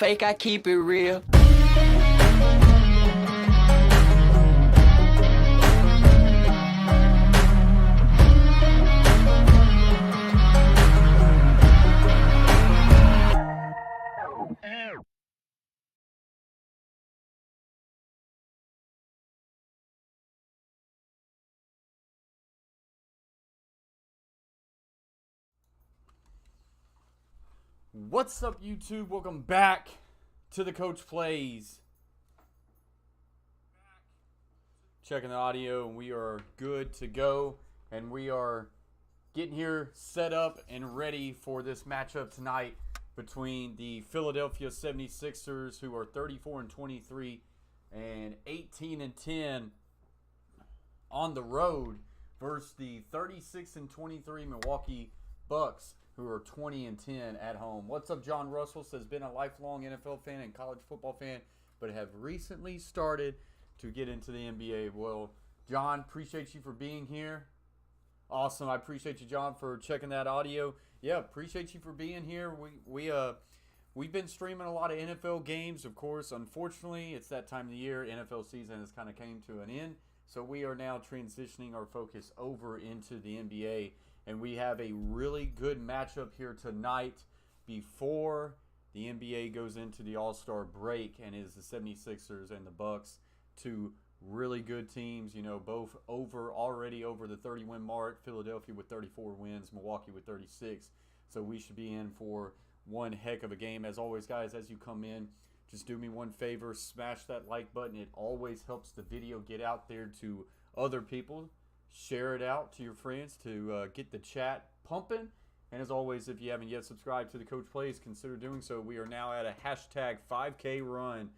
fake, I keep it real. What's up, YouTube? Welcome back to the Coach Plays. Checking the audio, and we are good to go. And we are getting here set up and ready for this matchup tonight between the Philadelphia 76ers, who are 34-23 and 18-10 on the road, versus the 36-23 Milwaukee Bucks, who are 20-10 at home. What's up, John Russell? Says, been a lifelong NFL fan and college football fan, but have recently started to get into the NBA. Well, John, appreciate you for being here. Awesome. I appreciate you, John, for checking that audio. Yeah, appreciate you for being here. We've been streaming a lot of NFL games, of course. Unfortunately, it's that time of the year. NFL season has kind of came to an end. So we are now transitioning our focus over into the NBA. And we have a really good matchup here tonight before the NBA goes into the All-Star break, and is the 76ers and the Bucks, two really good teams, you know, both already over the 30-win mark. Philadelphia with 34 wins, Milwaukee with 36. So we should be in for one heck of a game. As always, guys, as you come in, just do me one favor, smash that like button. It always helps the video get out there to other people. Share it out to your friends to get the chat pumping. And as always, if you haven't yet subscribed to the Coach Plays, consider doing so. We are now at a hashtag 5K run,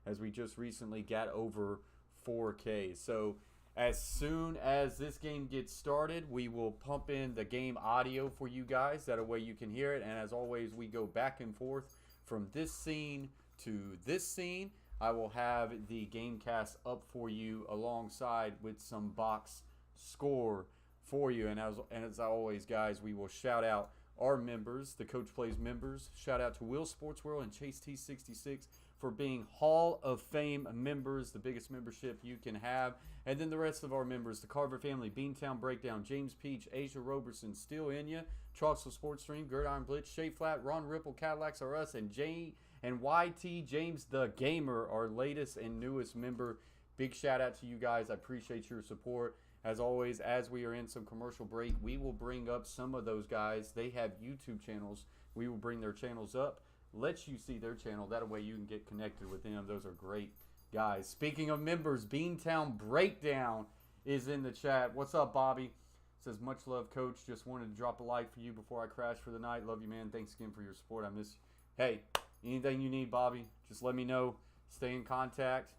as we just recently got over 4K. So as soon as this game gets started, we will pump in the game audio for you guys. That way you can hear it. And as always, we go back and forth from this scene to this scene. I will have the game cast up for you alongside with some box score for you. And as always, guys, we will shout out our members, the Coach Plays members. Shout out to Will Sports World and Chase T66 for being Hall of Fame members, the biggest membership you can have. And then the rest of our members, the Carver family, Beantown Breakdown, James Peach, Asia Roberson, Still Inya, Troxel Sports Stream, Gridiron Blitz, Shea Flat, Ron Ripple, Cadillacs Are Us, and YT James the Gamer, our latest and newest member. Big shout out to you guys. I appreciate your support. As always, as we are in some commercial break, we will bring up some of those guys. They have YouTube channels. We will bring their channels up, let you see their channel. That way you can get connected with them. Those are great guys. Speaking of members, Beantown Breakdown is in the chat. What's up, Bobby? Says, much love, Coach. Just wanted to drop a like for you before I crash for the night. Love you, man. Thanks again for your support. I miss you. Hey, anything you need, Bobby, just let me know. Stay in contact.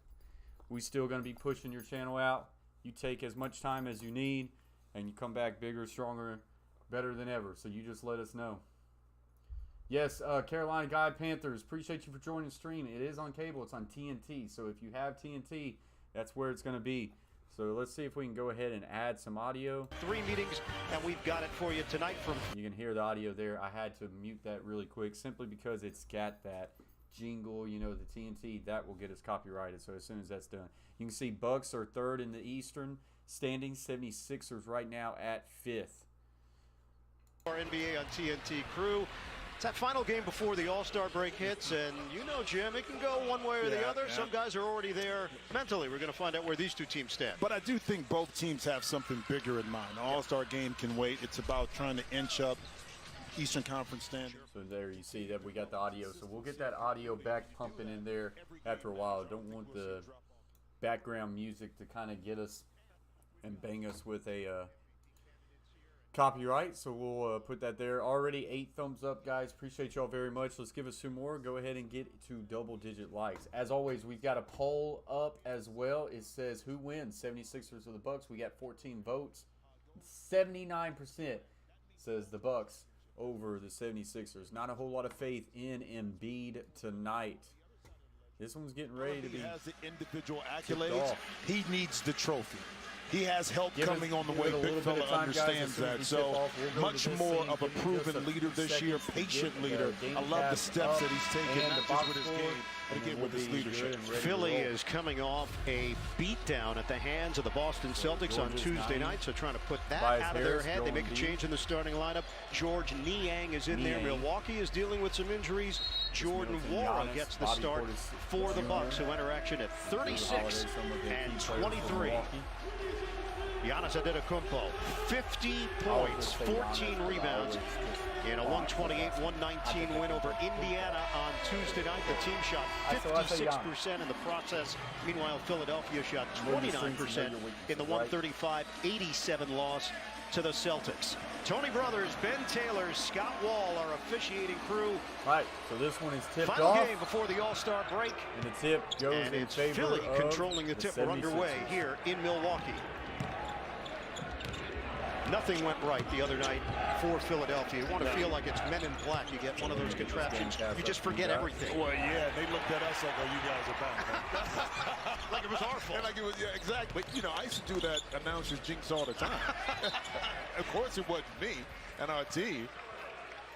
We still going to be pushing your channel out. You take as much time as you need, and you come back bigger, stronger, better than ever. So you just let us know. Yes, Carolina Guide Panthers, appreciate you for joining the stream. It is on cable. It's on TNT. So if you have TNT, that's where it's going to be. So let's see if we can go ahead and add some audio. 3 meetings, and we've got it for you tonight. You can hear the audio there. I had to mute that really quick simply because it's got that jingle, you know, the TNT, that will get us copyrighted. So as soon as that's done, you can see Bucks are third in the Eastern standings, 76ers right now at 5th. Our NBA on TNT crew. It's that final game before the All-Star break hits, and you know, Jim, it can go one way or the other. Yeah. Some guys are already there mentally. We're going to find out where these two teams stand. But I do think both teams have something bigger in mind. The All-Star game can wait. It's about trying to inch up Eastern Conference standard. So there you see that we got the audio. So we'll get that audio back pumping in there after a while. Don't want the background music to kind of get us and bang us with a copyright. So we'll put that there. Already 8 thumbs up, guys. Appreciate y'all very much. Let's give us 2 more. Go ahead and get to double-digit likes. As always, we've got a poll up as well. It says, who wins, 76ers or the Bucks? We got 14 votes. 79% says the Bucks over the 76ers. Not a whole lot of faith in Embiid tonight. This one's getting ready to be. He has the individual accolades. He needs the trophy. He has help coming on the way. Big fella understands that. So much more of a proven leader this year, patient leader. I love the steps that he's taken, not just with his game, but again with his leadership. Philly is coming off a beatdown at the hands of the Boston Celtics on Tuesday night, so trying to put that out of their head. They make a change in the starting lineup. George Niang is in there. Milwaukee is dealing with some injuries. Jordan Wara gets the start for the Bucks, who enter action at 36 and 23. Giannis Antetokounmpo, 50 points, 14 rebounds in a 128-119 win over Indiana on Tuesday night. The team shot 56% in the process. Meanwhile, Philadelphia shot 29% in the 135-87 loss to the Celtics. Tony Brothers, Ben Taylor, Scott Wall, our officiating crew. All right, so this one is tipped Final off. game before the All-Star break. And the tip goes and in it's favor Philly of controlling the tip. We're underway here in Milwaukee. Nothing went right the other night for Philadelphia. You want to feel like it's Men in Black. You get one of those contraptions. You just forget everything. Well, yeah, they looked at us like, oh, you guys are back. Like it was our fault. Like it was, yeah, exactly. But, you know, I used to do that announcer's jinx all the time. Of course it wasn't me and our team.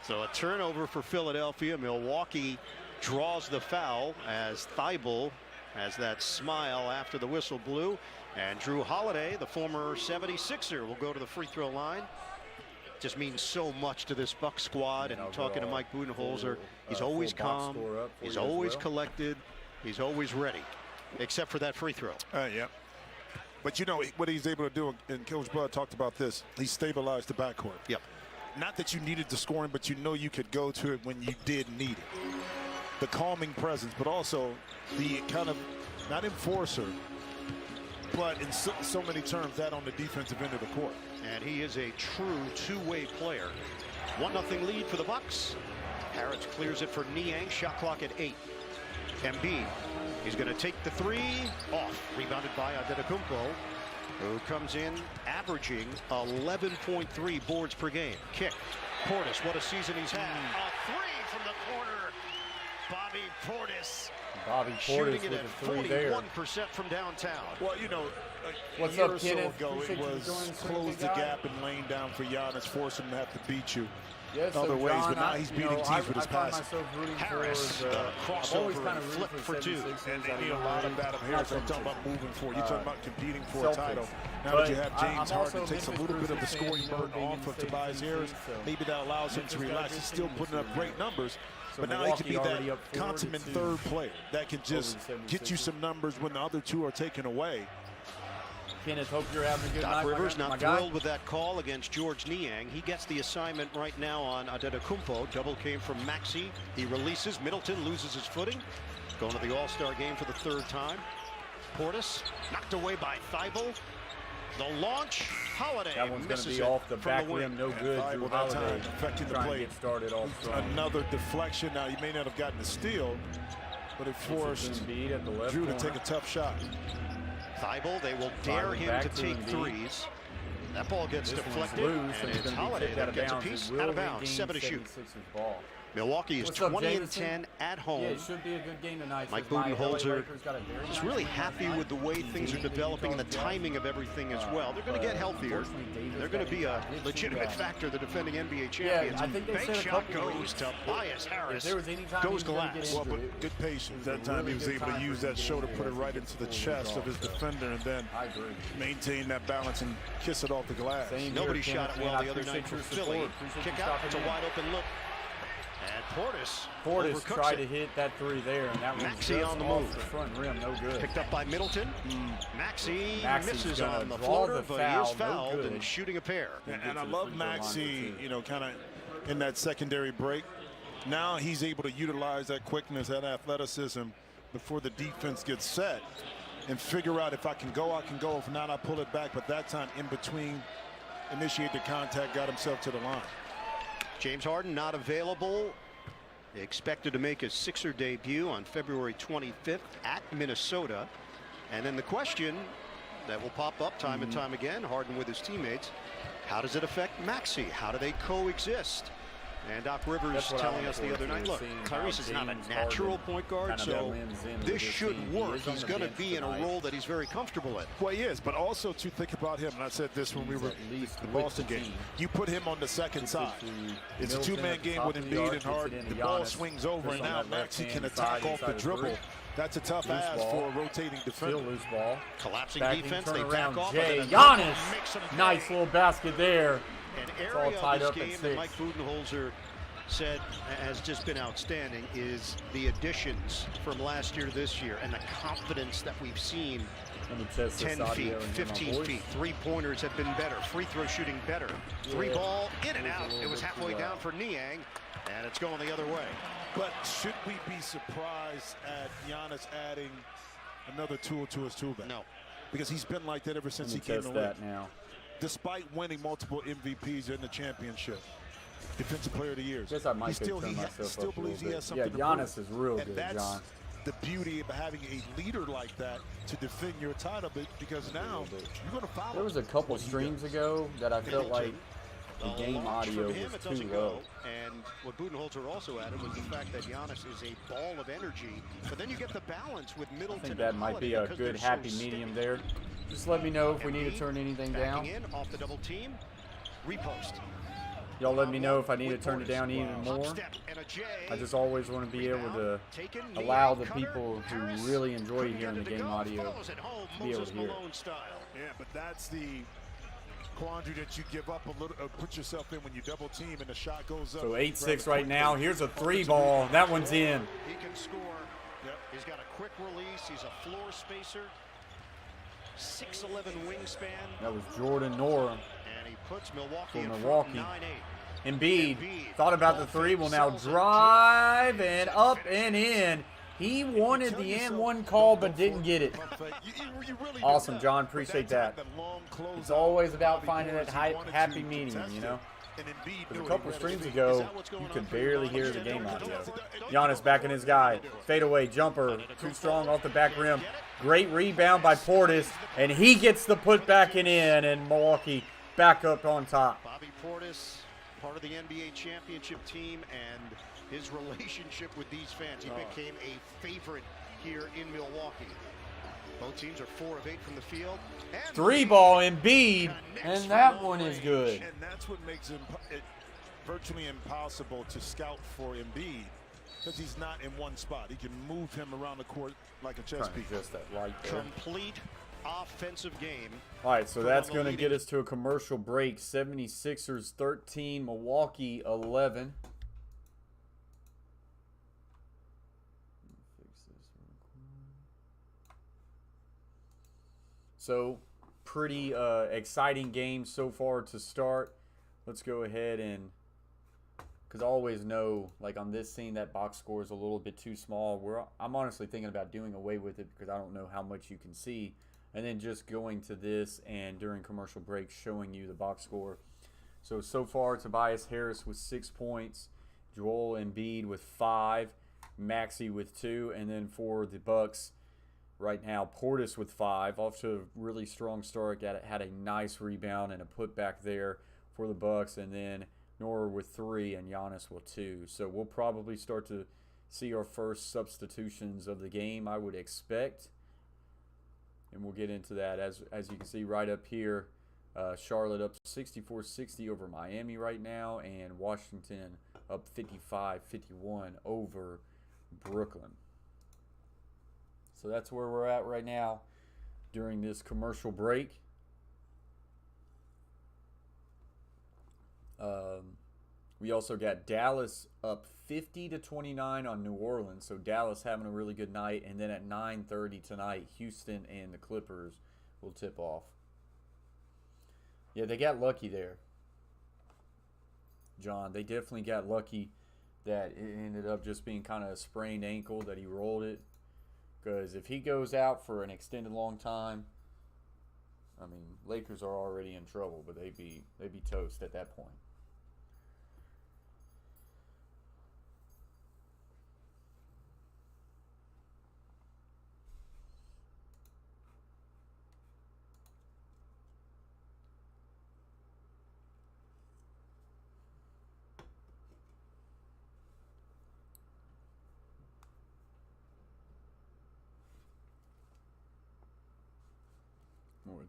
So a turnover for Philadelphia. Milwaukee draws the foul as Thibault has that smile after the whistle blew. And Drew Holiday, the former 76er, will go to the free throw line. Just means so much to this Buck squad. And talking to Mike Budenholzer, he's always calm, he's always collected, he's always ready, except for that free throw. Yeah. But you know what he's able to do, and Coach Bud talked about this, he stabilized the backcourt. Yep. Not that you needed the scoring, but you know you could go to it when you did need it. The calming presence, but also the kind of, not enforcer, but in so many terms, that on the defensive end of the court. And he is a true two-way player. 1-0 lead for the Bucks. Harris clears it for Niang. Shot clock at 8. Embiid, he's going to take the three. Off. Rebounded by Antetokounmpo, who comes in averaging 11.3 boards per game. Kick. Portis, what a season he's had. A three from the corner. Bobby Portis. Shooting it at 41% from downtown. Well, you know, What's a year up, or so Kenneth? ago, it was close the gap and laying down for Giannis, force him to have to beat you other ways. But now he's beating teams with his passing. Harris, the crossover and flip for two. And they need a lot of that of Harris. I'm talking about moving forward. You're talking about competing for a title. Now that you have James Harden, takes a little bit of the scoring burden off of Tobias Harris. Maybe that allows him to relax. He's still putting up great numbers. But now he can be that consummate third player that can just get you some numbers when the other two are taken away. Kenneth, hope you're having a good night. Doc Rivers not thrilled with that call against George Niang. He gets the assignment right now on Antetokounmpo. Double came from Maxey. He releases. Middleton loses his footing. Going to the All-Star game for the third time. Portis knocked away by Thibault. The launch, Holiday that one's going to misses be off the back the rim, no good. Drew Holiday affecting the play. Get started off strong. Another deflection. Now he may not have gotten the steal, but it forced Drew to take a tough shot. Thibault, they will dare him to take threes. That ball gets deflected, and it's Holiday that gets a piece out of bounds. 7 to shoot. Milwaukee is 20-10 at home. Yeah, it should be a good game tonight. Mike Budenholzer is really happy with the way things are developing and the timing of everything as well. They're going to get healthier. They're going to be a legitimate factor, the defending NBA champions. Yeah, I think they bank shot goes to Tobias Harris. Goes glass. Well, but good patience. That time he was able to use that shoulder, put it right into the chest of his defender, and then maintain that balance and kiss it off the glass. Nobody shot it well the other night for Philly. Kick out. It's a wide open look. And Portis tried to hit that three there, and that was Maxey on the move. The front rim, no good. Picked up by Middleton. Maxey misses on the foul, floater, but he is fouled and shooting a pair. And I love Maxey, you know, kind of in that secondary break. Now he's able to utilize that quickness, that athleticism before the defense gets set and figure out if I can go, I can go. If not, I pull it back. But that time in between, initiate the contact, got himself to the line. James Harden not available. Expected to make his Sixer debut on February 25th at Minnesota. And then the question that will pop up time and time again, Harden with his teammates, how does it affect Maxey? How do they coexist? And Doc Rivers telling us the other night, look, Tyrese is not a natural point guard, so this should work. He's going to be in a role that he's very comfortable in. Well, he is, but also to think about him, and I said this when we were in the Boston game, you put him on the second side. It's a two-man game with Embiid and Harden. The ball swings over, and now Maxey can attack off the dribble. That's a tough ask for a rotating defender. Still loose ball. Collapsing defense, they back off. Jay Giannis, nice little basket there. An It's all area tied of up this at game 6. that Mike Budenholzer said has just been outstanding is the additions from last year to this year and the confidence that we've seen. 10 feet, 15 feet, three-pointers have been better, free throw shooting better, three ball in and out. It was halfway down for Niang, and it's going the other way. But should we be surprised at Giannis adding another tool to his tool bag? No. Because he's been like that ever since he came in the league. Now. Despite winning multiple MVPs in the championship, Defensive Player of the Year. Guess I might he still believes he has something to prove. Giannis is real and good, that's John. the beauty of having a leader like that to defend your title, because now you're going to follow. There was a couple streams ago that I felt like the game audio was too low. And what Budenholzer also added was the fact that Giannis is a ball of energy, but then you get the balance with Middleton. I think that might be a good happy medium there. Just let me know if we need to turn anything down. In off the double team, repost. Y'all let me know if I need to turn it down even more. I just always want to be able to allow the people who really enjoy hearing the game audio to be able to hear it. Yeah, but that's the quandary that you give up a little, put yourself in when you double team and the shot goes up. So 8-6 right now. Here's a 3 ball. That one's in. He can score. Yep. He's got a quick release. He's a floor spacer. 6'11" wingspan. That was Jordan Nora. And he puts Milwaukee in Milwaukee. 9-8. Embiid thought about the 3, will now drive and up and in. He wanted the and-1 call but didn't get it. Awesome, John. Appreciate that. It's always about finding that happy medium, you know. Because a couple streams ago, you could barely hear the game audio. Giannis backing his guy. Fadeaway jumper. Too strong off the back rim. Great rebound by Portis. And he gets the putback in, and Milwaukee back up on top. Bobby Portis, part of the NBA championship team, and his relationship with these fans. He became a favorite here in Milwaukee. Both teams are 4 of 8 from the field. And 3 ball Embiid, and that one is good. And that's what makes it virtually impossible to scout for Embiid, because he's not in one spot. He can move him around the court like a chess piece. Just that right there. Complete offensive game. All right, so that's going to get us to a commercial break. 76ers 13, Milwaukee 11. So, pretty exciting game so far to start. Let's go ahead and, because I always know, like on this scene, that box score is a little bit too small. I'm honestly thinking about doing away with it because I don't know how much you can see. And then just going to this and during commercial break showing you the box score. So far, Tobias Harris with 6 points, Joel Embiid with 5, Maxey with 2, and then for the Bucks, right now, Portis with 5, off to a really strong start. Had a nice rebound and a putback there for the Bucks, and then Nora with 3 and Giannis with 2. So we'll probably start to see our first substitutions of the game, I would expect, and we'll get into that. As you can see right up here, Charlotte up 64-60 over Miami right now, and Washington up 55-51 over Brooklyn. So that's where we're at right now during this commercial break. We also got Dallas up 50-29 on New Orleans. So Dallas having a really good night. And then at 9:30 tonight, Houston and the Clippers will tip off. Yeah, they got lucky there, John. They definitely got lucky that it ended up just being kind of a sprained ankle, that he rolled it. Because if he goes out for an extended long time, I mean, Lakers are already in trouble, but they'd be toast at that point.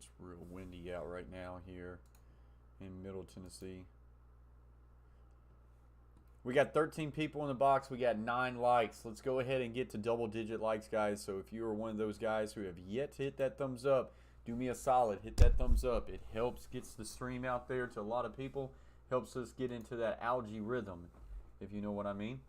It's real windy out right now here in Middle Tennessee. We got 13 people in the box. We got 9 likes. Let's go ahead and get to double-digit likes, guys. So if you are one of those guys who have yet to hit that thumbs up, do me a solid. Hit that thumbs up. It helps, gets the stream out there to a lot of people. Helps us get into that algae rhythm, if you know what I mean.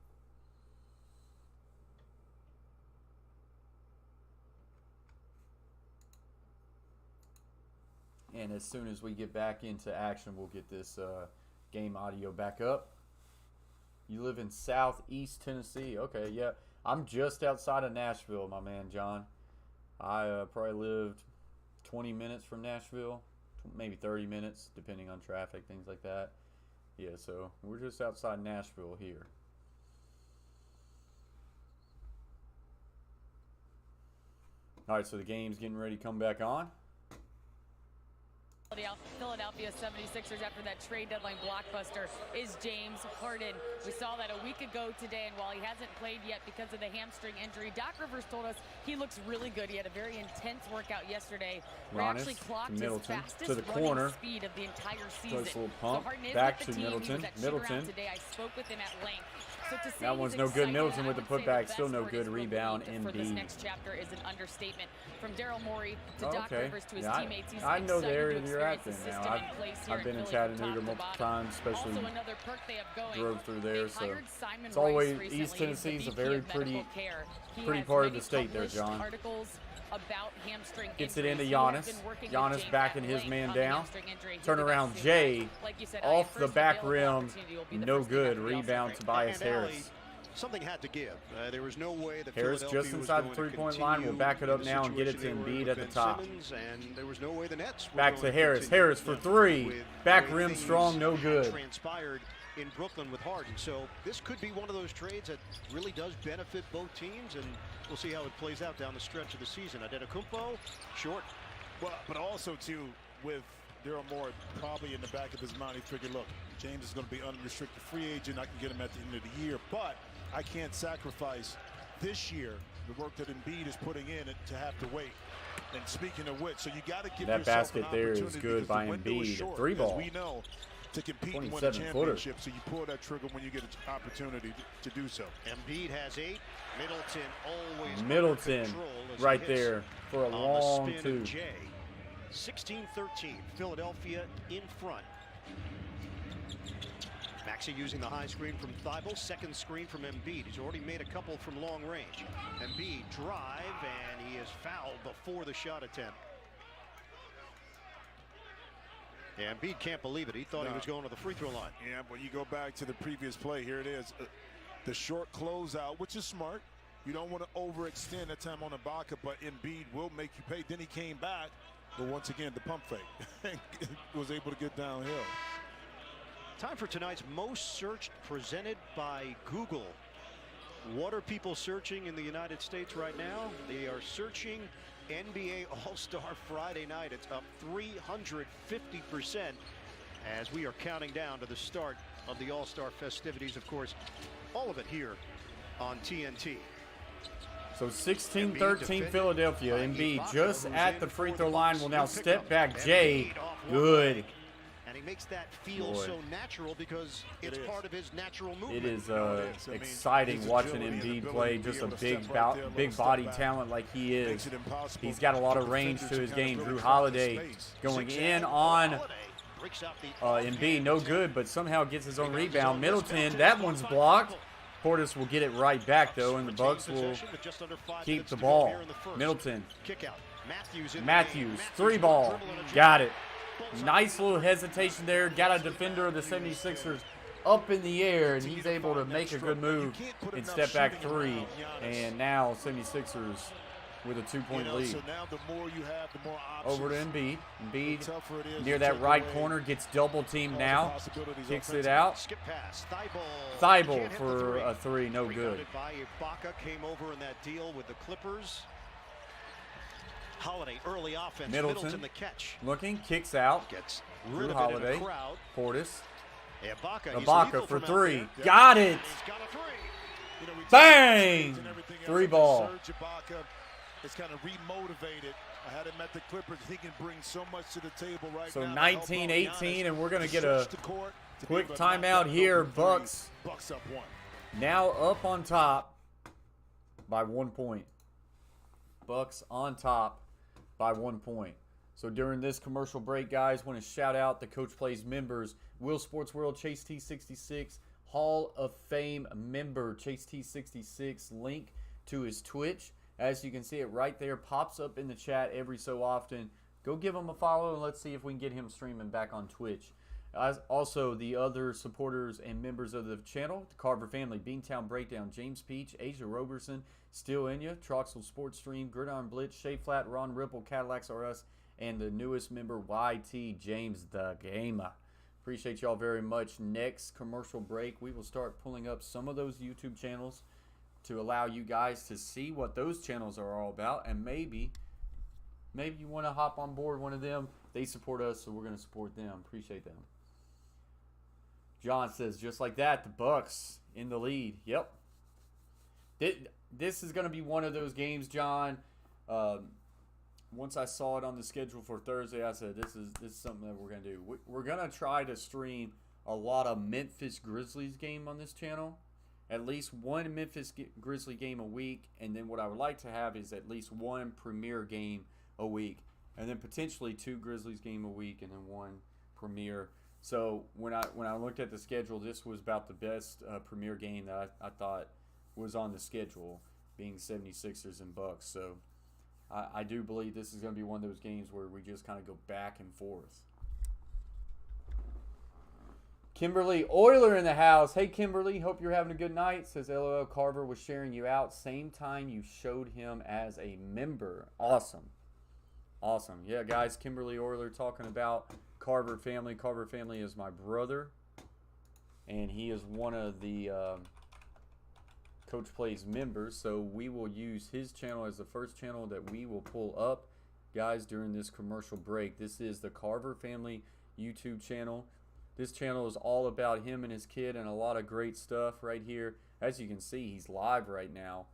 And as soon as we get back into action, we'll get this game audio back up. You live in Southeast Tennessee. Okay, yeah. I'm just outside of Nashville, my man, John. I probably lived 20 minutes from Nashville, maybe 30 minutes, depending on traffic, things like that. Yeah, so we're just outside Nashville here. All right, so the game's getting ready to come back on. Philadelphia 76ers after that trade deadline blockbuster is James Harden. We saw that a week ago today, and while he hasn't played yet because of the hamstring injury, Doc Rivers told us he looks really good. He had a very intense workout yesterday. We actually clocked his fastest to the corner speed of the entire season. Nice little pump. So Harden is back with the to team. Middleton. Middleton. Today I spoke with him at length. So to say that one's no good. Middleton with the putback, still no good. Rebound, for this Embiid. next chapter is an understatement. From Daryl Morey to Doc Rivers to his teammates, he's I know the excited area to you're at experience there the now. system in place here I've been in Philly Chattanooga from top to multiple bottom. times, especially Also another perk they have going, drove through there. they So hired Simon it's always Rice recently. East Tennessee is He's a the very VP of medical pretty care. He pretty has part of many the state there, published John. articles about hamstring Gets it injuries. into He has Giannis. been working with Giannis James backing at his length man on the down. hamstring injury. He'll Turn be back around soon. Jay Like you said, off first the back available rim. opportunity will be the No first good. thing after the Rebound All-Star Tobias And Harris. Allie, something had to give. There was no way that Harris Philadelphia just was inside going the to three-point line. We'll continue back it in up the now and get it to situation they were in Embiid with at the Ben top. Simmons, and there was no way the Nets were Back to going Harris. continue Harris for three. with Back the way rim things strong, no had good. transpired in Brooklyn with Harden. So this could be one of those trades that really does benefit both teams, and we'll see how it plays out down the stretch of the season. Antetokounmpo, short. Well, but also, too, with Daryl Morey probably in the back of his mind, he figured, look, James is going to be unrestricted free agent. I can get him at the end of the year, but I can't sacrifice this year the work that Embiid is putting in to have to wait. And speaking of which, so you got to give That yourself basket an there is opportunity good because by the window is Embiid. short, Three as ball. we know, to compete and win a 27-footer. championship. So you pull that trigger when you get an opportunity to do so. Embiid has 8. Middleton always Middleton under control as he right hits there for a on the long spin of two. Jay. 16-13, Philadelphia in front. Maxey using the high screen from Thibault, second screen from Embiid. He's already made a couple from long range. Embiid drive, and he is fouled before the shot attempt. Yeah, Embiid can't believe it. He thought he was going to the free throw line. Yeah, but you go back to the previous play. Here it is. The short closeout, which is smart. You don't want to overextend that time on Ibaka, but Embiid will make you pay. Then he came back, but once again, the pump fake was able to get downhill. Time for tonight's most searched, presented by Google. What are people searching in the United States right now? They are searching NBA All-Star Friday night. It's up 350% as we are counting down to the start of the All-Star festivities. Of course, all of it here on TNT. So 16-13 Philadelphia. Embiid just at the free throw line will now step back. Jay, good. And he makes that feel so natural because it's part of his natural movement. It is exciting watching Embiid play. Just a big body talent like he is. He's got a lot of range to his game. Drew Holiday going in on Embiid, no good, but somehow gets his own rebound. Middleton, that one's blocked. Portis will get it right back though, and the Bucks will keep the ball. Middleton, Matthews, 3-ball, got it. Nice little hesitation there. Got a defender of the 76ers up in the air, and he's able to make a good move and step back 3. And now 76ers with a 2-point lead. So now the more you have, the more options. Over to Embiid. Embiid near that right corner, gets double teamed now. Kicks it out. Thibault for a 3, no good. Ibaka came over in that deal with the Clippers. Holiday, early offense. Middleton the catch. Looking, kicks out. Gets Drew rid of Holiday. it in the crowd. Portis. Ibaka for 3. Yeah. Got it. He's got a 3. Bang! 3-ball. It's kind of remotivated I had him at the Clippers. He can bring so much to the table right so now. 19-18, and we're going to get a quick timeout here. Bucks up 1. now up on top by 1 point. Bucks on top by 1 point. So during this commercial break, guys, want to shout out the Coach Plays members. Will Sports World, Chase T66, Hall of Fame member, Chase T66, link to his Twitch. As you can see, it right there pops up in the chat every so often. Go give him a follow and let's see if we can get him streaming back on Twitch. Also, the other supporters and members of the channel, the Carver family, Beantown Breakdown, James Peach, Asia Roberson, Still Inya, Troxel Sports Stream, Gridiron Blitz, Shea Flat, Ron Ripple, Cadillacs R Us, and the newest member, YT James the Gamer. Appreciate y'all very much. Next commercial break, we will start pulling up some of those YouTube channels to allow you guys to see what those channels are all about, and maybe you want to hop on board one of them. They support us, so we're going to support them. Appreciate them. John says, just like that, the Bucks in the lead. Yep. This is going to be one of those games, John. Once I saw it on the schedule for Thursday, I said, this is something that we're going to do. We're going to try to stream a lot of Memphis Grizzlies game on this channel. At least one Memphis Grizzly game a week, and then what I would like to have is at least one Premier game a week, and then potentially 2 Grizzlies game a week, and then 1 Premier. So when I looked at the schedule, this was about the best Premier game that I thought was on the schedule, being 76ers and Bucks. So I do believe this is going to be one of those games where we just kind of go back and forth. Kimberly Euler in the house. Hey, Kimberly. Hope you're having a good night. Says LOL Carver was sharing you out. Same time you showed him as a member. Awesome. Awesome. Yeah, guys. Kimberly Euler talking about Carver family. Carver family is my brother. And he is one of the Coach Plays members. So we will use his channel as the first channel that we will pull up, guys, during this commercial break. This is the Carver family YouTube channel. This channel is all about him and his kid and a lot of great stuff right here. As you can see, he's live right now.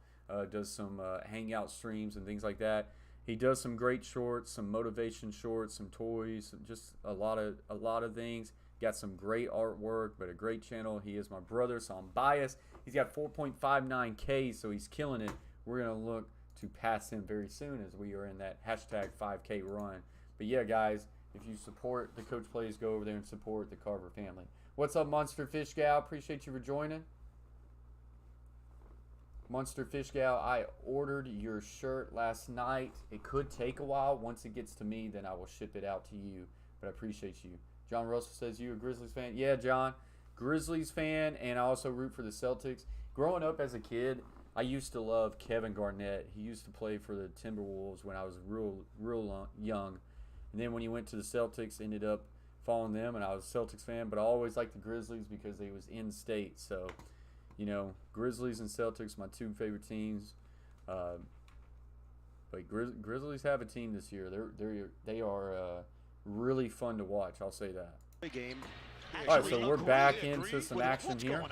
Does some hangout streams and things like that. He does some great shorts, some motivation shorts, some toys, just a lot of things. Got some great artwork, but a great channel. He is my brother, so I'm biased. He's got 4.59K, so he's killing it. We're going to look to pass him very soon as we are in that hashtag 5K run. But yeah, guys, if you support the Coach Plays, go over there and support the Carver family. What's up, Monster Fish Gal? Appreciate you for joining. Monster Fish Gal, I ordered your shirt last night. It could take a while. Once it gets to me, then I will ship it out to you. But I appreciate you. John Russell says, you a Grizzlies fan? Yeah, John. Grizzlies fan, and I also root for the Celtics. Growing up as a kid, I used to love Kevin Garnett. He used to play for the Timberwolves when I was real young. And then when he went to the Celtics, ended up following them, and I was a Celtics fan. But I always liked the Grizzlies because they was in state. So, you know, Grizzlies and Celtics, my 2 favorite teams. But Grizzlies have a team this year. They are really fun to watch. I'll say that. Game. All right, so we're back into some action here.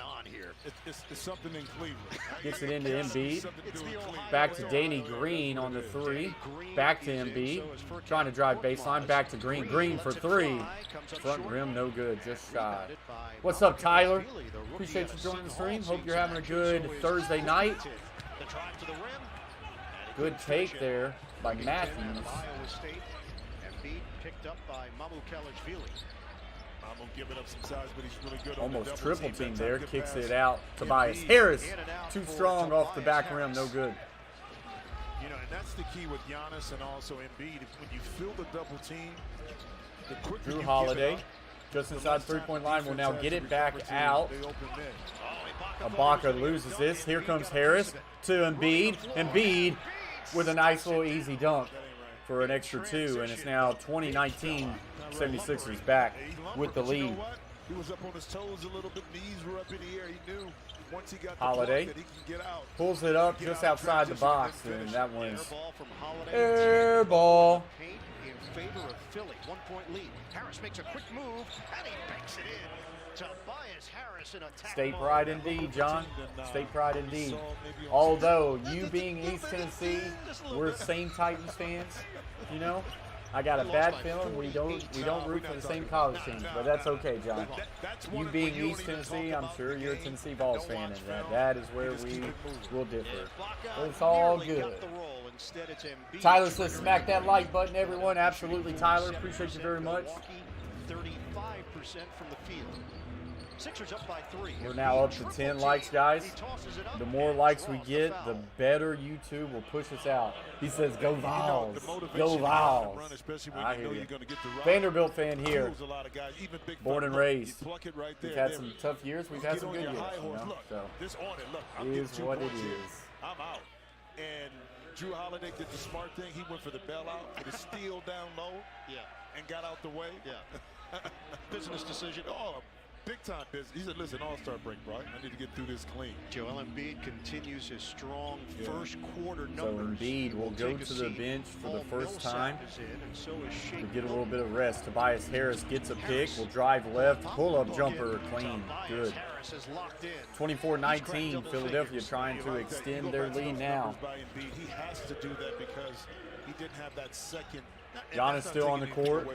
It's something in Cleveland. Gets it into Embiid. Back to Danny Green on the 3. Back to Embiid. Trying to drive baseline. Back to Green. Green for 3. Front rim, no good. Just shy. What's up, Tyler? Appreciate you joining the stream. Hope you're having a good Thursday night. Good take there by Matthews. Embiid picked up by Mamu Keller's-Feely. Giving up some size, but he's really good. Almost triple team there. Kicks it out. Tobias Harris. Too strong off the back rim. No good. You know, and that's the key with Giannis and also Embiid. When you fill the double team, the quicker Drew Holiday, just inside 3-point line, will now get it back out. Ibaka loses this. Here comes Harris to Embiid. Embiid with a nice little easy dunk for an extra 2, and it's now 2019 76ers back with the lead. He was up on his toes a little bit, knees were up in the air. He knew once he got the Holiday that he can get out. Pulls it up just outside the box, and that one's air ball. In favor of Philly, 1-point lead. Harris makes a quick move, and he banks it in. Tobias Harris. State pride indeed, John. State pride indeed. Although, you being East Tennessee, we're same Titans fans, you know. I got a bad feeling we don't root for the same college teams, but that's okay, John. You being East Tennessee, I'm sure you're a Tennessee Vols fan, and that is where we will differ. But it's all good. Tyler says, smack that like button, everyone. Absolutely, Tyler. Appreciate you very much. 35% from the field. Sixers up by 3. We're now up to 10 likes, guys. The more likes we get, the better YouTube will push us out. He says, go Vols. Go Vols. I hear you. Vanderbilt fan here. Born and raised. We've had some tough years. We've had some good years, you know. So, it is what it is. I'm out. And Drew Holiday did the smart thing. He went for the bailout, for the steal down low, and got out the way. Yeah. Business decision. Oh, big time business. He said, listen, All-Star break, bro. I need to get through this clean. Joel Embiid continues his strong first quarter numbers. So Embiid will go to the bench for the first time to get a little bit of rest. Tobias Harris gets a pick, will drive left, pull-up jumper, clean, good. 24-19, Philadelphia trying to extend their lead now. He has to do that because he didn't have that second. Giannis still on the court.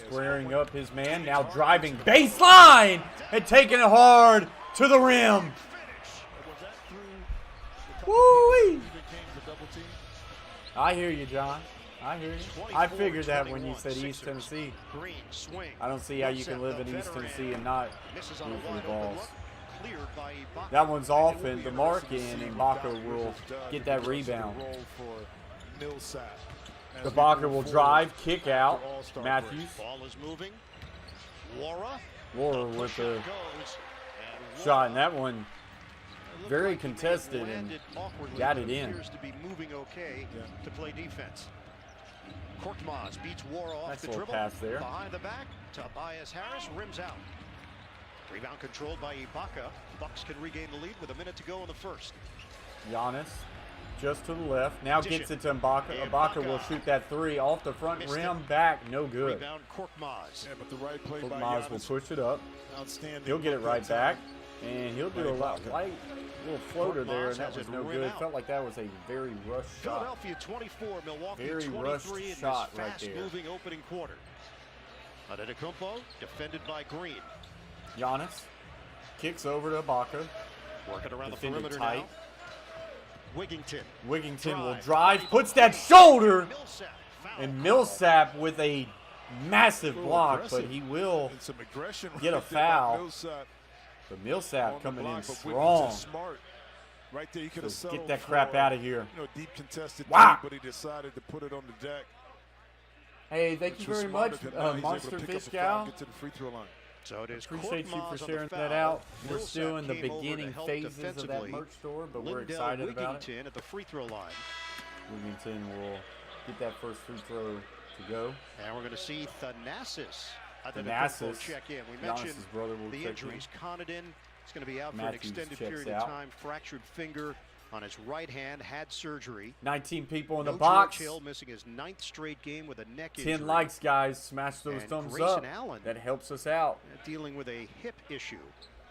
Squaring up his man, now driving baseline and taking it hard to the rim. Woo-wee. I hear you, John. I hear you. I figured that when you said East Tennessee. I don't see how you can live in East Tennessee and not root for the Vols. That one's off, and the mark in, and Baca will get that rebound. Ibaka will drive, kick out. Matthews. Ball is moving. Wara with a shot, and that one very contested and got it in. Appears to be moving okay to play defense. Korkmaz beats Wara off the dribble. Pass there. Behind the back, Tobias Harris rims out. Rebound controlled by Ibaka. Bucks can regain the lead with a minute to go in the first. Giannis just to the left. Now gets it to Ibaka. Ibaka will shoot that three off the front rim, back, no good. Rebound Korkmaz. Yeah, but the right play Korkmaz will push it up. Outstanding. He'll get it right back, and he'll do a light little floater there, and that was no good. Felt like that was a very rushed shot. Philadelphia 24, Milwaukee Very 23 rushed in this shot right there. fast-moving opening quarter. Antetokounmpo defended by Green. Giannis kicks over to Ibaka. Working around the Defended perimeter tight. now. Wigington will drive, puts that shoulder, and Millsap with a massive block, but he will get a foul. But Millsap coming in strong. Right there, he could have So get that crap out of here. You know, deep contested, Wow. but he decided to put it on the deck. Hey, thank you very much, Monster Fish Cow. Get to the free throw line. So it is Appreciate you for Korkmaz on sharing the that foul. out. We're Millsap still in the came over to beginning help phases of that defensively. merch store, but we're Lindell excited about it. Wigington at the free throw line. Wigington will get that first free throw to go. And we're going to see Thanasis. Thanasis, check in. We Giannis's mentioned brother, will the check injuries. Connaughton is going to be out Matthews for an extended checks period out. of time. Fractured finger on his right hand, had surgery. 19 people in the No box. George Hill missing his 9th straight game with a neck injury. 10 likes, guys. Smash those And thumbs Grayson up. Allen That helps us out. dealing with a hip issue.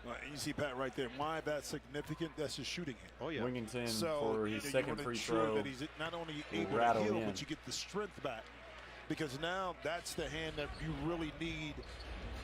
You see Pat right there. Why that's significant? That's his shooting hand. Oh, yeah. Wigington So for you his know, second you wanna free ensure throw. that he's not only will able to rattle heal, in. but you get the strength back. Because now that's the hand that you really need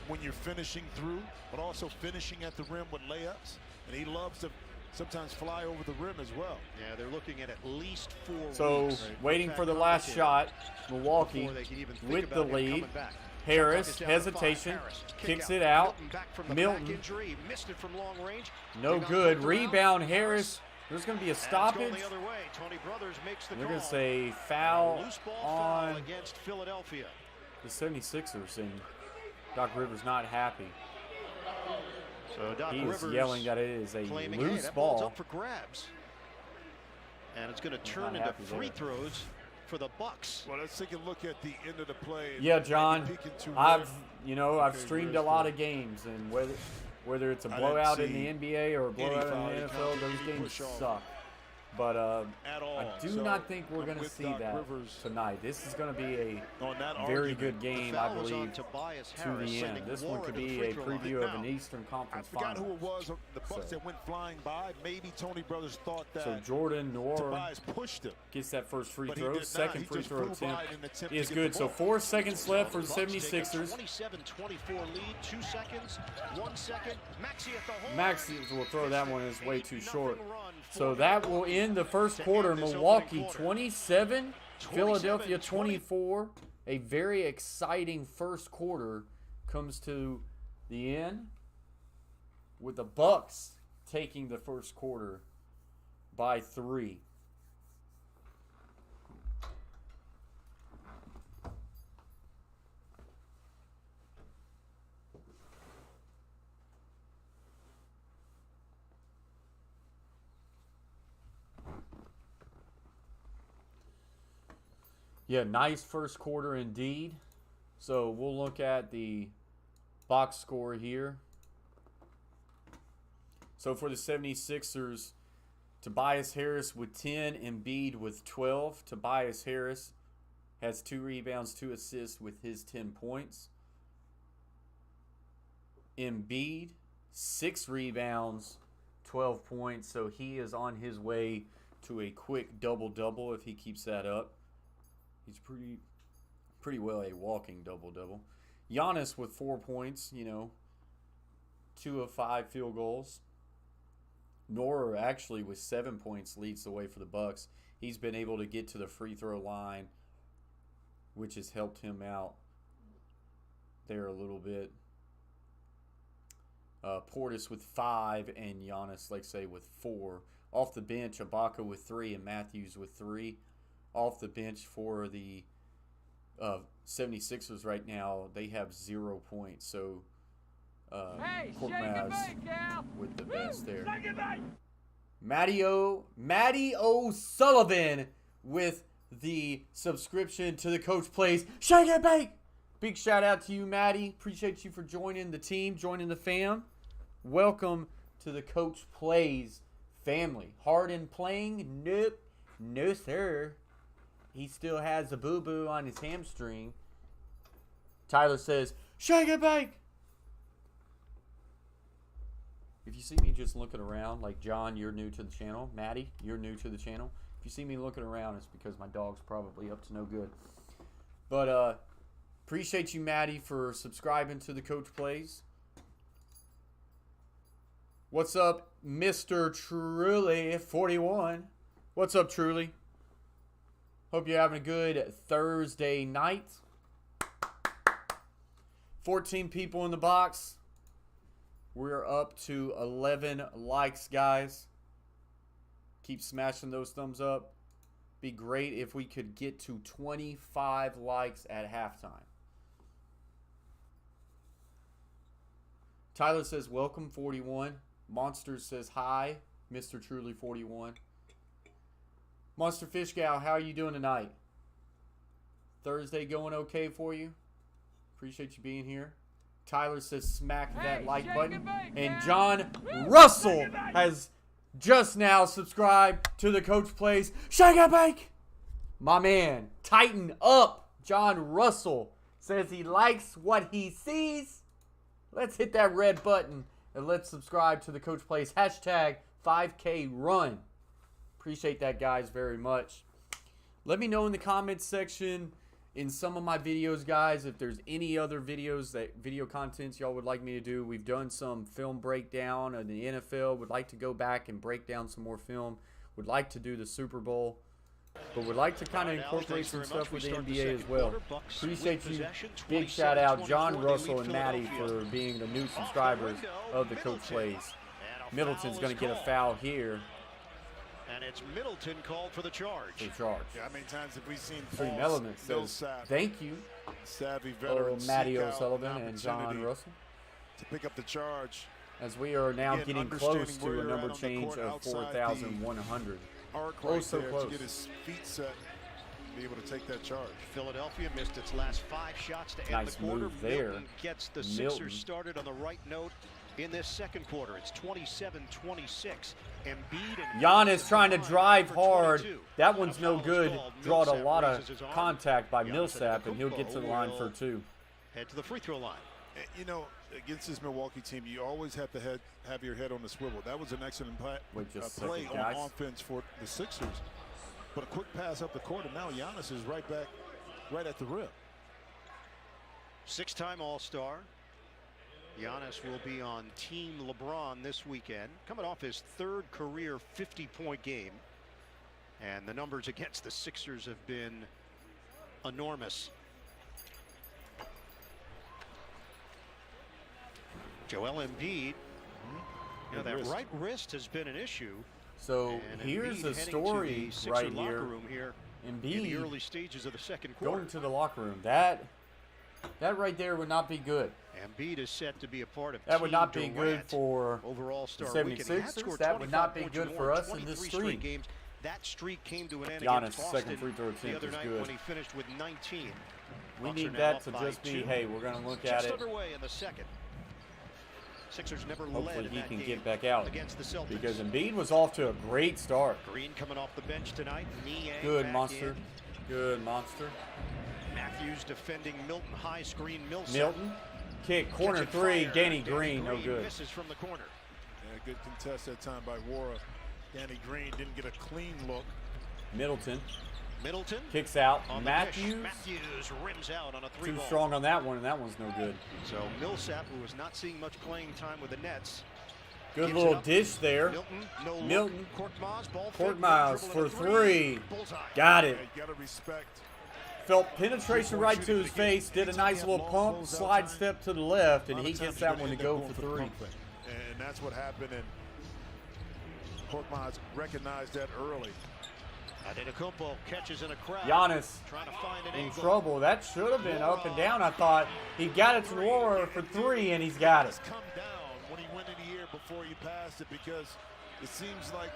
when you're finishing through, but also finishing at the rim with layups. And he loves to sometimes fly over the rim as well. Yeah, they're looking at least 4 So weeks. waiting In for the fact, last shot. Milwaukee before they can even think with the about him lead. coming back. Harris, Clock is down to 5. hesitation, Harris, kick kicks it out. Milton back from the Milton. back injury. Missed it from long range. No Rebound good. knocked around. Rebound, Harris. There's going to be a And it's going stoppage. the other way. Tony Brothers makes the They're call. going to say foul Loose ball on foul against Philadelphia. the 76ers, and Doc Rivers not happy. So Doc He is Rivers yelling that it is a claiming, hey, loose that ball's ball. up for grabs. And it's going to He's turn not into happy free there. throws for the Bucks. Well, let's take a look at the end of the play. Yeah, John. Peeking too I've late. streamed a lot of games, and whether it's a I blowout didn't in the see NBA or a blowout foul. in He the NFL, counted those any games push off. suck. But at all. I do not think we're going to see that tonight. This is going to be a very good game, I believe, to the end. This one could be a preview of an Eastern Conference Final. I forgot who it was, the Bucks that went flying by. Maybe Tony Brothers thought that. So Jordan Noor pushed him. Gets that first free throw. Second free throw attempt is good. So 4 seconds left for the 76ers. 27-24 lead, 2 seconds, 1 second. Maxey will throw that one. It's way too short. So that will end the first quarter. Milwaukee 27, Philadelphia 24. A very exciting first quarter comes to the end with the Bucks taking the first quarter by 3. Yeah, nice first quarter indeed. So we'll look at the box score here. So for the 76ers, Tobias Harris with 10, Embiid with 12. Tobias Harris has 2 rebounds, 2 assists with his 10 points. Embiid, 6 rebounds, 12 points. So he is on his way to a quick double-double if he keeps that up. He's pretty well a walking double-double. Giannis with 4 points, 2 of 5 field goals. Noor actually with 7 points leads the way for the Bucks. He's been able to get to the free throw line, which has helped him out there a little bit. Portis with 5 and Giannis, like say, with 4. Off the bench, Ibaka with 3 and Matthews with 3. Off the bench for the 76ers right now, they have 0 points. So Korkmaz with the best there. Matty O'Sullivan with the subscription to the Coach Plays Shake and Bake. Big shout out to you, Matty. Appreciate you for joining the team, joining the fam. Welcome to the Coach Plays family. Harden playing? Nope. No, sir. He still has a boo-boo on his hamstring. Tyler says, shake and bake. If you see me just looking around, like John, you're new to the channel. Maddie, you're new to the channel. If you see me looking around, it's because my dog's probably up to no good. But appreciate you, Maddie, for subscribing to the Coach Plays. What's up, Mr. Truly41? What's up, Truly? Hope you're having a good Thursday night. 14 people in the box. We're up to 11 likes, guys. Keep smashing those thumbs up. Be great if we could get to 25 likes at halftime. Tyler says, welcome, 41. Monster says, hi, Mr. Truly41. Monster Fish Gal, how are you doing tonight? Thursday going okay for you? Appreciate you being here. Tyler says smack that like button. And John Russell has just now subscribed to the Coach Plays Shake and Bake. My man, tighten up. John Russell says he likes what he sees. Let's hit that red button and let's subscribe to the Coach Plays hashtag 5K run. Appreciate that, guys, very much. Let me know in the comments section in some of my videos, guys, if there's any other video contents y'all would like me to do. We've done some film breakdown of the NFL. Would like to go back and break down some more film. Would like to do the Super Bowl. But would like to kind of incorporate some stuff with the NBA as well. Appreciate you. Big shout out John Russell and Maddie for being the new subscribers of the Coach Plays. Middleton's going to get a foul here. And it's Middleton called for the charge. For the charge. Yeah, how many times have we seen Dream Element says, thank you, savvy veterans, Matty O'Sullivan and John Russell. To pick up the charge. As we are now getting close to a number change of 4,100. Oh, so close. To get his feet set, be able to take that charge. Philadelphia missed its last 5 shots to end nice the quarter. Move there. Milton gets the Milton. Sixers started on the right note. in this second quarter. It's 27-26. Embiid and Giannis trying to drive hard. 22. That one's no good. Drawed a Millsap lot of raises his arm. contact by Giannis Millsap, and he'll get to the line for will 2. Head to the free throw line. You know, against this Milwaukee team, you always have to have your head on the swivel. That was an excellent Wait just a play second, on guys. offense for the Sixers. But a quick pass up the court, and now Giannis is right back, right at the rim. 6-time All-Star. Giannis will be on Team LeBron this weekend, coming off his 3rd career 50-point game. And the numbers against the Sixers have been enormous. Joel Embiid, that right wrist has been an issue. So And here's Embiid the heading story to the Sixer right locker here. room here in the Embiid early stages of the second quarter. going to the locker room. That right there would not be good. Embiid is set to be a part of That would Team not be good Durant for overall the star weekend. He had 76ers. scored That would not be 25 good points for more, us in this 23 straight streak. games. That streak came to an end Giannis' against Boston second free throw the attempt other is night good. when he finished with 19. We Bucks are need now that up to by just be, 2. hey, we're going to look at Just it. underway in the second. Sixers never led Hopefully in he that can game get back out against the Celtics. because Embiid was off to a great start. Green coming off the bench tonight. Niang Good back monster. in. Good monster. Matthews defending Milton. High screen. Millsap. Milton. Kick. Corner Catching 3. fire. Danny Green. No good. Misses from the corner. Yeah, good contest that time by Wara. Danny Green didn't get a clean look. Middleton. Middleton Kicks out. on the dish. Matthews. Matthews rims out on a 3 Too ball. strong on that one, and that one's no good. So Millsap, who was not seeing much playing time with the Nets. Good gives little it up. dish there. Milton, no look. Milton. Korkmaz, ball Court fake, Miles dribble for and a 3. Bullseye. Got it. You got to respect. Felt penetration right to his face. Did a nice little pump, slide step to the left, and he gets that one to go for 3. And that's what happened. And Korkmaz recognized that early. Antetokounmpo catches in a crowd. Giannis trying to find an in angle. trouble. That should have been up and down, I thought. He got it to Wara for 3, and he's got it. Come down when he went in the air before he passed it, because it seems like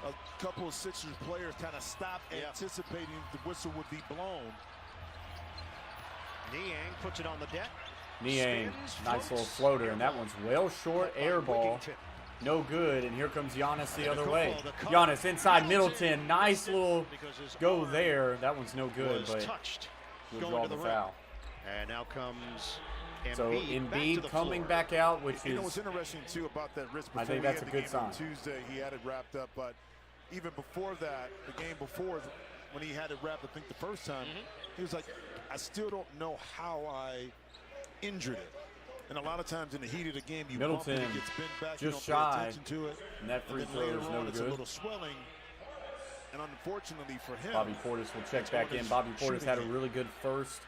a couple of Sixers players kind of stopped anticipating the whistle would be blown. Niang puts it on the deck. Niang, Spins, nice little floats. floater, and that one's well short, air ball. Wigington. No good, and here comes Giannis the other Antetokounmpo, way. the cut. Giannis inside Middleton. Nice little Because his go arm there. That one's no good, was but touched he'll going draw to the the rim. foul. And now comes Embiid, So back to Embiid the coming floor. back out, which You know what's is interesting too about that wrist? I Before think we that's had a the good game on sign. Tuesday, he had it wrapped up, but even before that, the game before, when he had it wrapped, I think the first time, he was like, "I still don't know how I injured it." And a lot of times in the heat of the game, you bump it, Middleton it gets bent back, just you don't shy, pay attention to it. and that free And then throw later is on, no it's a good. little swelling. And unfortunately for him, Bobby Portis will check It's back one of in. his Bobby Portis shooting had a games. really good first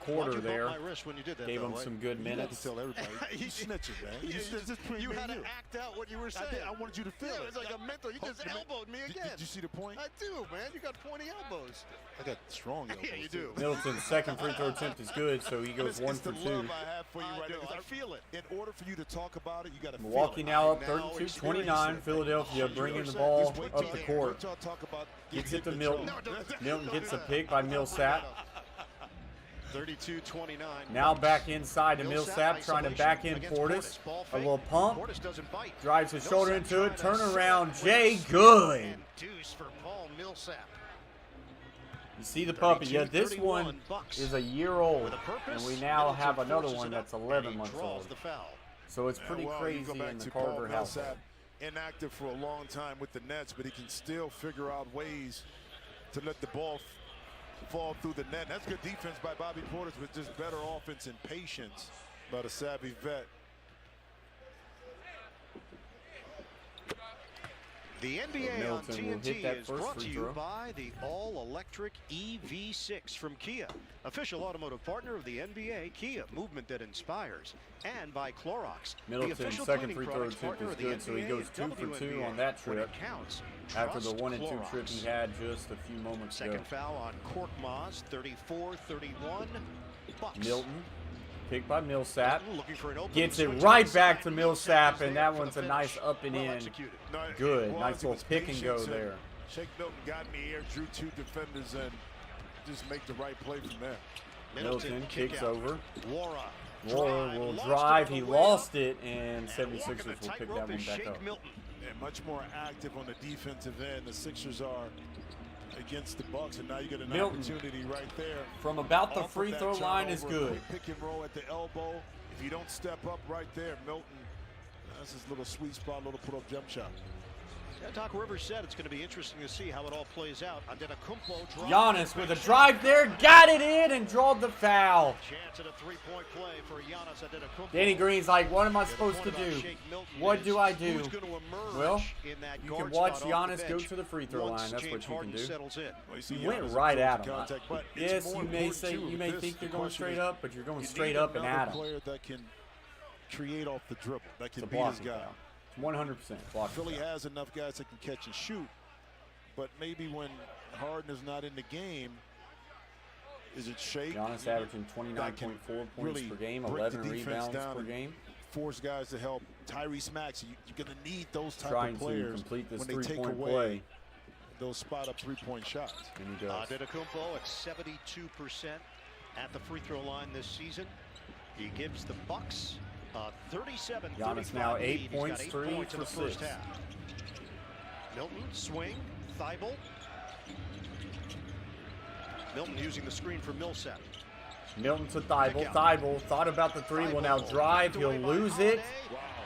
Why'd quarter you bump there. my wrist when you did that, Gave though, him right? some good you had minutes. to tell everybody. You snitching, man. You, This is between you me had and to you. act out what you were I saying. did. I wanted you to feel Yeah, it. it's like a mental. You just elbowed me again. Did you see the point? I do, man. You got pointy elbows. I got strong elbows. Yeah, you too. do. Middleton's second free throw attempt is good, so he And goes it's 1 the for 2. love I have for you right I now, know, 'cause I feel it. In order for you to talk about it, you got to Milwaukee feel it. now up Now 32-29. experience it. Philadelphia bringing the 100%. ball Just wait up till the you- court. wait till I talk about Gets it to the Milton. trouble. Milton gets a pick by Millsap. 32-29. Now back inside to Millsap, Millsap, trying to back in against Portis. Ball A fake. little pump. Portis doesn't bite. Drives his shoulder Millsap into it. trying to Turnaround. set Jay, with good. and deuce for Paul Millsap. You see the puppy. Yeah, this 32-31 one Bucks. is a year old, With a purpose, and we now Middleton have another forces one it up, that's and 11 he months draws old. the foul. So it's pretty You crazy go back in the to Carver Paul household. Millsap, inactive for a long time with the Nets, but he can still figure out ways to let the ball fall through the net. That's good defense by Bobby Portis, with just better offense and patience by the savvy vet. The NBA on Middleton will hit TNT that is first brought to free you throw. by the all-electric EV6 from Kia, official automotive partner of the NBA. Kia, movement that inspires. And by Clorox, the Middleton's official second cleaning free throw products attempt partner is of the good, so he NBA goes and 2 for 2 WNBA. on that When trip it counts, after the trust 1-2 trip he Clorox. had just a few moments ago. Second foul on Korkmaz, 34-31. Bucks. Milton, picked by Millsap. Looking for an open Gets it switch right on back the to side. Millsap, is and there that for one's the a nice finish. up and Well in. executed. No, Good. it was. Nice It little was pick and go patience, there. Shake Milton got in the air, drew 2 defenders, and just make the right play from there. Middleton kick kicks out. over. Wara will drive. He lost it, and 76ers will pick that one back up. And much more active on the defensive end. The Sixers are against the Bucks, and now you get an opportunity right there. From about the free throw line is good. Pick and roll at the elbow. If you don't step up right there, Milton, that's his little sweet spot, little put-up jump shot. Yeah, Doc Rivers said it's going to be interesting to see how it all plays out. Giannis with a drive there, got it in and drawed the foul. Chance at a three-point play for Giannis Antetokounmpo. Danny Green's like, what am I supposed to do? What do I do? Well, you can watch Giannis go to the free throw line. That's what you can do. He went right at him. Yes, you may think you're going straight up, but you're going straight up and at him. Player that can create off the dribble, that can beat his guy. 100% block. Philly has enough guys that can catch and shoot, but maybe when Harden is not in the game, is it Shake? Giannis averaging 29.4 points per game, 11 rebounds per game. Force guys to help Tyrese Maxey. You're going to need those type Trying of players to complete this when they take three-point away play. those spot-up three-point shots. And he does. Antetokounmpo at 72% at the free throw line this season. He gives the Bucks 37-35 Giannis now 8 lead. points, He's got 8 3 points in for the first 6. half. Milton, swing, Thibault. Milton using the screen for Millsap. Milton to Thibault. Thibault thought about the three, will now drive. He'll lose it.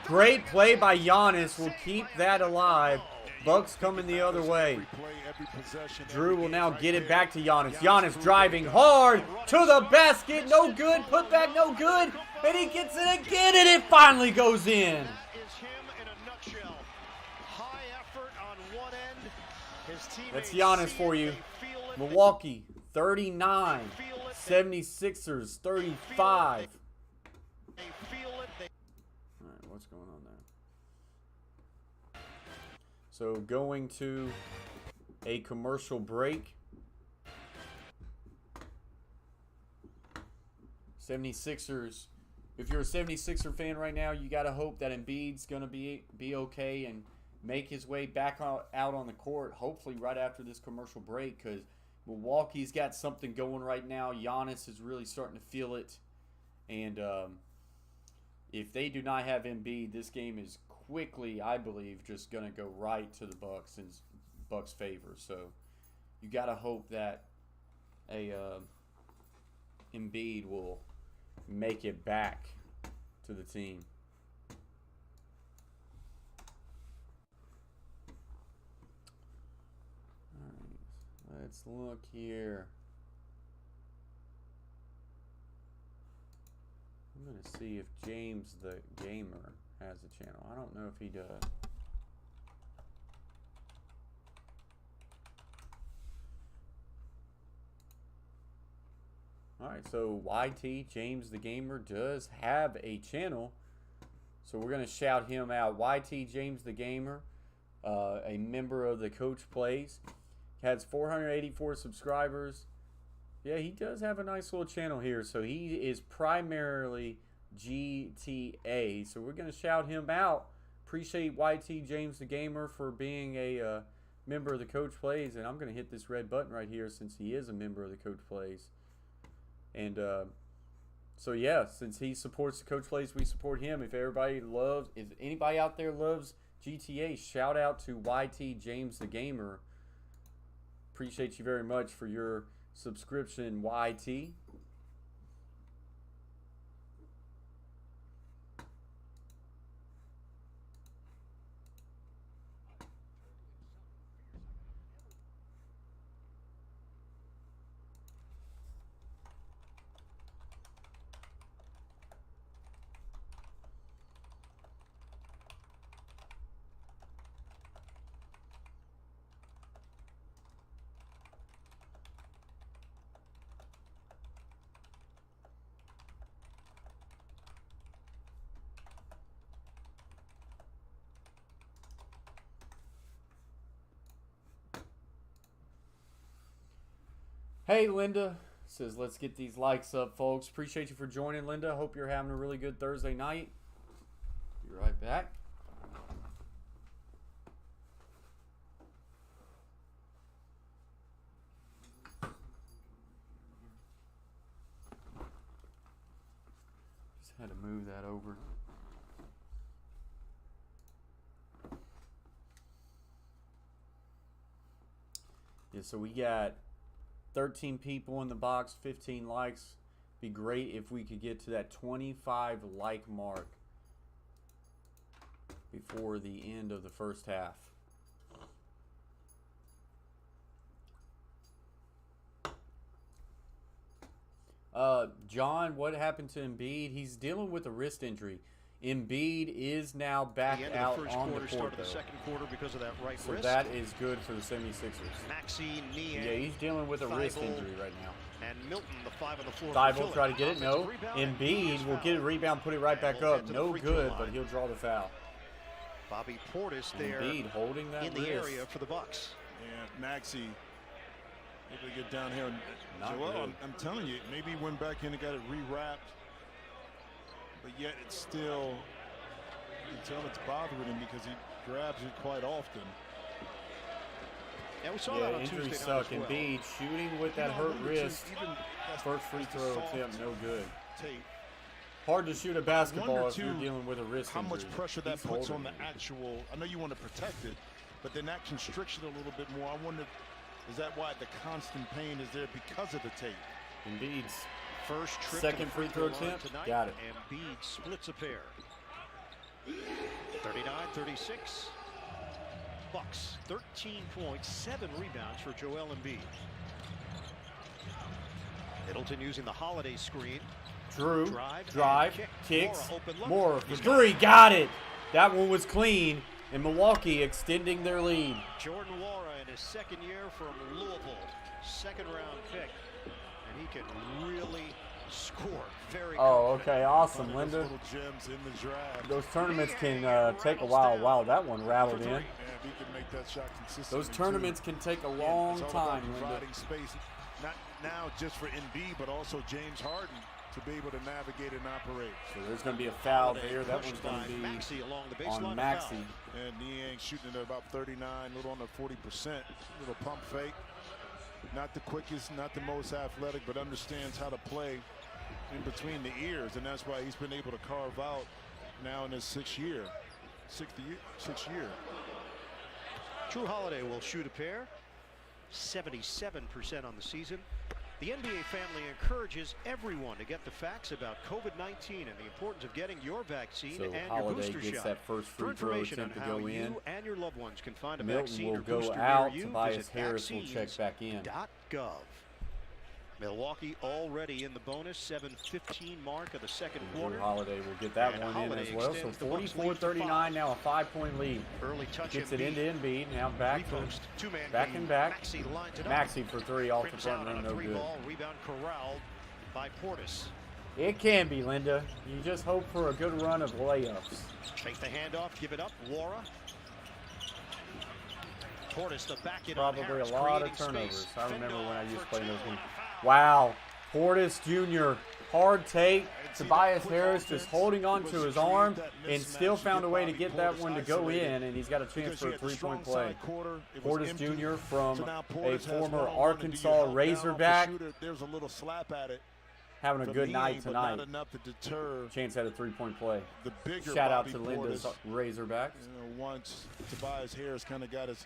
Great play by Giannis. Will keep that alive. Bucks coming the other way. Drew will now get it back to Giannis. Giannis driving hard to the basket. No good. Put back, no good. And he gets it again, and it finally goes in. That is him in a nutshell. High effort on one end. His teammates That's Giannis for you. Milwaukee 39. 76ers 35. They feel it. All right, what's going on there? So going to a commercial break. 76ers. If you're a 76er fan right now, you got to hope that Embiid's going to be okay and make his way back out on the court, hopefully right after this commercial break, because Milwaukee's got something going right now. Giannis is really starting to feel it. And if they do not have Embiid, this game is quickly, I believe, just going to go right to the Bucks in Bucks' favor. So you got to hope that Embiid will make it back to the team. All right, let's look here. I'm going to see if James the Gamer has a channel. I don't know if he does. Alright, so YT, James the Gamer, does have a channel. So we're going to shout him out. YT, James the Gamer, a member of the Coach Plays. Has 484 subscribers. Yeah, he does have a nice little channel here. So he is primarily GTA. So we're going to shout him out. Appreciate YT, James the Gamer, for being a member of the Coach Plays. And I'm going to hit this red button right here since he is a member of the Coach Plays. And so yeah, since he supports the Coach Plays, we support him. If anybody out there loves GTA, shout out to YT James the Gamer. Appreciate you very much for your subscription, YT. Hey, Linda says, let's get these likes up, folks. Appreciate you for joining, Linda. Hope you're having a really good Thursday night. Be right back. Had to move that over. Yeah, so we got 13 people in the box, 15 likes. Be great if we could get to that 25 like mark before the end of the first half. John, what happened to Embiid? He's dealing with a wrist injury. Embiid is now back out on the court, though. The second quarter because of that right So wrist. that is good for the 76ers. Maxey, Niang, Yeah, he's dealing with a wrist Thibault, injury right now. and Milton, the 5 on the floor. Thibault for will try to get it. Philly. No. Rebound, Embiid will get a rebound, put it right back we'll up. get to the No free throw good, line. but he'll draw the foul. Bobby Portis there Embiid holding that in the wrist. area for the Bucks. And Maxey able to get down here. Not Joel, good. I'm telling you, maybe he went back in and got it rewrapped, but yet it's still, you can tell it's bothering him because he grabs it quite often. And we saw Yeah, that on injuries Tuesday night suck. as well. Embiid shooting with that You know, hurt remember, too, wrist. even that's First free the throw soft attempt, no good. tape. Hard to shoot a basketball wonder, if you're too, dealing with a wrist How injury. much pressure that He's puts holding on the it. actual, I know you want to protect it, but then that constricts it a little bit more. I wonder, is that why the constant pain is there because of the tape? Embiid's First trip second to the free throw line attempt. tonight, Got it. and Embiid splits a pair. 39-36. Bucks 13 points, 7 rebounds for Joel Embiid. Middleton using the holiday screen. Drew, Drive, drive, and kick. kicks, Mora open look. Moore for He's three, got it. That one was clean, and Milwaukee extending their lead. Jordan Nwora in his second year from Louisville, second-round pick, and he can really score. Very Oh, confident. okay, awesome, One of those Linda. little gems in the draft. Those tournaments can take a while. Wow, that one rattled in. Yeah, if he can make that shot consistently. Those tournaments can take a long It's all about time, Linda. providing space, not now just for Embiid, but also James Harden to be able to navigate and operate. So there's going to be a foul Holiday there. That pushed one's going by to be Maxey along the baseline on for Maxey. foul. And Niang shooting at about 39, a little under 40%. Little pump fake. Not the quickest, not the most athletic, but understands how to play in between the ears, and that's why he's been able to carve out now in his sixth year. Drew Holiday will shoot a pair. 77% on the season. The NBA family encourages everyone to get the facts about COVID-19 and the importance of getting your vaccine So and your Holiday booster gets shot. that first For free throw information on attempt to how go in. you and your loved ones can find a Milton vaccine will or go booster out. near you, Tobias visit Harris will check back in. vaccines.gov. Milwaukee already in the bonus, 7:15 mark of the second quarter. Drew Holiday will get that And one Holiday in as well. So extends the Bucks' lead to 44-39 5. now, a 5-point lead. Early touch Gets it Embiid. into Embiid. Now back to Repost, two-man back game. and back. Maxey lines it up. Maxey for three off the Rims front out rim, on a no three good. ball. Rebound corralled by Portis. It can be, Linda. You just hope for a good run of layups. Take the handoff, give it up. Nwora. Portis to back it on Probably a Harris, lot of creating turnovers. space. I remember Fendall when I used to for play two those and games. a foul. Wow. Portis Jr. Hard take. see Tobias that quick Harris offense just holding on was to his create arm that and mismatch still to found a get way to Bobby get that Portis one to go isolated. in, and he's got a chance Because for you a had the strong three-point play. side quarter, it was Portis empty. Jr. from So now a Portis has former one-on-one, and do you Arkansas help down off the Razorback, shooter? There's a little slap at it. having a from good Niang, night but tonight. Not enough to deter Chance at a three-point play. the bigger Shout out Bobby to Linda's Portis. Razorbacks. Once Tobias Harris kind of got his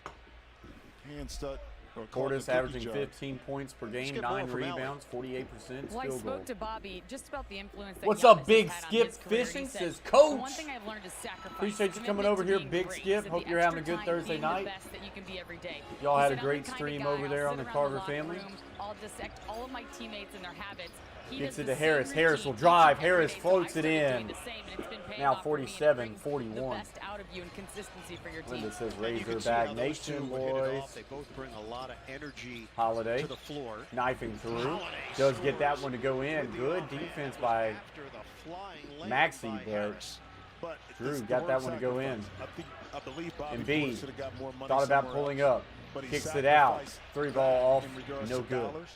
hand stuck. or caught Portis the cookie averaging jar. 15 points per game, get 9 more from Allen. rebounds, 48% Well, I field goal. spoke to Bobby just about the influence that What's Giannis up, has Big had on Skip his career. He Fishing? said, Says, "The Coach. one thing I've learned is sacrifice. Appreciate you coming commitment over to here, being Big great. Skip. He said Hope the you're having a extra good time Thursday being night. The best that you can be every day. Y'all He had said, a "I'm great the kind of stream guy, over there I'll on sit the around Carter locker family. room, I'll dissect all of my teammates and their habits. He Gets does it the to same Harris. Harris will routine drive. each and every Harris day, so I floats it started doing in. the same, and it's been paying Now off for me, and it 47, brings 41. The best out of you and consistency for your team. Linda says And you can see Razorback how those two, Nation, when hit it boys. off, they both bring a lot of energy Holiday to the floor. knifing through. Holiday Does get that scores one to go in. with the Good offhand defense by after the flying layup Maxey, by but Harris. But Drew it's got the that hard one to go in. sacrifice. I believe Bobby Embiid Portis should have got more money thought about somewhere pulling else, up. but he Kicks it out. sacrificed Three ball in off. regards No to good. dollars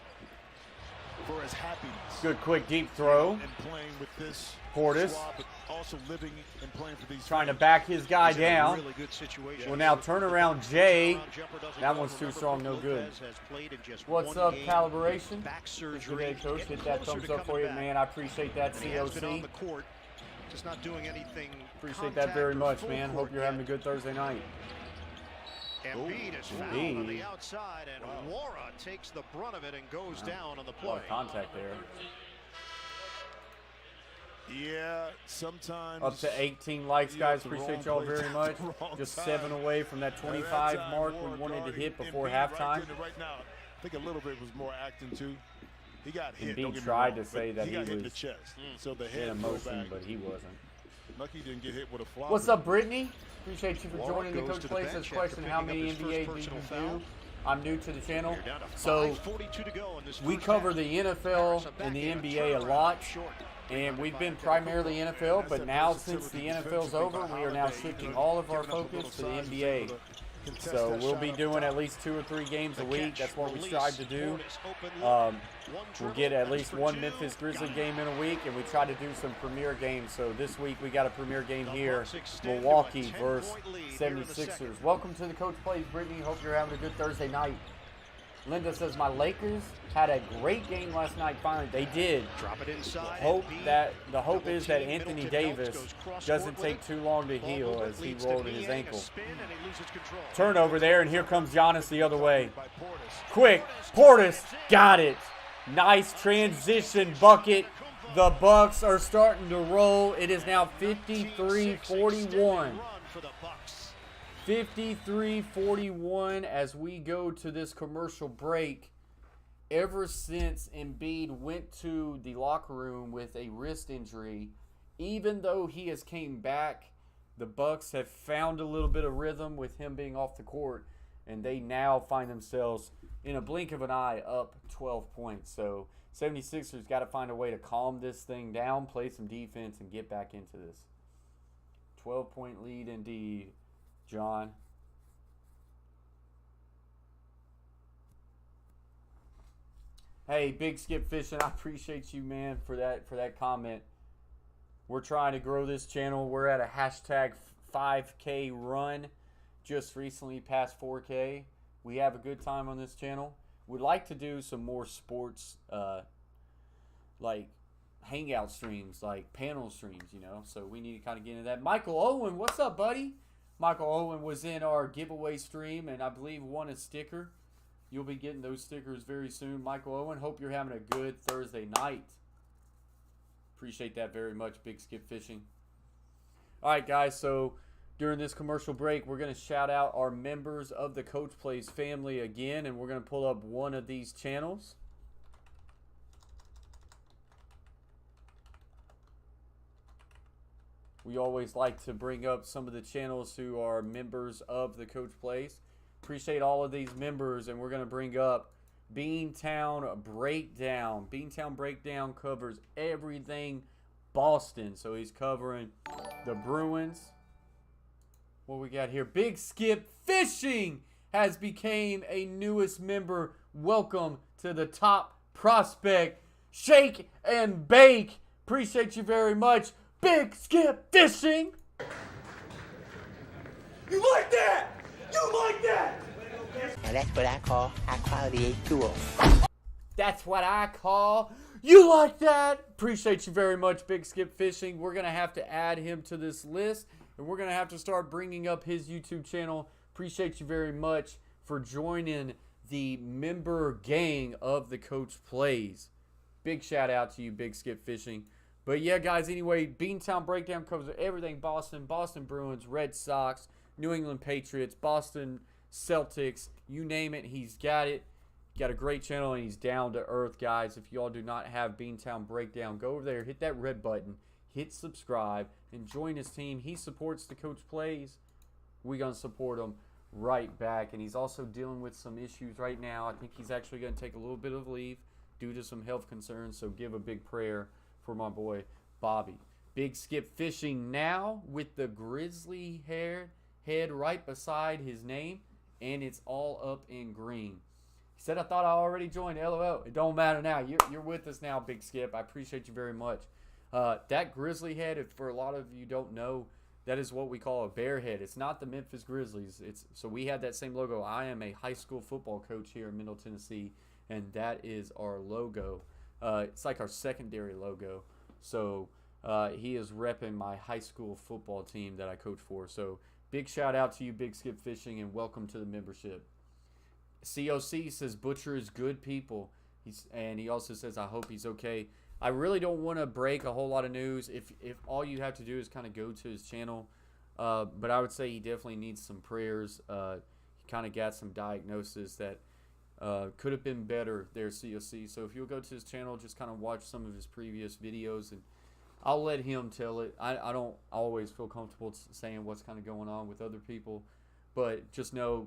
for his happiness. Good quick deep throw. And playing with this Portis squad, but also living and playing for these trying to fans. back his guy He's in a down. really good situation. Well, now turn around Jay. Jumper doesn't That go. one's too Remember, strong, no good. Lopez has played in just What's one up, game. Calibration? Back Good surgery. day, Coach. Getting Hit that closer thumbs to up for coming you, back. man. I appreciate that, And he has been on COC. the court Just not doing anything. Appreciate that very much, man. Hope you're having a good Thursday night. Embiid is fouled on the outside, and Wara takes the brunt of it and goes down on the play. A lot of contact there. Yeah, sometimes. Up to 18 likes, guys. Appreciate y'all very much. Just 7 away from that 25 mark we wanted to hit before halftime. Right now, I think a little bit was more acting too. He got hit. Embiid tried to say that he was in the chest, so the head in emotion, but he wasn't. Lucky didn't get hit with a fly. What's up, Brittany? Appreciate you for joining the Coach Play Says question. How many NBA do you do? I'm new to the channel, so we cover the NFL and the NBA a lot, and we've been primarily NFL, but now since the NFL's over, we are now shifting all of our focus to the NBA. So we'll be doing at least 2 or 3 games a week. That's what we strive to do. We'll get at least one Memphis Grizzlies game in a week, and we try to do some premier games. So this week we got a premier game here, Milwaukee versus 76ers. Welcome to the Coach Plays, Brittany. Hope you're having a good Thursday night. Linda says, my Lakers had a great game last night. Finally, they did. The hope is that Anthony Davis doesn't take too long to heal as he rolled his ankle. Turnover there, and here comes Giannis the other way. Quick, Portis got it. Nice transition bucket. The Bucks are starting to roll. It is now 53-41. 53-41 as we go to this commercial break. Ever since Embiid went to the locker room with a wrist injury, even though he has came back, the Bucks have found a little bit of rhythm with him being off the court, and they now find themselves in a blink of an eye up 12 points. So 76ers got to find a way to calm this thing down, play some defense, and get back into this. 12-point lead indeed, John. Hey, Big Skip Fishing, I appreciate you, man, for that comment. We're trying to grow this channel. We're at a hashtag 5K run. Just recently passed 4K. We have a good time on this channel. We'd like to do some more sports, like hangout streams, like panel streams, you know. So we need to kind of get into that. Michael Owen, what's up, buddy? Michael Owen was in our giveaway stream and I believe won a sticker. You'll be getting those stickers very soon. Michael Owen, hope you're having a good Thursday night. Appreciate that very much, Big Skip Fishing. All right, guys, so during this commercial break, we're going to shout out our members of the Coach Plays family again, and we're going to pull up one of these channels. We always like to bring up some of the channels who are members of the Coach Plays. Appreciate all of these members, and we're going to bring up Beantown Breakdown. Beantown Breakdown covers everything Boston. So he's covering the Bruins. What we got here? Big Skip Fishing has became a newest member. Welcome to the top prospect. Shake and bake. Appreciate you very much. Big Skip Fishing. You like that? You like that? Now that's what I call high-quality tool. That's what I call. You like that? Appreciate you very much, Big Skip Fishing. We're going to have to add him to this list, and we're going to have to start bringing up his YouTube channel. Appreciate you very much for joining the member gang of the Coach Plays. Big shout out to you, Big Skip Fishing. But yeah, guys, anyway, Beantown Breakdown covers everything Boston. Boston Bruins, Red Sox, New England Patriots, Boston Celtics, you name it, he's got it. Got a great channel, and he's down to earth, guys. If y'all do not have Beantown Breakdown, go over there, hit that red button, hit subscribe, and join his team. He supports the Coach Plays. We're going to support him right back. And he's also dealing with some issues right now. I think he's actually going to take a little bit of leave due to some health concerns, so give a big prayer for my boy Bobby. Big Skip Fishing now with the grizzly head right beside his name, and it's all up in green. He said, I thought I already joined. LOL. It don't matter now. You're with us now, Big Skip. I appreciate you very much. That grizzly head, if for a lot of you don't know, that is what we call a bear head. It's not the Memphis Grizzlies. So we have that same logo. I am a high school football coach here in Middle Tennessee, and that is our logo. It's like our secondary logo. So he is repping my high school football team that I coach for. So big shout out to you, Big Skip Fishing, and welcome to the membership. COC says Butcher is good people. And he also says, I hope he's okay. I really don't want to break a whole lot of news. If all you have to do is kind of go to his channel. But I would say he definitely needs some prayers. He kind of got some diagnosis that could have been better there, COC. So if you'll go to his channel, just kind of watch some of his previous videos, and I'll let him tell it. I don't always feel comfortable saying what's kind of going on with other people, but just know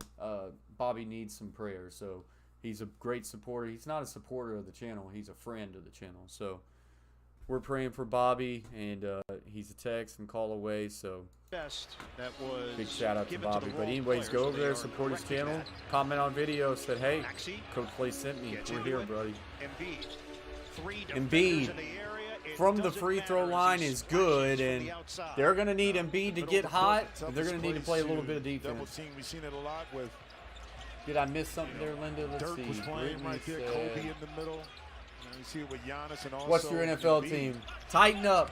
Bobby needs some prayers. So he's a great supporter. He's not a supporter of the channel. He's a friend of the channel. So we're praying for Bobby, and he's a text and call away. So that was big shout out to Bobby. But anyways, go over there, support his channel, comment on video, said, hey, Coach Clay sent me. We're here, buddy. Embiid from the free throw line is good, and they're going to need Embiid to get hot, and they're going to need to play a little bit of defense. We've seen it a lot with. Did I miss something there, Linda? Let's Dirk see. was playing right there, Kobe in the middle. You see it with Giannis and also What's your NFL Embiid. team? Tighten up.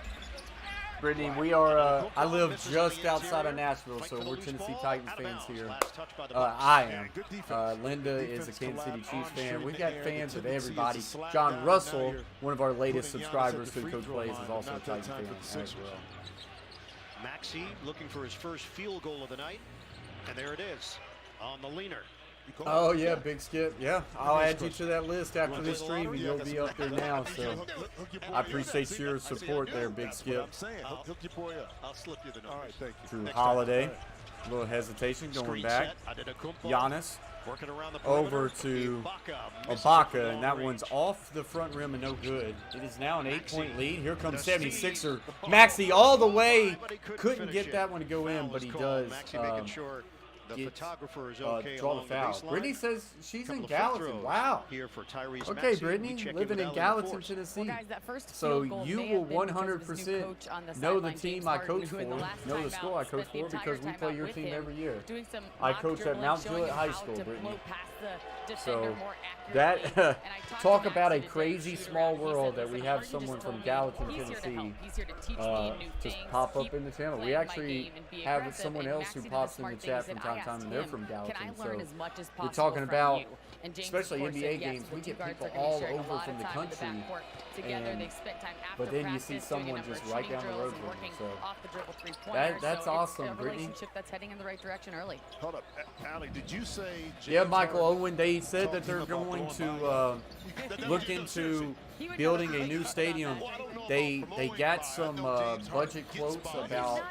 Brittany, we are, I live just outside of Nashville, so we're Tennessee Titans fans here. I am. Linda is a Kansas City Chiefs fan. We've got fans of everybody. John Russell, one of our latest subscribers who Coach Plays, is also a Titans fan as well. Maxey looking for his first field goal of the night, and there it is on the leaner. Oh, yeah, Big Skip. Yeah, I'll add you to that list after this stream, and you'll be up there now. So I appreciate your support there, Big Skip. Hook your boy up. I'll slip you the numbers. All right, thank you. Drew Holiday. A little hesitation going back. Giannis over to Ibaka, and that one's off the front rim and no good. It is now an 8-point lead. Here comes 76er. Maxey all the way. Couldn't get that one to go in, but he does. Draw the foul. Brittany says she's in Gallatin. Wow. Okay, Brittany, living in Gallatin, Tennessee. Well, guys, that first So field goal you may will have been because of his new 100% coach on the know the sideline, team James I Harden, coach who in the for, last know the timeout school I coach spent the for, because we entire play your timeout team with every year. doing some I mock coach at dribbling, Mount showing Juliet him High how School, to Brittany. blow past the defender So more that accurately. And I talked talk to about a Maxey today, crazy shoot small around. He world said, that we "Listen, have Harden someone just from told me Gallatin, he's here to Tennessee, help. He's here to teach me new just things, pop up keep in the channel. We playing my actually game and be have aggressive." someone And else who Maxey did pops the in the smart chat thing. from He said, time to time, "I and they're asked from him, Gallatin. can I So learn as much as we're possible talking from about, you?" And James, especially of course, NBA said, "Yes, games, the we two get guards people are gonna be all sharing a over lot from of the time in country, backcourt together. and- They spent time after but then you practice see doing a someone number of just right shooting down the drills road and from working them. So off the dribble three-pointers. that's So awesome, it's a Brittany. relationship that's heading in the right direction early. Hold up, Allie, did you say Yeah, James Michael Harden Owen, they said talked that they're to him about going blowing to by look into building a new stadium. They got some budget quotes about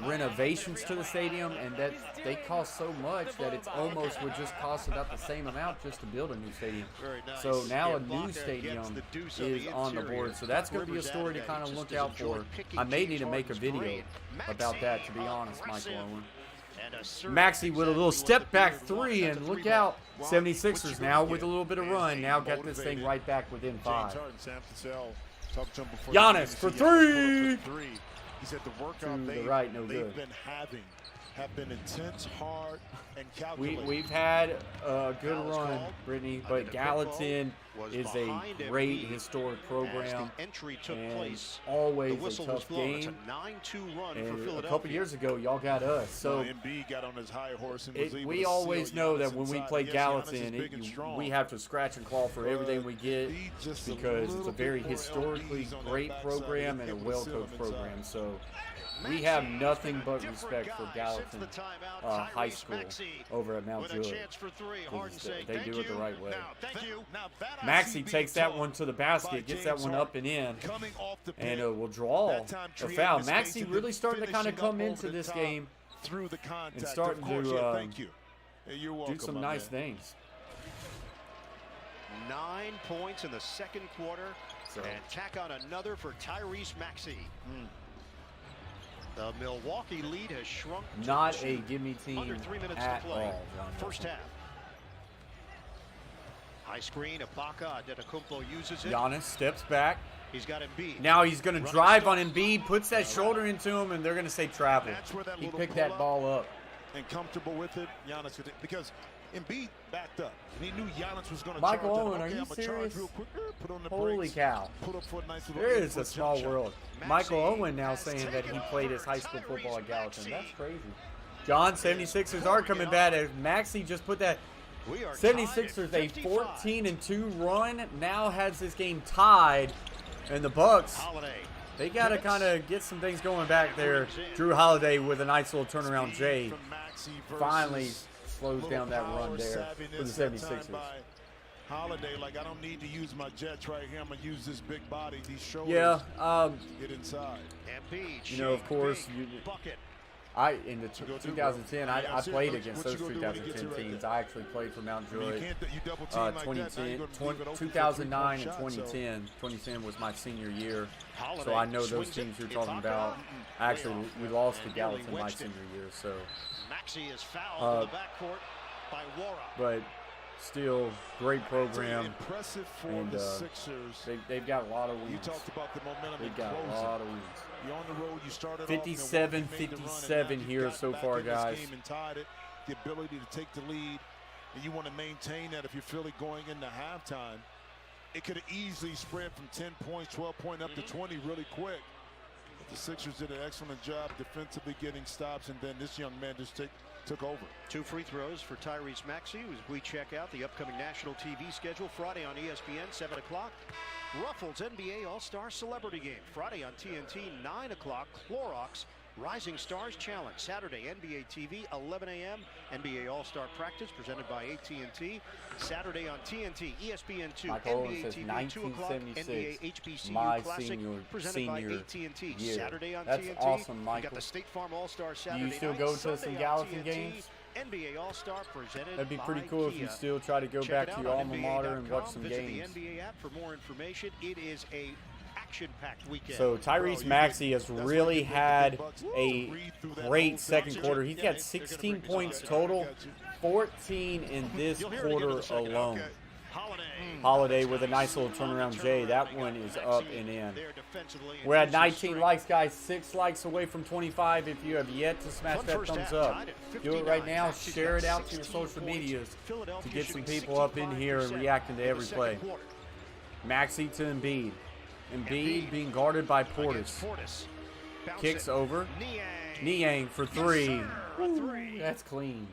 renovations to the stadium, and that they cost so much that it's almost would just cost about the same amount just to build a new stadium. So now a new stadium is on the board. So that's going to be a story to kind of look out for. I may need to make a video about that, to be honest, Michael Owen. Maxey with a little step back three, and look out, 76ers now with a little bit of run, now got this thing right back within 5. Giannis for three. He said the workout To the right, no they've good. been having have been intense, hard, and calculated. We've had a good run, Brittany, but Gallatin is a great historic program and always a tough game. And a couple years ago, y'all got us. So Embiid got on his high horse and was able we to always seal know Giannis that when we inside. play Yes, Giannis is Gallatin, big and strong, we have to scratch and claw for everything we get Embiid just a because it's little a very bit more historically LBs on that great backside, program and a able to seal well-coached him inside. program. So we have nothing but respect for Gallatin High School over at Mount Juliet. They do it the right way. Maxey takes that one to the basket, gets that one up and in, and will draw a foul. Maxey really starting to kind of come into this game through the contact, and starting of course. to Yeah, thank you. You're welcome, do some my nice man. things. 9 points in the second quarter, and tack on another for Tyrese Maxey. The Milwaukee lead has shrunk to Not 2. a gimme team Under 3 minutes at to play. all, John. First half. High screen, Ibaka, Antetokounmpo uses it. Giannis steps back. He's got Embiid. Now he's going to drive on Embiid, puts that shoulder into him, and they're going to say travel. That's where that He little picked that pull-up ball up. and comfortable with it, Giannis, because Embiid backed up. And he knew Giannis was going to Michael charge. Owen, are you I'm gonna charge serious? real quick. Put on the Holy brakes. cow. Put up for a nice little There is a input small jump shot. world. Michael Owen now saying that he played his high school football at Gallatin. That's crazy. John, 76ers are coming back. As Maxey just put that 76ers a 14-2 run. Now has this game tied. And the Bucks, they got to kind of get some things going back there. Drew Holiday with a nice little turnaround J finally slows down that run there for the 76ers. Holiday, like, I don't need to use my jets right here. I'm going to use this big body, these shoulders. Yeah. Get inside. You know, of course, in the 2010, I played against those 2010 teams. I actually played for Mount Druitt. 2009 and 2010. 2010 was my senior year, so I know those teams you're talking about. Actually, we lost to Gallatin my senior year, so. Maxey is fouled in the backcourt by Wara. But still, great program. Impressive for And the Sixers. they've got a lot of wins. You talked about the momentum. They've got a lot of wins. You're on the road. You started 57-57 here so far, guys. And tied it. The ability to take the lead, and you want to maintain that. If you're Philly going into halftime, it could have easily spread from 10 points, 12 points up to 20 really quick. But the Sixers did an excellent job defensively getting stops, and then this young man just took over. 2 free throws for Tyrese Maxey as we check out the upcoming national TV schedule. Friday on ESPN, 7 o'clock. Ruffles NBA All-Star Celebrity Game. Friday on TNT, 9 o'clock. Clorox Rising Stars Challenge. Saturday, NBA TV, 11 a.m. NBA All-Star Practice presented by AT&T. Saturday on TNT, ESPN2, Michael NBA says TV, 2 o'clock. NBA 1976, HBCU my Classic presented by AT&T. year. Saturday on That's TNT. awesome, You Michael. got the State Farm All-Star Do Saturday you still night. go to Sunday some on Gallatin TNT. games? NBA All-Star presented That'd be pretty by cool if you Kia. still try to go Check back it to out your on alma mater and watch some Visit games. the NBA app for more information. It is a action-packed weekend. So Tyrese Maxey has really had a great second quarter. He's got 16 points total, 14 in this quarter alone. Holiday with a nice little turnaround J. That one is up and in. We're at 19 likes, guys. 6 likes away from 25. If you have yet to smash that thumbs up, do it right now. Share it out to your social medias to get some people up in here and reacting to every play. Maxey to Embiid. Embiid being guarded by Portis. Kicks over. Niang for 3. Ooh, that's clean.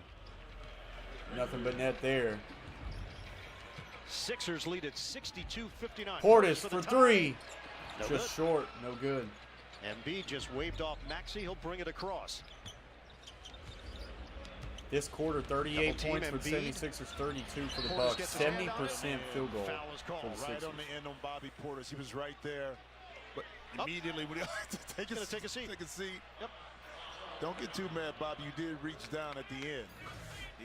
Nothing but net there. Sixers lead at 62-59. Portis for 3. Just short. No good. Embiid just waved off Maxey. He'll bring it across. This quarter, 38 Double points team for Embiid. 76ers, 32 for the Portis Bucks. gets the 70% field goal Foul is called. for the Right Sixers. on the end on Bobby Portis. He was right there. But immediately when he take a seat. Take a seat. Yep. Don't get too mad, Bobby. You did reach down at the end.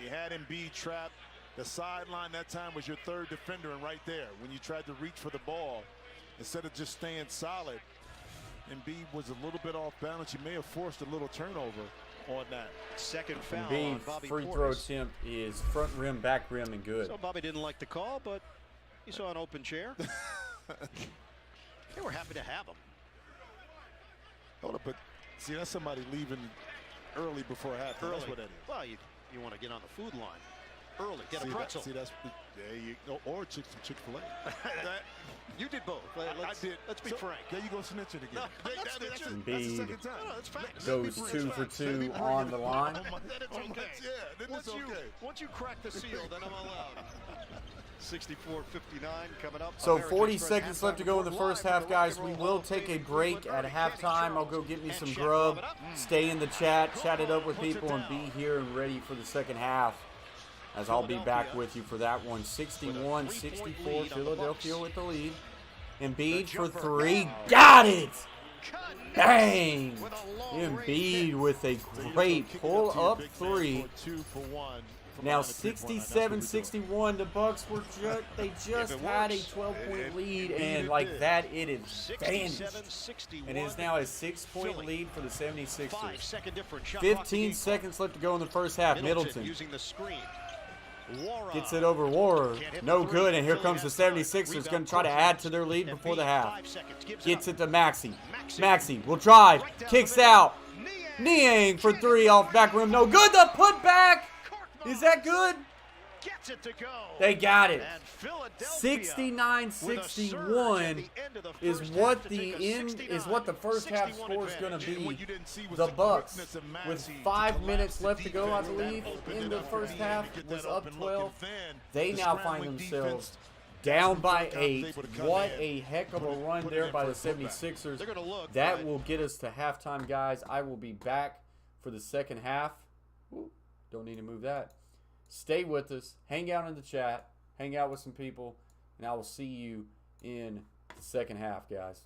You had Embiid trapped. The sideline that time was your third defender, and right there, when you tried to reach for the ball, instead of just staying solid, Embiid was a little bit off balance. He may have forced a little turnover on that. Second foul on Embiid Bobby free Portis. throw attempt is front rim, back rim, and good. So Bobby didn't like the call, but he saw an open chair. They were happy to have him. Hold up, but see, that's somebody leaving early before halftime. That's what that is. Well, you want to get on the food line early. Get a pretzel. That's there you go. Or some Chick-fil-A. You did both. I did. Let's be frank. There you go snitching again. No, that's that's the Embiid second time. No, that's facts. goes 2 for 2 on the line. Then it's okay. Yeah, then it's okay. Once you crack the seal, then I'm allowed. 64-59 coming up. So American 40 Express seconds left to go in the halftime first report half, live guys. from We the will Rock and take a Roll break River. at Kenny halftime. I'll Charles go get me and some Shaq grub, warming up. stay in the chat, chat it up with people, and be here and ready for the second half. As I'll be back with you for that one. 61-64, Philadelphia with the lead. Embiid for 3. Got it! Bang! Embiid with a great pull-up 3. Now 67-61, the Bucks were they just had a 12-point lead, and like that, it is vanished. And it is now a 6-point lead for the 76ers. 15 seconds left to go in the first half. Middleton using the screen. gets it over Warrer. No good, and here comes the 76ers, going to try to add to their lead before the half. Gets it to Maxey. Maxey will drive, kicks out. Niang for 3 off back rim. No good. The putback. Is that good? gets it to go. They got it. And Philadelphia 69-61 is what the first half score is going to be. The Bucks, with 5 minutes left to go, I believe, in the first half, was up 12. They now find themselves down by 8. What a heck of a run there by the 76ers. That will get us to halftime, guys. I will be back for the second half. Ooh, don't need to move that. Stay with us. Hang out in the chat. Hang out with some people. And I will see you in the second half, guys.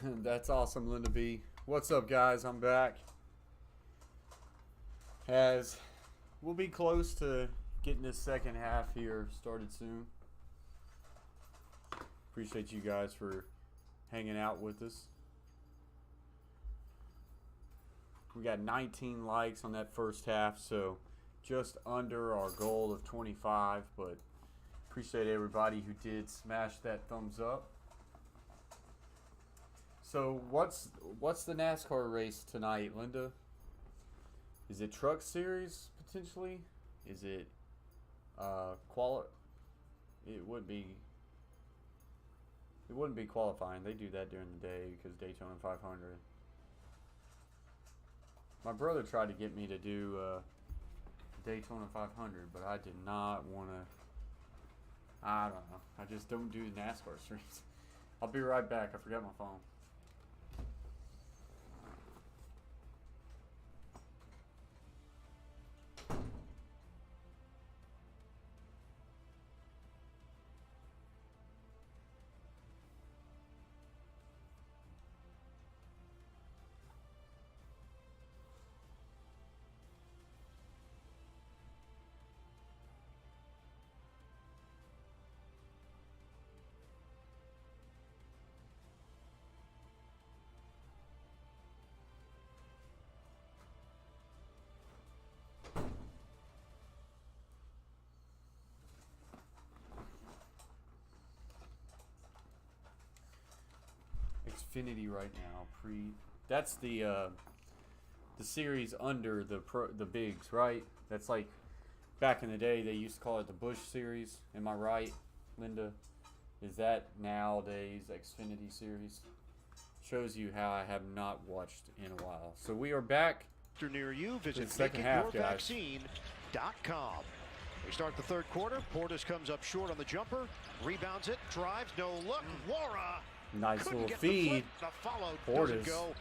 That's awesome, Linda B. What's up, guys? I'm back. As we'll be close to getting this second half here started soon. Appreciate you guys for hanging out with us. We got 19 likes on that first half, so just under our goal of 25, but appreciate everybody who did smash that thumbs up. So what's the NASCAR race tonight, Linda? Is it Truck Series potentially? Is it It wouldn't be qualifying. They do that during the day because Daytona 500. My brother tried to get me to do Daytona 500, but I did not want to. I don't know. I just don't do NASCAR streams. I'll be right back. I forgot my phone. Xfinity right now. That's the series under the bigs, right? That's like back in the day they used to call it the Busch series. Am I right, Linda? Is that nowadays Xfinity series? Shows you how I have not watched in a while. So we are back. Near you, visit MakeItYourVaccine.com. We start the third quarter. Portis comes up short on the jumper, rebounds it, drives, no look. Laura. Nice little feed. Portis go,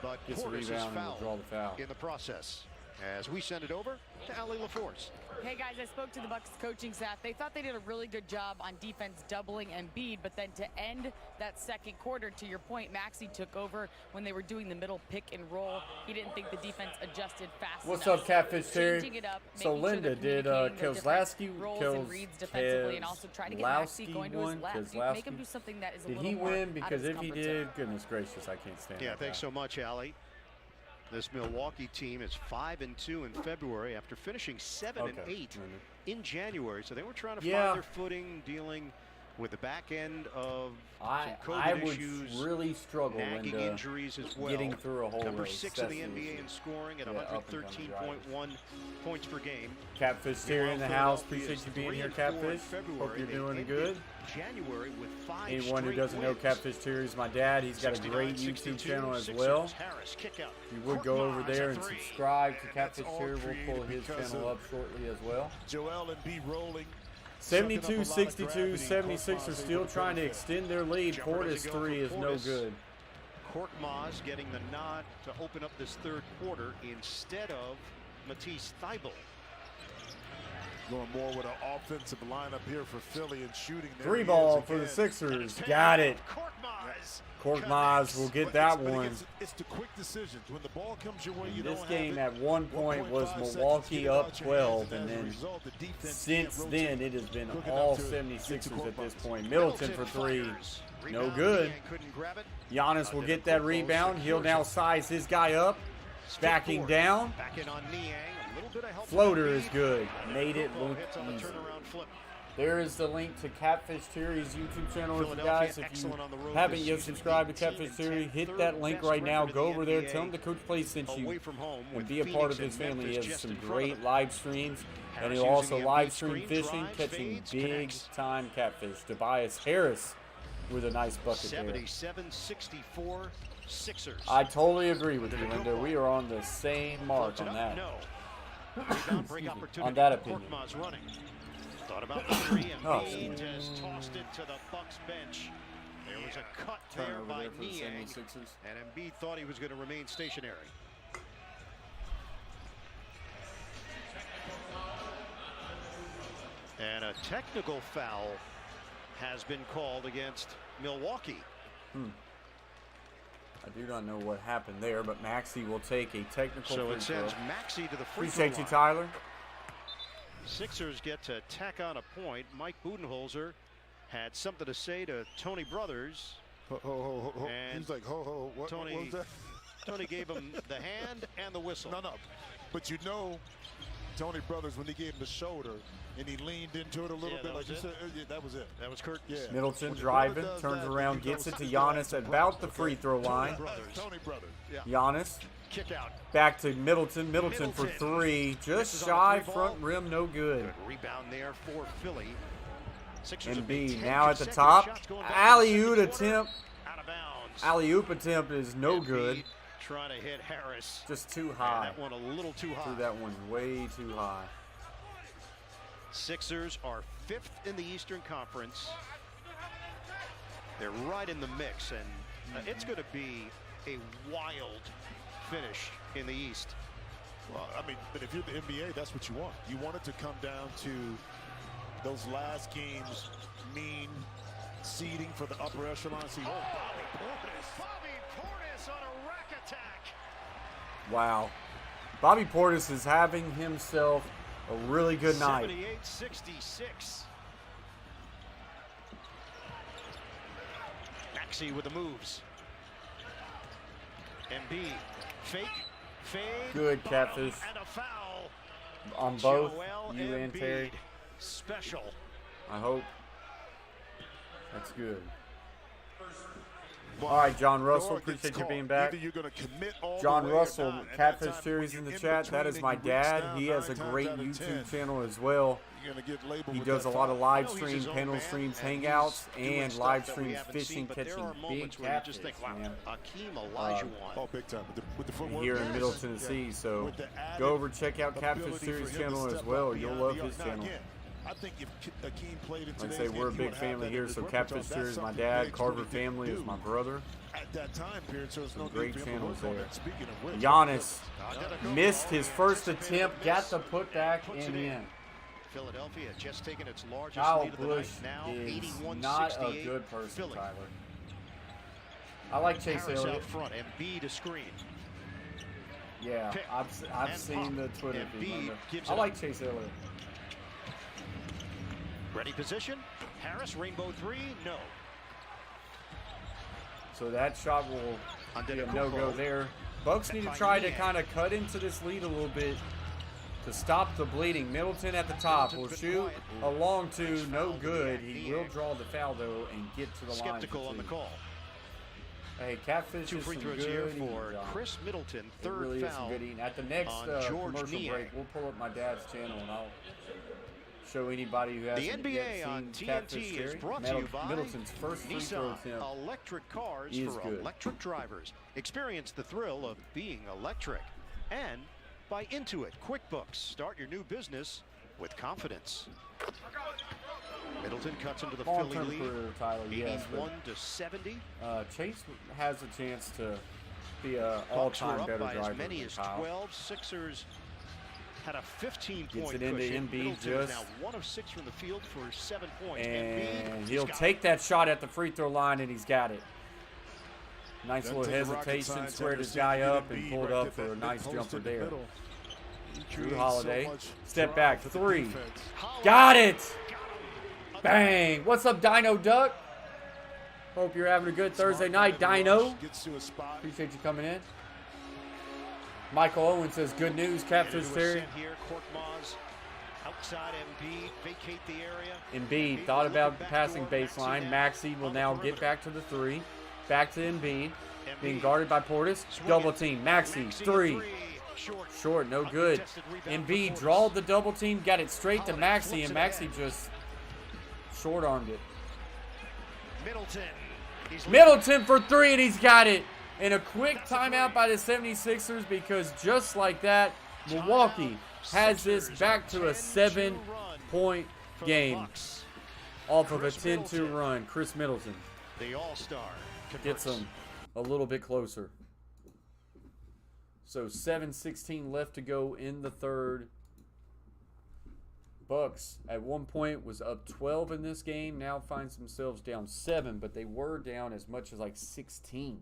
but gets a rebound and will draw the foul in the process. As we send it over to Allie LaForce. Hey guys, I spoke to the Bucks coaching staff. They thought they did a really good job on defense doubling Embiid, but then to end that second quarter, to your point, Maxey took over when they were doing the middle pick and roll. He didn't think the defense adjusted fast What's enough. up, Catfish Terry? Changing it up, So making Linda, sure did Kozlowski roles and reads defensively, and also try to get Maxey going to his left. Make him do something that is a did little he more win? Because out of if his he comfort did, zone. goodness gracious, I can't stand Yeah, that thanks guy. so much, Allie. This Milwaukee team is 5-2 in February after finishing 7-8 in January. So they were trying to find their footing, dealing with the back end of some COVID issues. Really struggle, nagging Linda, injuries as well. getting through a whole Number race. 6 in the NBA in scoring at 113.1 points per game. Catfish Terry in the house. Appreciate you being here, Catfish. Hope you're doing good. January with 5 Anyone who doesn't know Catfish Terry is my dad. He's got a great YouTube channel as well. You would go over there and subscribe to Catfish Terry. We'll pull his channel up shortly as well. Joel and B rolling. 72-62, 76 are still trying to extend their lead. Portis 3 is no good. Korkmaz getting the nod to open up this third quarter instead of Matisse Thybulle. Going more with an offensive lineup here for Philly and shooting. Three ball for the Sixers. Got it. Korkmaz will get that one. It's the quick decisions. When the ball comes your way, you this don't game have at one point was Milwaukee up 12, and then since then it has been all 76ers at this point. Middleton for 3. No good. Giannis will get that rebound. He'll now size his guy up. Backing down. Floater is good. Made it look easy. There is the link to Catfish Terry's YouTube channel, guys. If you haven't yet subscribed to Catfish Terry, hit that link right now. Go over there. Tell him the Coach Play sent you and be a part of his family. He has some great live streams, and he'll also live stream fishing, catching big-time catfish. Tobias Harris with a nice bucket there. 77-64 Sixers. I totally agree with you, Linda. We are on the same mark on that. On that opinion. Thought about the three, and Embiid has tossed it to the Bucks bench. There was a cut there by Niang, and Embiid thought he was going to remain stationary. And a technical foul has been called against Milwaukee. I do not know what happened there, but Maxey will take a technical So free it sends throw. Maxey to the free throw Appreciate you, line. Tyler. Sixers get to tack on a point. Mike Budenholzer had something to say to Tony Brothers. Ho. And He's like, ho. What was that? Tony gave him the hand and the whistle. No. But you know, Tony Brothers, when he gave him the shoulder and he leaned into it a little bit, like you said, that was it. That was Kurt. Yeah. Middleton driving, turns around, gets it to Giannis at about the free throw line. Tony Brothers. Yeah. Giannis Kick out. back to Middleton. Middleton for three, just shy, front rim, no good. Good rebound there for Philly. Sixers have Embiid 10 now at the consecutive top. shots going down. Alley-oop attempt. Out of bounds. Alley-oop attempt is no Embiid good. Trying to hit Harris. Just too And high. that one a little too high. Threw that one way too high. Sixers are 5th in the Eastern Conference. They're right in the mix, and it's going to be a wild finish in the East. Well, I mean, but if you're the NBA, that's what you want. You want it to come down to those last games mean seeding for the upper echelon. See, Bobby Portis on a rack attack. Wow. Bobby Portis is having himself a really good night. 78-66. Maxey with the moves. Embiid, fake, fade. Good catfish. And a foul. On both Joel you and Embiid. Terry. Special. I hope. That's good. All right, John Russell, appreciate you being back. Either you're going to commit all John the way or Russell, not. And Catfish that time, Series when in the you're chat. That between is and my you reach dad. down He has a 9 times great out of 10, YouTube channel as well. You're going to get labeled He with does a that lot of foul. live I know he's stream, his own panel man, streams, and hangouts, he's doing and stuff live that we streams haven't fishing, seen, but there catching are big moments where you catfish, just think, wow, man. Akeem Olajuwon. Oh, big time. With the footwork. Here in Yes. Middle Tennessee. So With the added go over, check out Catfish ability Series for him to channel as step well. up You'll beyond love the his arc. Now, channel. again, I think if Akeem played in Like I today's say, game, we're a he big would have family that here. in his So repertoire. Catfish That's Series, my something dad, bigs Carver really didn't family is do my brother. at that time period, so it's no Great need for him to channels work on there. that. Speaking of which, Giannis missed his first attempt, got the putback and in. Philadelphia just taken its largest Kyle lead of the Busch night. Now is 81-68. not a good person, Philly. Tyler. I like Chase Harris Elliott. out front. Embiid a screen. Yeah, Pick I've and seen the pop. Twitter feed. Embiid Remember? gives I it like Chase Elliott. Ready position. Harris rainbow three. No. So that shot will be a no-go there. Bucks need to by try to Niang. kind of cut into this lead a little bit to stop the bleeding. Middleton at the top will Middleton's been shoot quiet. a long two, Nice no foul to good. Niang. He will draw the foul though and get to the line. Skeptical for on the two. call. Hey, Catfish 2 is free some throws good here eating, for John. Chris Middleton. It Third really is some foul. good eating. At the next on George commercial Niang. break, we'll pull up my dad's channel and I'll show anybody who The hasn't NBA yet on seen Catfish TNT is Series. brought to you by Middleton's first free throw Nissan attempt. electric cars is for good. electric drivers. Experience the thrill of being electric. And by Intuit QuickBooks. Start your new business with confidence. Middleton cuts into the Philly Long-term lead. career, Tyler, yes. 81-70. Chase has a chance to be an Bucks were all-time up better by driver as many than as Kyle. 12. Sixers had a 15-point Gets it into cushion. Embiid Middleton is just- now 1 of 6 from the field for 7 points. And Embiid, he'll he's got take that shot at the free throw line, and he's got it. Nice Doesn't little take a rocket hesitation, science squared to his understand guy you up get and Embiid pulled right up at for a that nice mid-post jumper in the there. middle. He Drew creates Holiday, so much step drive back, for the three. defense. Got it! Bang! What's up, Dino Duck? Hope you're having a good Thursday night, Dino. Gets to a spot. Appreciate you coming in. Michael Owen says, good news, Catfish Terry. Here, Korkmaz outside Embiid, vacate the area. Embiid thought about passing baseline. Maxey will now get back to the three. Back to Embiid. Being guarded by Portis. Double team. Maxey, three. Short, no good. Embiid drawed the double team, got it straight to Maxey, and Maxey just short-armed it. Middleton for three, and he's got it. And a quick timeout by the 76ers because just like that, Milwaukee has this back to a 7-point game off of a 10-2 run. Chris Middleton The All-Star gets them a little bit closer. So 7:16 left to go in the third. Bucks at one point was up 12 in this game. Now finds themselves down 7, but they were down as much as like 16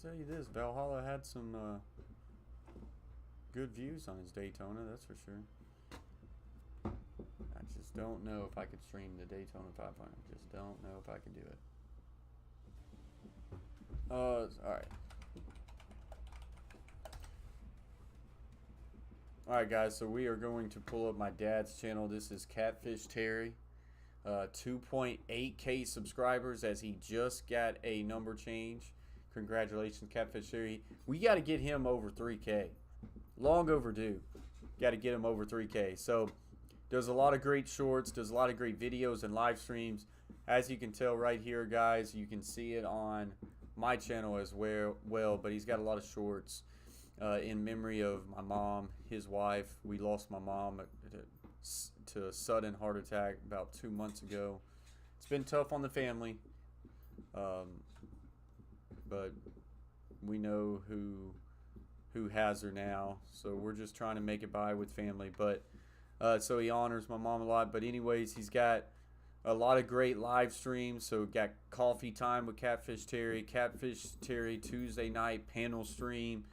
tell you this, Valhalla had some good views on his Daytona, that's for sure. I just don't know if I could stream the Daytona 500. Just don't know if I could do it. Alright. Alright guys, so we are going to pull up my dad's channel. This is Catfish Terry. 2.8K subscribers as he just got a number change. Congratulations, Catfish Terry. We got to get him over 3K. Long overdue. Got to get him over 3K. So, does a lot of great shorts, does a lot of great videos and live streams. As you can tell right here, guys, you can see it on my channel as well, but he's got a lot of shorts in memory of my mom, his wife. We lost my mom to a sudden heart attack about 2 months ago. It's been tough on the family, but we know who has her now, so we're just trying to make it by with family. But so he honors my mom a lot. But anyways, he's got a lot of great live streams. So got Coffee Time with Catfish Terry Tuesday night panel stream.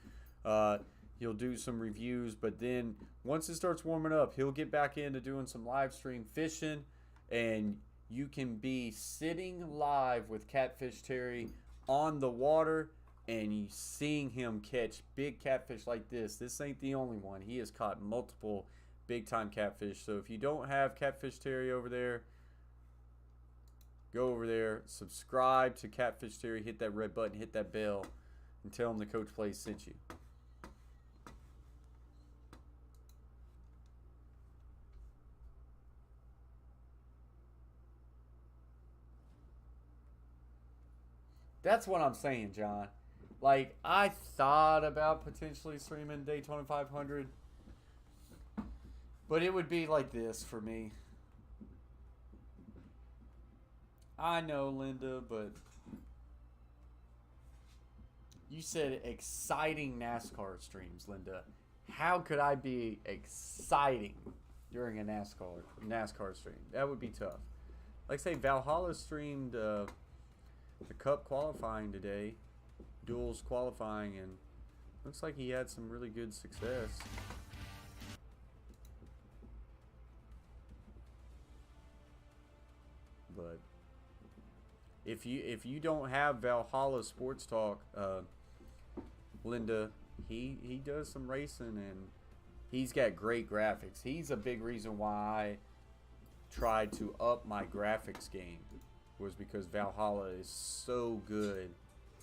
He'll do some reviews, but then once it starts warming up, he'll get back into doing some live stream fishing, and you can be sitting live with Catfish Terry on the water and you seeing him catch big catfish like this. This ain't the only one. He has caught multiple big time catfish. So if you don't have Catfish Terry over there, go over there, subscribe to Catfish Terry, hit that red button, hit that bell, and tell him the Coach Plays sent you. That's what I'm saying, John. Like, I thought about potentially streaming Daytona 500, but it would be like this for me. I know, Linda, but you said exciting NASCAR streams, Linda. How could I be exciting during a NASCAR stream? That would be tough. Like, say, Valhalla streamed the Cup qualifying today, duels qualifying, and looks like he had some really good success. But if you don't have Valhalla Sports Talk, Linda, he does some racing and he's got great graphics. He's a big reason why I tried to up my graphics game, was because Valhalla is so good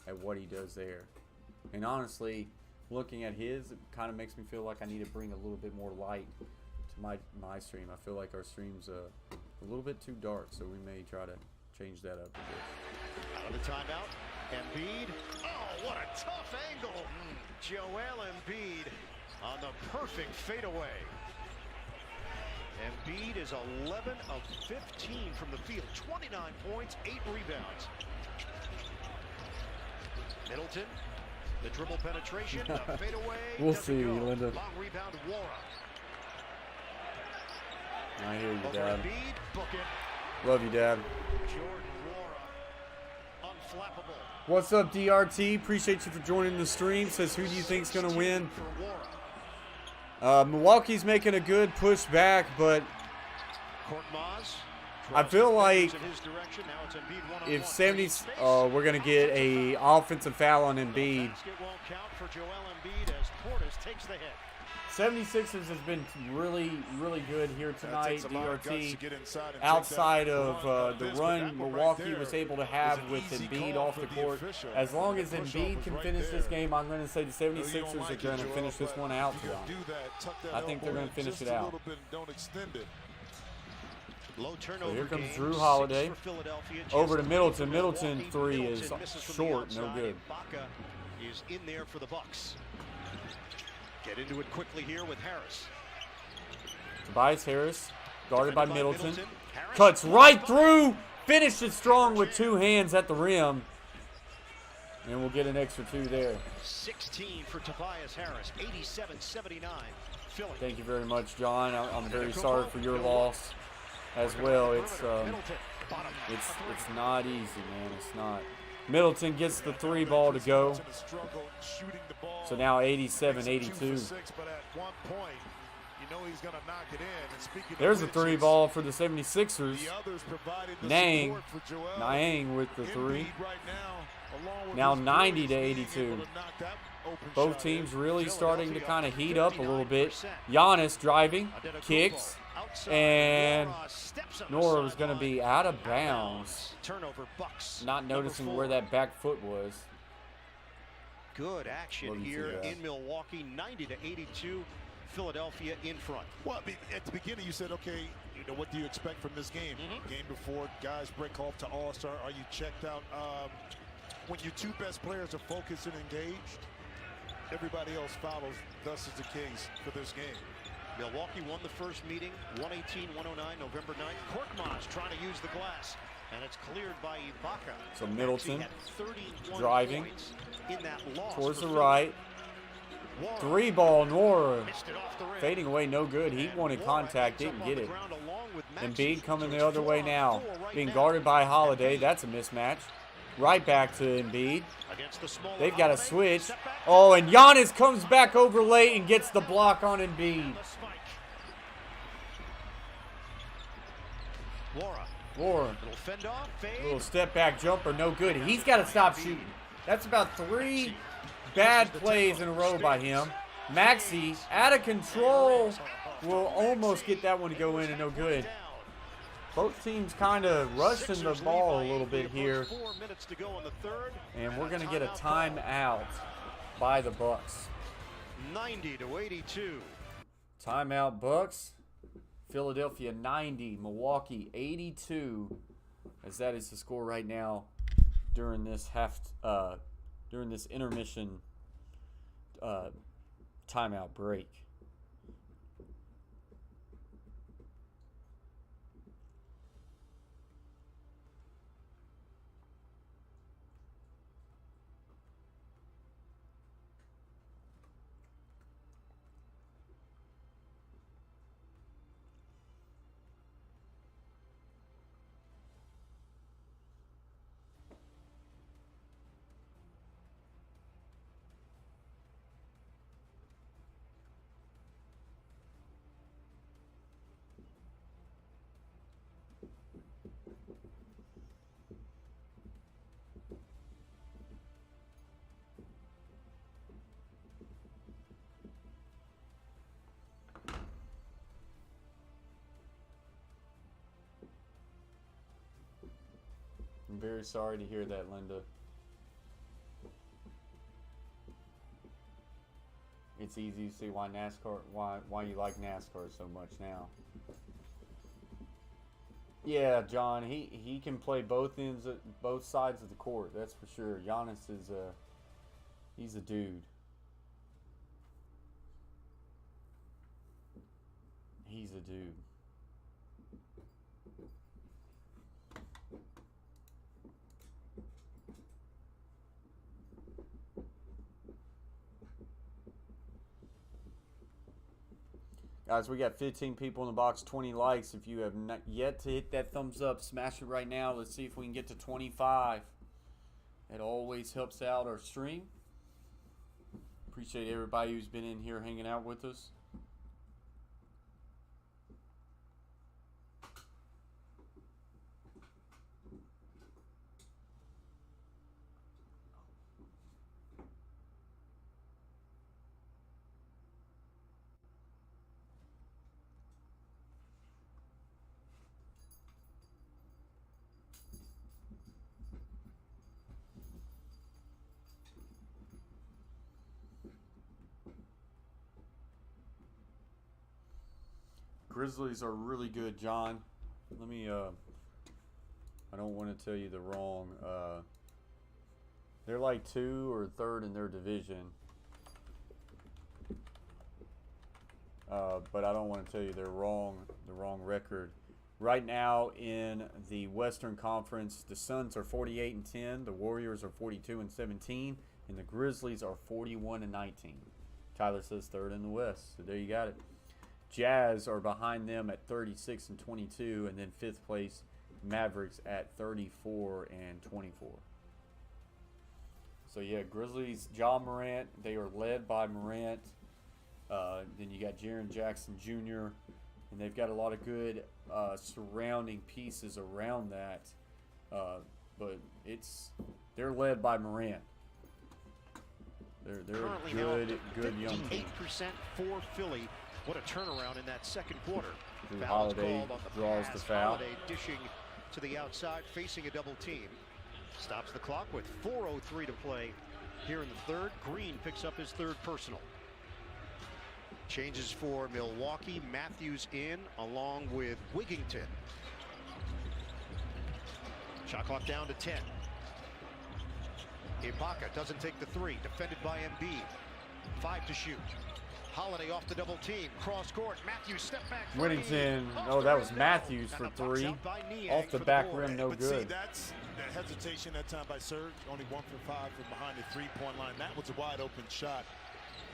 at what he does there. And honestly, looking at his, it kind of makes me feel like I need to bring a little bit more light to my stream. I feel like our stream's a little bit too dark, so we may try to change that up a bit. Out of the timeout, Embiid. Oh, what a tough angle. Joel Embiid on the perfect fadeaway. Embiid is 11 of 15 from the field, 29 points, 8 rebounds. Middleton, the dribble penetration, the fadeaway. We'll see, Linda. Long rebound, Wara. I hear you, Over Dad. Embiid, book it. Love you, Dad. Jordan Wara, unflappable. What's up, DRT? Appreciate you for joining the stream. Says, who do you think's going to win? For Wara. Milwaukee's making a good push back, but I feel like if 70s, we're going to get a offensive foul on Embiid. 76ers has been really, really good here tonight, DRT. Outside of the run Milwaukee was able to have with Embiid off the court. As long as Embiid can finish this game, I'm going to say the 76ers are going to finish this one out. I think they're going to finish it out. So here comes Drew Holiday. Over to Middleton. Middleton three is short, no good. Is in there for the Bucks. Get into it quickly here with Harris. Tobias Harris, guarded by Middleton. Cuts right through. Finishes strong with two hands at the rim. And we'll get an extra two there. 16 for Tobias Harris, 87-79. Philly. Thank you very much, John. I'm very sorry for your loss as well. It's not easy, man. It's not. Middleton gets the 3 ball to go. So now 87-82. There's a 3 ball for the 76ers. Niang with the 3. Now 90-82. Both teams really starting to kind of heat up a little bit. Giannis driving, kicks, and Nora was going to be out of bounds. Not noticing where that back foot was. Good action here in Milwaukee, 90-82. Philadelphia in front. Well, at the beginning you said, okay, what do you expect from this game? Game before, guys break off to All-Star. Are you checked out? When your 2 best players are focused and engaged, everybody else follows. Thus is the case for this game. Milwaukee won the first meeting, 118-109, November 9th. Korkmaz trying to use the glass, and it's cleared by Ibaka. So Middleton driving towards the right. 3 ball, Nora fading away, no good. He wanted contact, didn't get it. Embiid coming the other way now, being guarded by Holiday. That's a mismatch. Right back to Embiid. They've got a switch. Oh, and Giannis comes back over late and gets the block on Embiid. Laura, little step back jumper, no good. He's got to stop shooting. That's about 3 bad plays in a row by him. Maxey, out of control, will almost get that one to go in and no good. Both teams kind of rushing the ball a little bit here. And we're going to get a timeout by the Bucks. 90-82. Timeout Bucks. Philadelphia 90, Milwaukee 82. As that is the score right now during this intermission timeout break. I'm very sorry to hear that, Linda. It's easy to see why you like NASCAR so much now. Yeah, John, he can play both sides of the court. That's for sure. Giannis is he's a dude. He's a dude. Guys, we got 15 people in the box, 20 likes. If you have not yet to hit that thumbs up, smash it right now. Let's see if we can get to 25. It always helps out our stream. Appreciate everybody who's been in here hanging out with us. Grizzlies are really good, John. Let me, I don't want to tell you the wrong, they're like 2 or 3rd in their division. But I don't want to tell you the wrong record. Right now in the Western Conference, the Suns are 48-10, the Warriors are 42-17, and the Grizzlies are 41-19. Tyler says 3rd in the West, so there you got it. Jazz are behind them at 36-22, and then 5th place Mavericks at 34-24. So, yeah, Grizzlies, John Morant. They are led by Morant. Then you got Jaren Jackson Jr., and they've got a lot of good surrounding pieces around that. But they're led by Morant. They're Currently a good now young team. 58% for Philly. What a turnaround in that second quarter. Drew Foul is Holiday called on the draws pass. the foul. Holiday dishing to the outside, facing a double team. Stops the clock with 4:03 to play here in the third. Green picks up his third personal. Changes for Milwaukee. Matthews in along with Wigington. Shot clock down to 10. Ibaka doesn't take the three. Defended by Embiid. 5 to shoot. Holiday off the double team. Cross court. Matthews step back. Whittington. Oh, that was Matthews for three. Off the back rim, no But see, good. that's the hesitation that time by Serge. Only 1 for 5 from behind the three-point line. That was a wide open shot.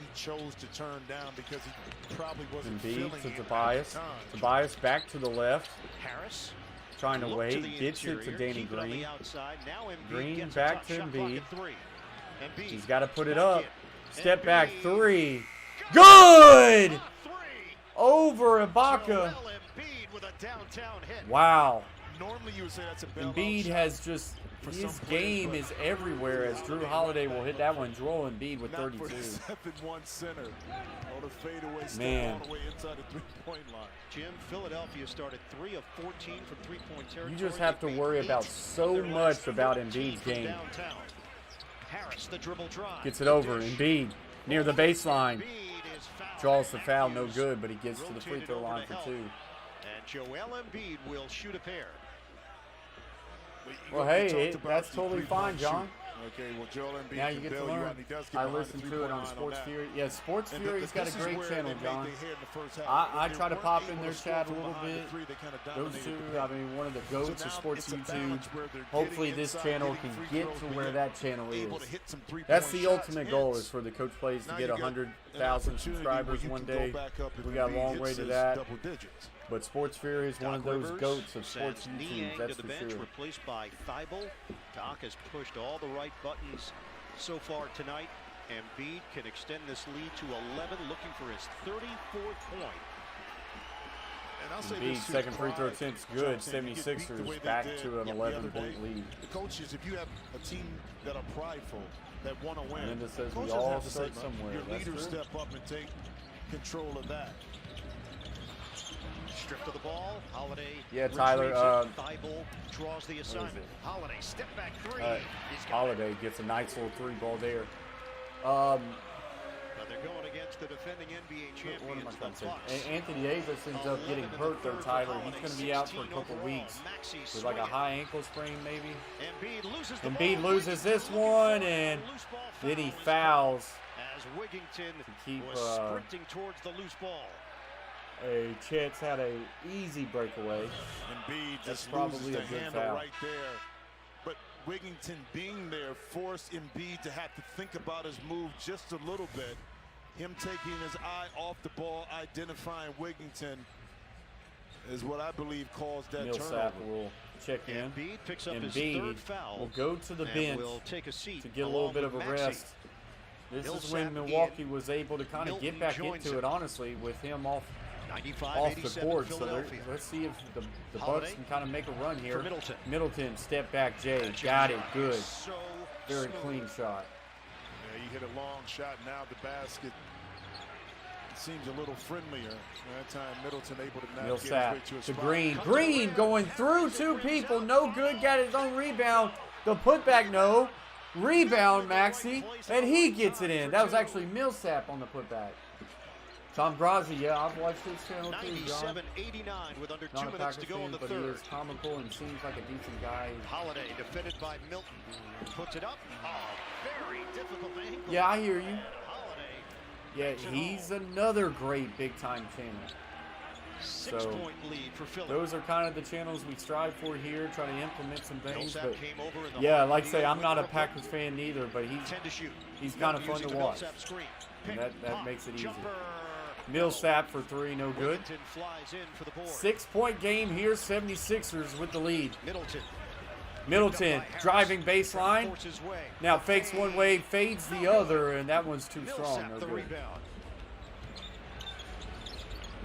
He chose to turn down because he probably wasn't feeling Embiid to it Tobias. at the time. Tobias back to the left. Harris Trying to look wait. the Gets it to interior, Danny keep it on the Green. outside. Now Embiid Green gets back a to shot clock Embiid. at 3. Embiid He's got to put it back up. in. Step back Embiid. three. Good! Three. Over Ibaka. Joel Embiid with a downtown hit. Wow. Normally you would say that's a bailout Embiid shot. has just, For his some players, game but is everywhere as Drew Holiday will hit that one. Joel Embiid with Not for 32. the 7-1 center. On a fadeaway step Man. all the way inside the three-point line. Jim, Philadelphia started 3 of 14 from three-point territory. You just have to They made worry 8 about so their last much about 13 Embiid's from game. downtown. Harris, the dribble drive. Gets it over. Dish. Embiid near the baseline. Embiid is fouled. Draws the foul, no Matthews good, but he gets to the free rotated throw over line to for help. 2. And Joel Embiid will shoot a pair. Well, We hey, talked about that's the totally three-point fine, John. shoot. Okay, well, Joel Embiid Now you can get to bail learn. out, and he does get I behind the listen to it three-point on line Sports that. Fury. Yeah, Sports And Fury's got a this is great where channel, they made John. their head in the first half. I If they try to weren't pop able in to their score chat a from little behind the bit. three, they kinda Those dominated two, the I paint. mean, one of the So goats of now sports it's a YouTube. balance where they're Hopefully getting this inside, channel getting can free get throws, to but where yet that channel able to is. hit some three-point That's the shots. ultimate goal, Hence, is for the coach plays to now get you got 100,000 an opportunity subscribers where you one can go day. back up if We got a Embiid long hits way to his that. double digits. But Sports Fury is one of Doc those Rivers goats of sports sends YouTube, Niang that's to the for bench, sure. replaced by Thibault. Doc has pushed all the right buttons so far tonight. Embiid can extend this lead to 11, looking for his 34th point. And I'll say Embiid, this too, second free throw pride, attempt's John good. saying you get beat the way 76ers they back did to an the other 11-point day. lead. The coaches, if you have a team that are prideful, that want to win, Linda says we coaches all have to say, start somewhere. your That's leaders true. step up and take control of that. Stripped of the ball. Holiday. Yeah, Tyler, retrieves it. Thibault draws the assignment. it? Holiday, step back three. He's got Holiday gets a nice little 3 ball there. But they're going against the defending NBA champions. What am I trying to the say? Bucks. Anthony Davis ends up 11 getting in the hurt though, third for Tyler. Holiday, He's going to be out for a 16 couple overall. weeks Maxey with like a swinging. high ankle sprain maybe. Embiid loses the Embiid ball. loses this Looking one, for a and loose ball then he foul is fouls. As Wigington keep, was sprinting towards the loose ball. Chet's had a easy breakaway. Embiid That's just probably loses the a good handle foul. right there. But Wigington being there forced Embiid to have to think about his move just a little bit. Him taking his eye off the ball, identifying Wigington, is what I believe caused that Millsap turnover. will check in. Embiid picks up his Embiid third foul. will go to the and bench will take a seat to get a little along bit of with a Maxey. rest. This is Millsap when Milwaukee was able to kind of Milton get back joins into him. it, honestly, with him off 95-87 the court. So Philadelphia. let's see if the Bucks Holiday can kind of make a run here. for Middleton. Middleton, step back, Jay. That Got it, shot good. is so Very smooth. clean shot. Yeah, you hit a long shot. Now the basket seems a little friendlier. That time Middleton able to not get his way Millsap to a to spot. Green. Comes to Green the going rim. through 2 people. No good. Got his own rebound. The putback, no. Rebound, Maxey. And he gets it in. That was actually Millsap on the putback. Tom Grazzi, yeah, I've watched his channel too, John. 97-89 with under 2 Not a minutes Packers to go in fan, the but he third. is comical and seems like a decent guy. Holiday defended by Milton. Puts it up. Oh, very difficult angle. Yeah, I hear you. Holiday. Yeah, he's another great big-time channel. 6-point lead for Philly. Those are kind of the channels we strive for here, try to implement some things. Millsap But came over in the yeah, heart like of I say, the I'm not a Whitworth Packers fan neither, but 10 to shoot. he's kind of fun Using to the watch. Millsap screen. And Pick, that pop, makes it easy. jumper. Millsap for 3, no good. Wigington flies in for the board. 6-point game here, 76ers with the lead. Middleton Middleton driving baseline. Now fakes one way, fades the other, and that one's too strong. No good.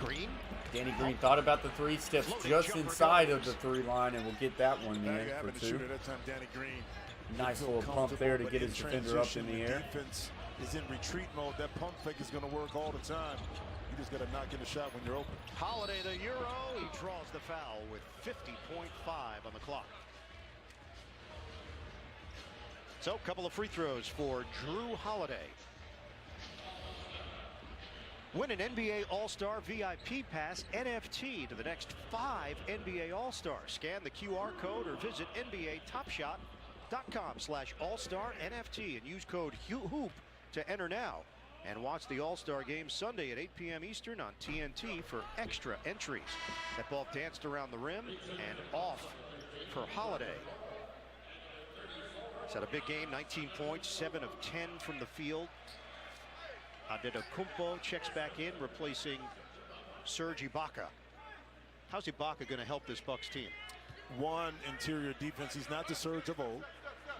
Green. Danny Green thought about the three, steps just inside of the 3 line, and will get that one in for 2. Nice little pump there to get his defender up in the air. Defense is in retreat mode. That pump fake is going to work all the time. You just got to knock in the shot when you're open. Holiday, the Euro, he draws the foul with 50.5 on the clock. So, a couple of free throws for Drew Holiday. Win an NBA All-Star VIP Pass NFT to the next 5 NBA All-Stars. Scan the QR code or visit NBATopShot.com/All-Star-NFT and use code HOOP to enter now. And watch the All-Star Game Sunday at 8 p.m. Eastern on TNT for extra entries. That ball danced around the rim and off for Holiday. He's had a big game, 19 points, 7 of 10 from the field. Antetokounmpo checks back in, replacing Serge Ibaka. How's Ibaka going to help this Bucks team? One, interior defense. He's not the Serge of old,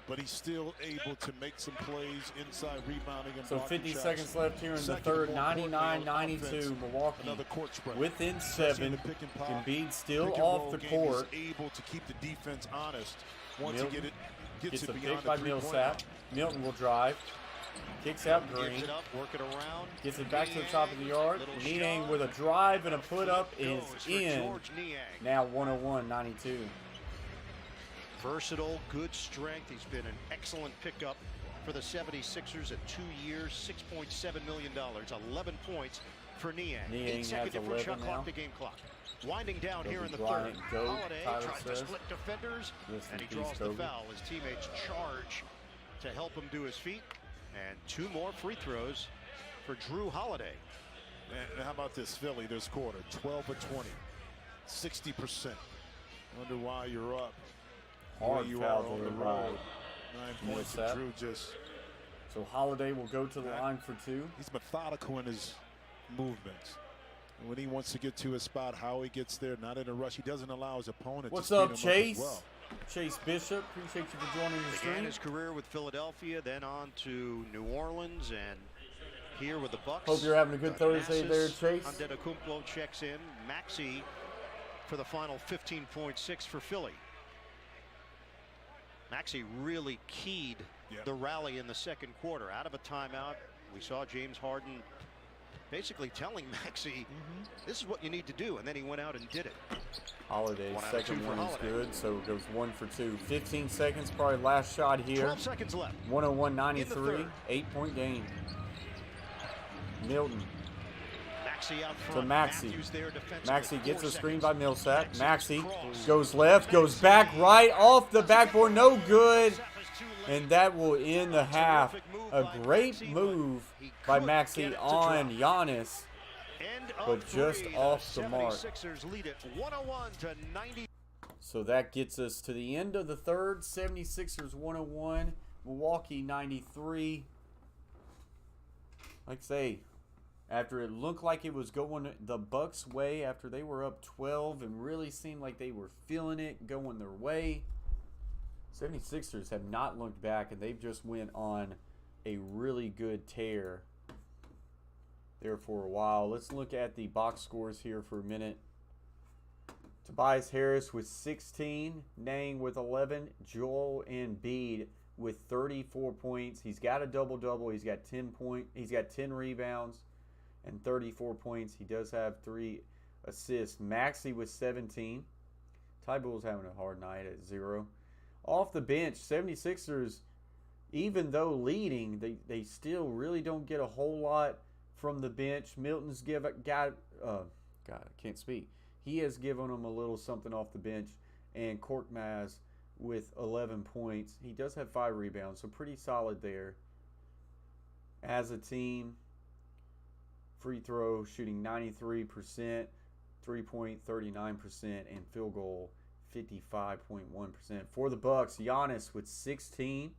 but he's still able to make some plays inside, rebounding and so blocking 50 shots. seconds left here in the third. 99-92, Milwaukee Another court spread. within 7. Embiid still off the court. Able to keep the defense honest once Milton you get it. Gets a it beyond pick by the three-point Millsap. Milton will drive. Kicks out Green. Gives it up, work it around. Gets it back to the top of the yard. Niang with a drive and a put up is in. Now 101-92. Versatile, good strength. He's been an excellent pickup for the 76ers at 2 years, $6.7 million, 11 points for Niang. 8 second different shot clock to game clock. Winding down here in the third. Holiday tries to split defenders, and he draws the foul. His teammates charge to help him to his feet. And 2 more free throws for Drew Holiday. And how about this Philly this quarter? 12 of 20, 60%. Wonder why you're up. Hard you foul are on there the by road. 9 points. Millsap. Drew just. So Holiday will go to the line for 2. He's methodical in his movements. And when he wants to get to his spot, how he gets there, not in a rush. He doesn't allow his opponent What's to speed up, him Chase? Up as well. Chase Bishop, appreciate you for joining the Began stream. his career with Philadelphia, then on to New Orleans, and here with the Bucks. Hope you're having a good Thursday there, Chase. Antetokounmpo checks in. Maxey for the final 15.6 for Philly. Maxey really keyed the rally in the second quarter. Out of a timeout, we saw James Harden basically telling Maxey, this is what you need to do, and then he went out and did it. Holiday's second one is Holiday. good, so it goes 1 for 2. 15 seconds, probably last shot here. 12 seconds left. 101-93, 8-point game. Milton Maxey out front. to Maxey. Matthews there defensively. Maxey gets 4 a screen seconds. by Millsap. Maxey cross. goes left, goes back, right off the backboard, no good. And that will end the half. A great move by Maxey on Giannis, but just off the mark. Lead it 101-90. So that gets us to the end of the third. 76ers 101, Milwaukee 93. Like I say, after it looked like it was going the Bucks' way, after they were up 12 and really seemed like they were feeling it, going their way, 76ers have not looked back, and they've just went on a really good tear there for a while. Let's look at the box scores here for a minute. Tobias Harris with 16, Niang with 11, Joel Embiid with 34 points. He's got a double-double. He's got 10 rebounds and 34 points. He does have 3 assists. Maxey with 17. Ty Bull's having a hard night at 0. Off the bench, 76ers, even though leading, they still really don't get a whole lot from the bench. Milton's God, I can't speak. He has given them a little something off the bench. And Korkmaz with 11 points. He does have 5 rebounds, so pretty solid there. As a team, free throw shooting 93%, three-point 39%, and field goal 55.1%. For the Bucks, Giannis with 16,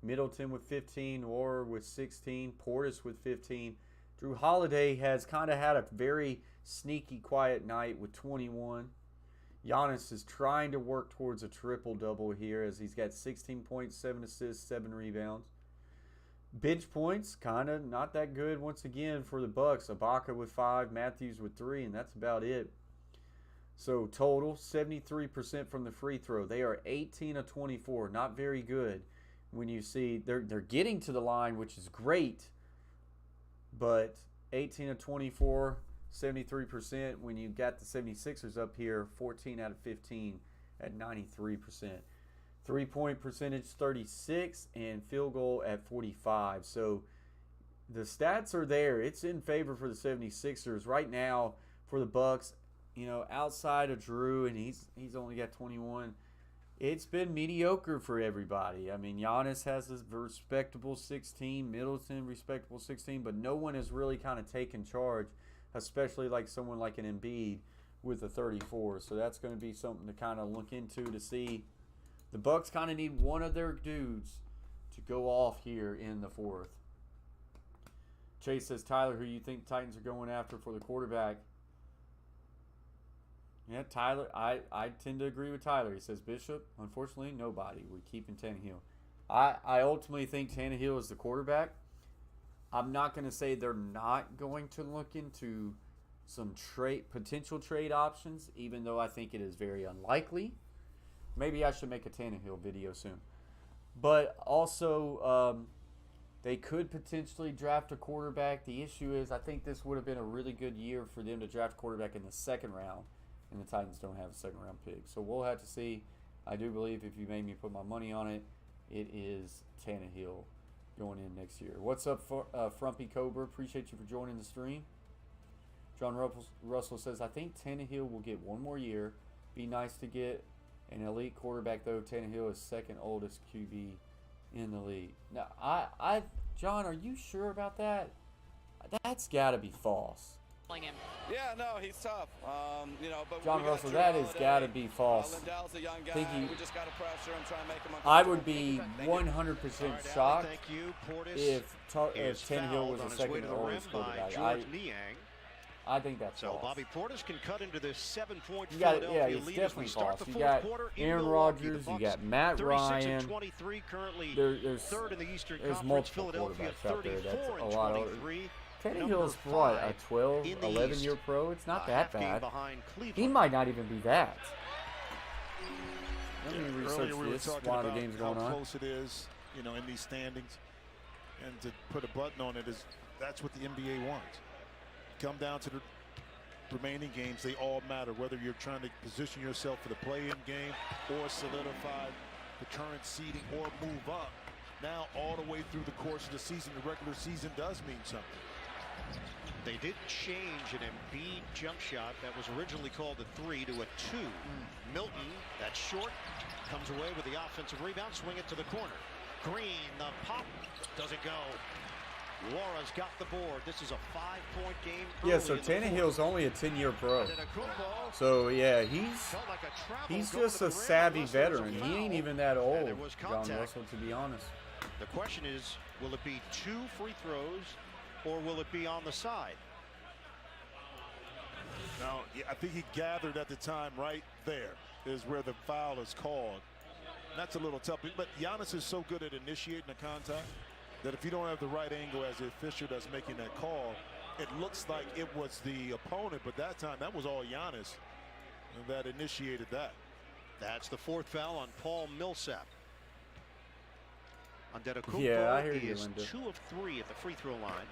Middleton with 15, Orr with 16, Portis with 15. Drew Holiday has kind of had a very sneaky quiet night with 21. Giannis is trying to work towards a triple-double here as he's got 16 points, 7 assists, 7 rebounds. Bench points, kind of not that good once again for the Bucks. Ibaka with 5, Matthews with 3, and that's about it. So total, 73% from the free throw. They are 18 of 24, not very good. When you see they're getting to the line, which is great, but 18 of 24, 73%. When you got the 76ers up here, 14 out of 15 at 93%. Three-point percentage 36 and field goal at 45. So the stats are there. It's in favor for the 76ers right now. For the Bucks, you know, outside of Drew, and he's only got 21. It's been mediocre for everybody. I mean, Giannis has a respectable 16, Middleton respectable 16, but no one has really kind of taken charge, especially like someone like an Embiid with a 34. So that's going to be something to kind of look into to see. The Bucks kind of need one of their dudes to go off here in the fourth. Chase says, Tyler, who you think Titans are going after for the quarterback? Yeah, Tyler, I tend to agree with Tyler. He says, Bishop, unfortunately, nobody. We're keeping Tannehill. I ultimately think Tannehill is the quarterback. I'm not going to say they're not going to look into some potential trade options, even though I think it is very unlikely. Maybe I should make a Tannehill video soon. But also, they could potentially draft a quarterback. The issue is I think this would have been a really good year for them to draft a quarterback in the second round, and the Titans don't have a second-round pick. So we'll have to see. I do believe if you made me put my money on it, it is Tannehill going in next year. What's up, Frumpy Cobra? Appreciate you for joining the stream. John Russell says, I think Tannehill will get one more year. Be nice to get an elite quarterback, though. Tannehill is second oldest QB in the league. Now, John, are you sure about that? That's got to be false. Yeah, no, he's tough. You know, but John Russell, that has got to be false. Lindell's a young guy. We just got to pressure him, try and make him uncomfortable. I would be 100% shocked if Tannehill was the second oldest quarterback. I think that's false. Bobby Portis can cut into this 7-point Philadelphia lead. It's definitely false. You got Aaron Rodgers, you got Matt Ryan. There's third in the Eastern Conference. Multiple quarterbacks out there. That's a lot of. Tannehill's what, a 12, 11-year pro? It's not that bad. He might not even be that. Let me research this while the game's going on. How close it is, you know, in these standings, and to put a button on it is that's what the NBA wants. Come down to the remaining games, they all matter, whether you're trying to position yourself for the play-in game or solidify the current seeding or move up. Now, all the way through the course of the season, the regular season does mean something. They did change an Embiid jump shot that was originally called a 3 to a 2. Milton, that's short, comes away with the offensive rebound, swing it to the corner. Green, the pop, doesn't go. Laura's got the board. This is a 5-point game. Yeah, so Tannehill's only a 10-year pro. So, yeah, he's just a savvy veteran. He ain't even that old, John Russell, to be honest. The question is, will it be 2 free throws or will it be on the side? Now, I think he gathered at the time right there is where the foul is called. That's a little tough, but Giannis is so good at initiating the contact that if you don't have the right angle as the official that's making that call, it looks like it was the opponent, but that time that was all Giannis that initiated that. That's the 4th foul on Paul Millsap. Antetokounmpo, yeah, I hear you, is Linda. 2 of 3 at the free throw line.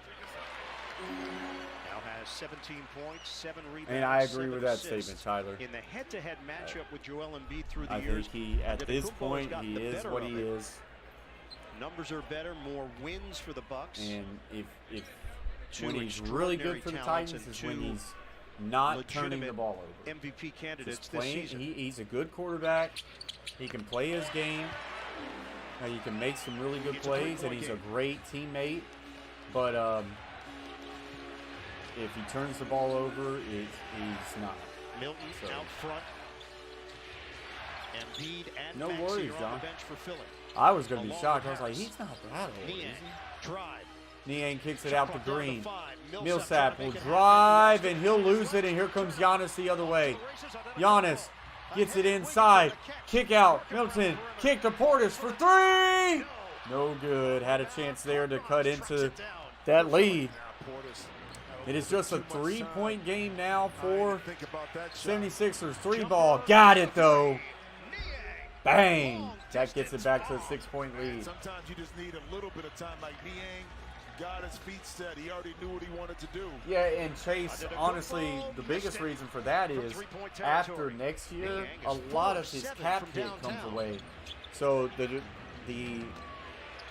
Now has 17 points, 7 rebounds. And I agree with that assists. statement, Tyler. In the head-to-head matchup with Joel Embiid through the I years, think he, at this point, he is what he is. Numbers are better, more wins for the Bucks. And if when he's really good for the Titans is when he's not turning the ball over. MVP candidates this season. He's a good quarterback. He can play his game. He can make some really good plays, and he's a great teammate. But if he turns the ball over, he's not. Milton out front. Embiid and no Maxey worries, are on John. the bench for Philly. I was going to be shocked. I was like, he's not that old, is he? Drive. Niang kicks it out to Green. Millsap will drive, and he'll lose it, and here comes Giannis the other way. Giannis Gets it inside. Kick out. Milton. Kick to Portis for 3. No good. Had a chance there to cut into that lead. It is just a 3-point game now for 76ers. 3 ball. Got it, though. Bang. That gets it back to a 6-point lead. Sometimes you just need a little bit of time. Like Niang got his feet set. He already knew what he wanted to do. Yeah, and Chase, honestly, the biggest reason for that is after next year, a lot of his cap hit comes away. So the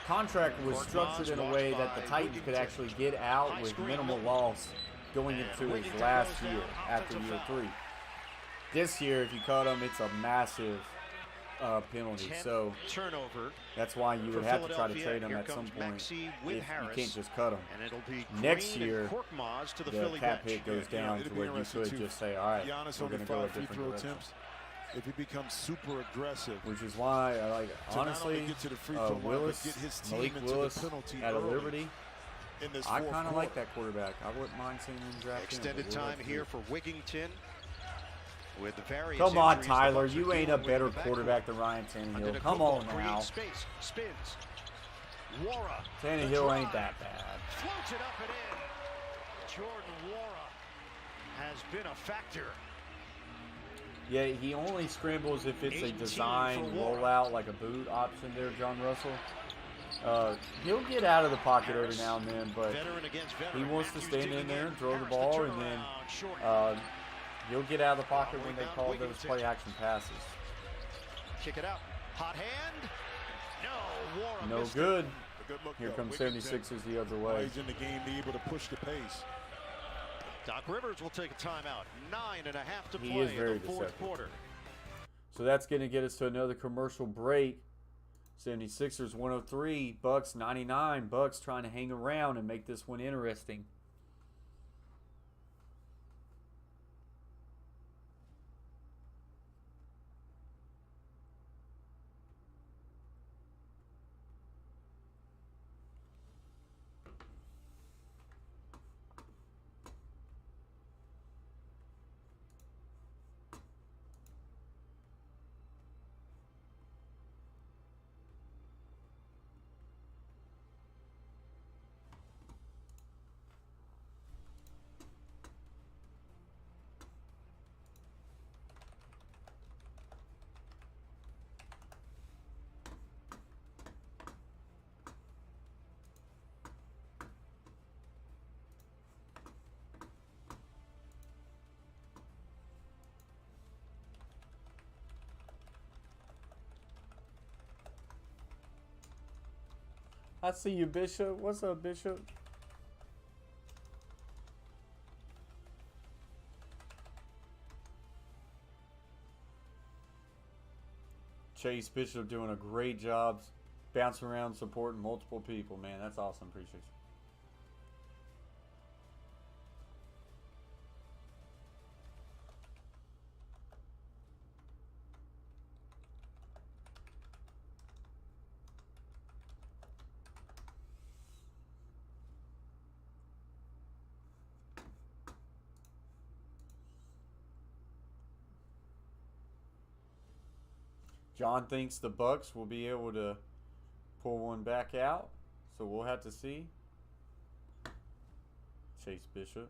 contract was structured in a way that the Titans could actually get out with minimal loss going into his last year after year 3. This year, if you cut him, it's a massive penalty. So that's why you would have to try to trade him at some point. You can't just cut him. Next year, the cap hit goes down to where you could just say, all right, we're going to go a different direction. If he becomes super aggressive, which is why I like, honestly, Malik Willis at a Liberty. I kind of like that quarterback. I wouldn't mind seeing him drafted. Extended time here for Wigington. With the various Come on, Tyler. You ain't a better quarterback than Ryan Tannehill. Come on now. Tannehill ain't that bad. Floats it up and in. Jordan Wara has been a factor. Yeah, he only scrambles if it's a design rollout, like a boot option there, John Russell. He'll get out of the pocket every now and then, but he wants to stand in there and throw the ball, and then he'll get out of the pocket when they call those play-action passes. Kick it out. Hot hand. No, no good. Here comes 76ers the other way. He's in the game, be able to push the pace. Doc Rivers will take a timeout. 9.5 to play He is very in the fourth quarter. So that's going to get us to another commercial break. 76ers 103, Bucks 99. Bucks trying to hang around and make this one interesting. I see you, Bishop. What's up, Bishop? Chase Bishop doing a great job bouncing around, supporting multiple people, man. That's awesome. Appreciate you. John thinks the Bucks will be able to pull one back out, so we'll have to see. Chase Bishop.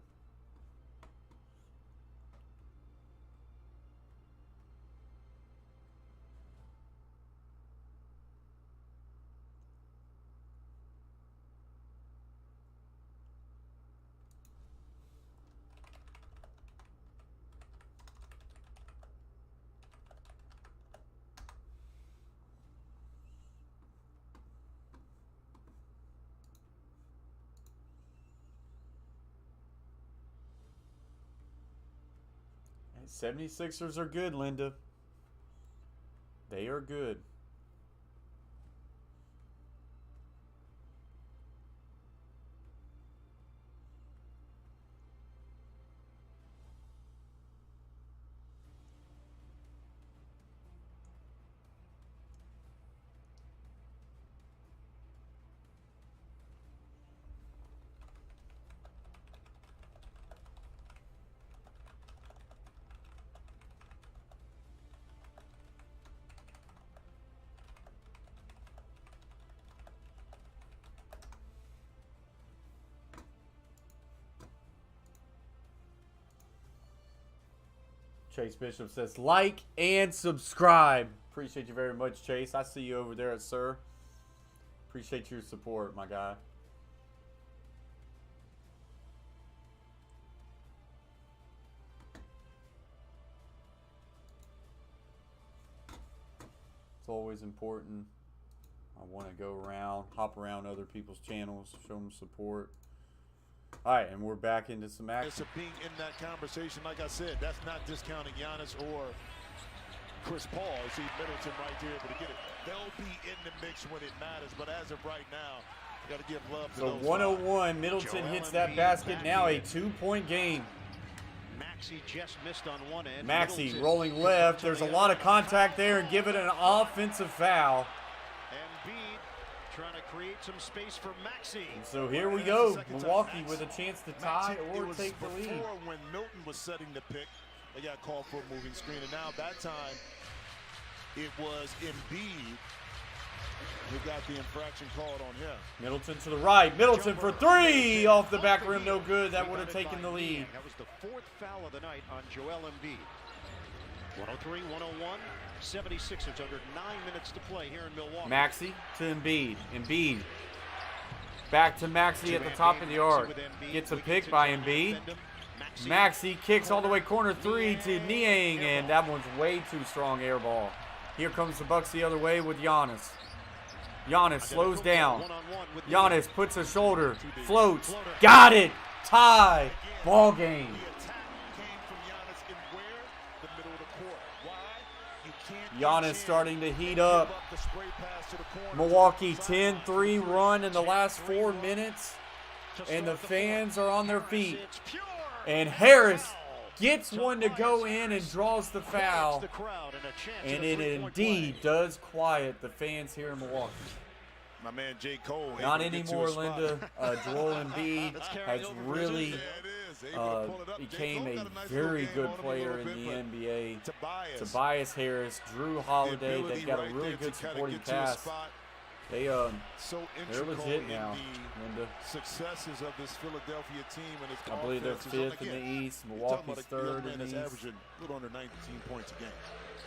And 76ers are good, Linda. They are good. Chase Bishop says, like and subscribe. Appreciate you very much, Chase. I see you over there, sir. Appreciate your support, my guy. It's always important. I want to go around, hop around other people's channels, show them support. All right, and we're back into some action. So being in that conversation, like I said, that's not discounting Giannis or Chris Paul. See Middleton right there able to get it. They'll be in the mix when it matters, but as of right now, you got to give love to so those 101, guys. Middleton hits that basket. Now a 2-point game. Maxey just missed on one end. Maxey Middleton rolling left. There's a lot of contact there and give it an offensive foul. Embiid trying to create some space for Maxey. So here we go. Milwaukee with a chance to tie or take the lead. Before, when Milton was setting the pick, they got called for a moving screen, and now that time it was Embiid who got the infraction called on him. Middleton to the right. Middleton for three off the back rim. No good. That would have taken the lead. That was the fourth foul of the night on Joel Embiid. 103, 101, 76ers under 9 minutes to play here in Milwaukee. Maxey to Embiid. Embiid back to Maxey at the top of the arc. Gets a pick by Embiid. Maxey kicks all the way corner three to Niang, and that one's way too strong air ball. Here comes the Bucks the other way with Giannis. Giannis slows down. Giannis puts a shoulder, floats, got it, tie, ball game. Giannis starting to heat up. Milwaukee 10-3 run in the last 4 minutes, and the fans are on their feet. And Harris gets one to go in and draws the foul. And it indeed does quiet the fans here in Milwaukee. My man J. Cole. Not anymore, Linda. Joel Embiid has really became a very good player in the NBA. Tobias Harris, Drew Holiday, they've got a really good supporting cast. They're legit now, Linda. Successes of this Philadelphia team, and its I believe they're 5th in the East. Milwaukee's 3rd in the East. Averaging a little under 19 points a game.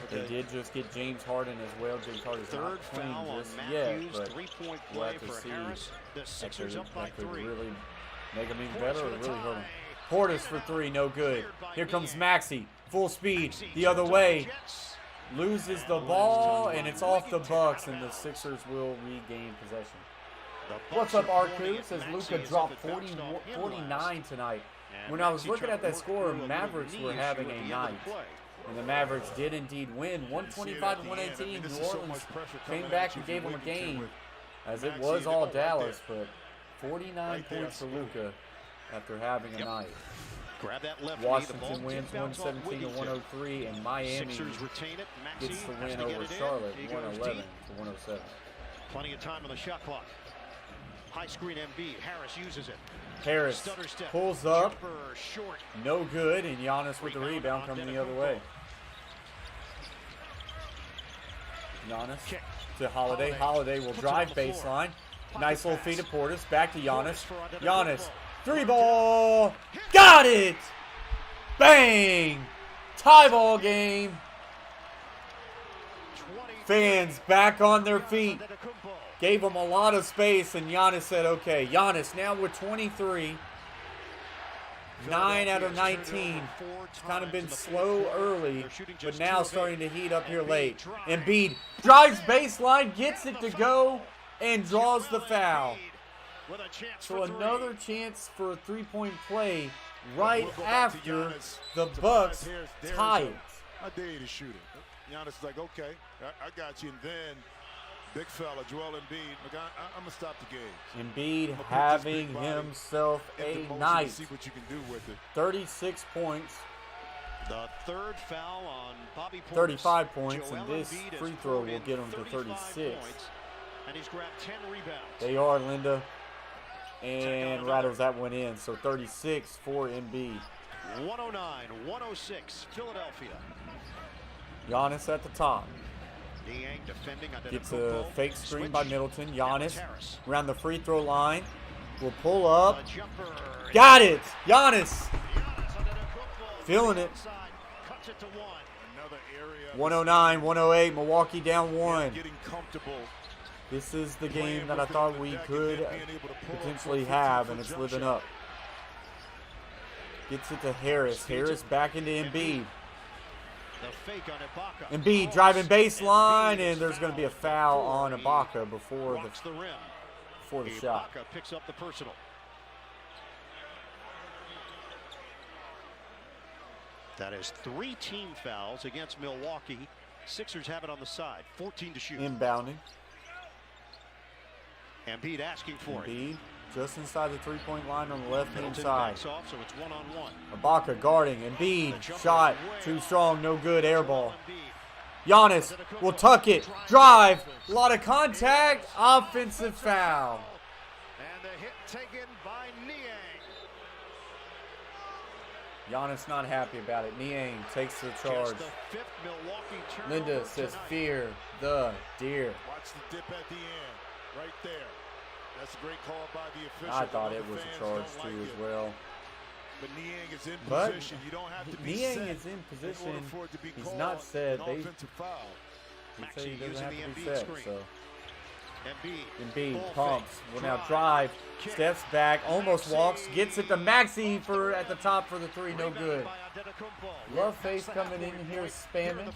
Okay. They did just get James Harden as well. James Harden's not playing just yet, but we'll have to see that could really make him even better or really hurt him. Portis for three, no good. Here comes Maxey, full speed, the other way. Loses the ball, and it's off the Bucks, and the Sixers will regain possession. What's up, Arku? Says Luka dropped 49 tonight. When I was looking at that score, Mavericks were having a night. And the Mavericks did indeed win, 125-118. New Orleans came back and gave them a game, as it was all Dallas, but 49 points for Luka after having a night. Washington wins 117-103, and Miami gets the win over Charlotte, 111-107. Plenty of time on the shot clock. High screen Embiid. Harris uses it. Harris pulls up, no good, and Giannis with the rebound coming the other way. Giannis to Holiday. Holiday will drive baseline. Nice little feed to Portis. Back to Giannis. Giannis, three ball. Got it! Bang! Tie ball game. Fans back on their feet. Gave him a lot of space, and Giannis said, okay. Giannis now with 23. 9 out of 19. It's kind of been slow early, but now starting to heat up here late. Embiid drives baseline, gets it to go, and draws the foul. So another chance for a three-point play right after the Bucks tie it. I dare you to shoot it. Giannis is like, okay, I got you. And then big fella, Joel Embiid. Look, I'm going to stop the game. Embiid having himself a night. See what you can do with it. 36 points. The third foul on Bobby Portis. 35 points, Joel and this Embiid free throw will get him to 36. And he's grabbed 10 rebounds. They are, Linda. And rattles that one in. So 36 for Embiid. 109-106, Philadelphia. Giannis at the top. Niang defending under Gets the a fake screen by Middleton. Giannis Harris. around the free throw line. Will pull up. A jumper. Got it! Giannis! Feeling it. cuts it to one. Another area. 109, 108, Milwaukee down one. Getting comfortable. This is the game that I thought we could potentially have, and it's living up. Gets it to Harris. Harris back into Embiid. The fake on Ibaka. Embiid driving baseline, and there's going to be a foul on Ibaka before the shot. Ibaka picks up the personal. That is 3 team fouls against Milwaukee. Sixers have it on the side. 14 to shoot. Inbounding. Embiid asking for Embiid just inside the three-point line on the left-hand Middleton side. backs off, so it's 1-on-1. Ibaka guarding. Embiid shot too strong, no good, air ball. Giannis will tuck it, drive, a lot of contact, offensive foul. And the hit taken by Niang. Giannis not happy about it. Niang takes the charge. Just the 5th Milwaukee turnover Linda says, tonight. fear the deer. Watch the dip at the end, right there. That's a great call by the official. I thought it was a charge too as well. But Niang is in But position. You don't have to be Niang set is in position. order for it to be He's called not set. an They offensive foul. say he doesn't have to be Embiid set. screen. So Embiid Embiid pumps, will now drive, steps back, almost walks, gets it to Maxey for at the top for the three, no good. Love Face coming in here spamming.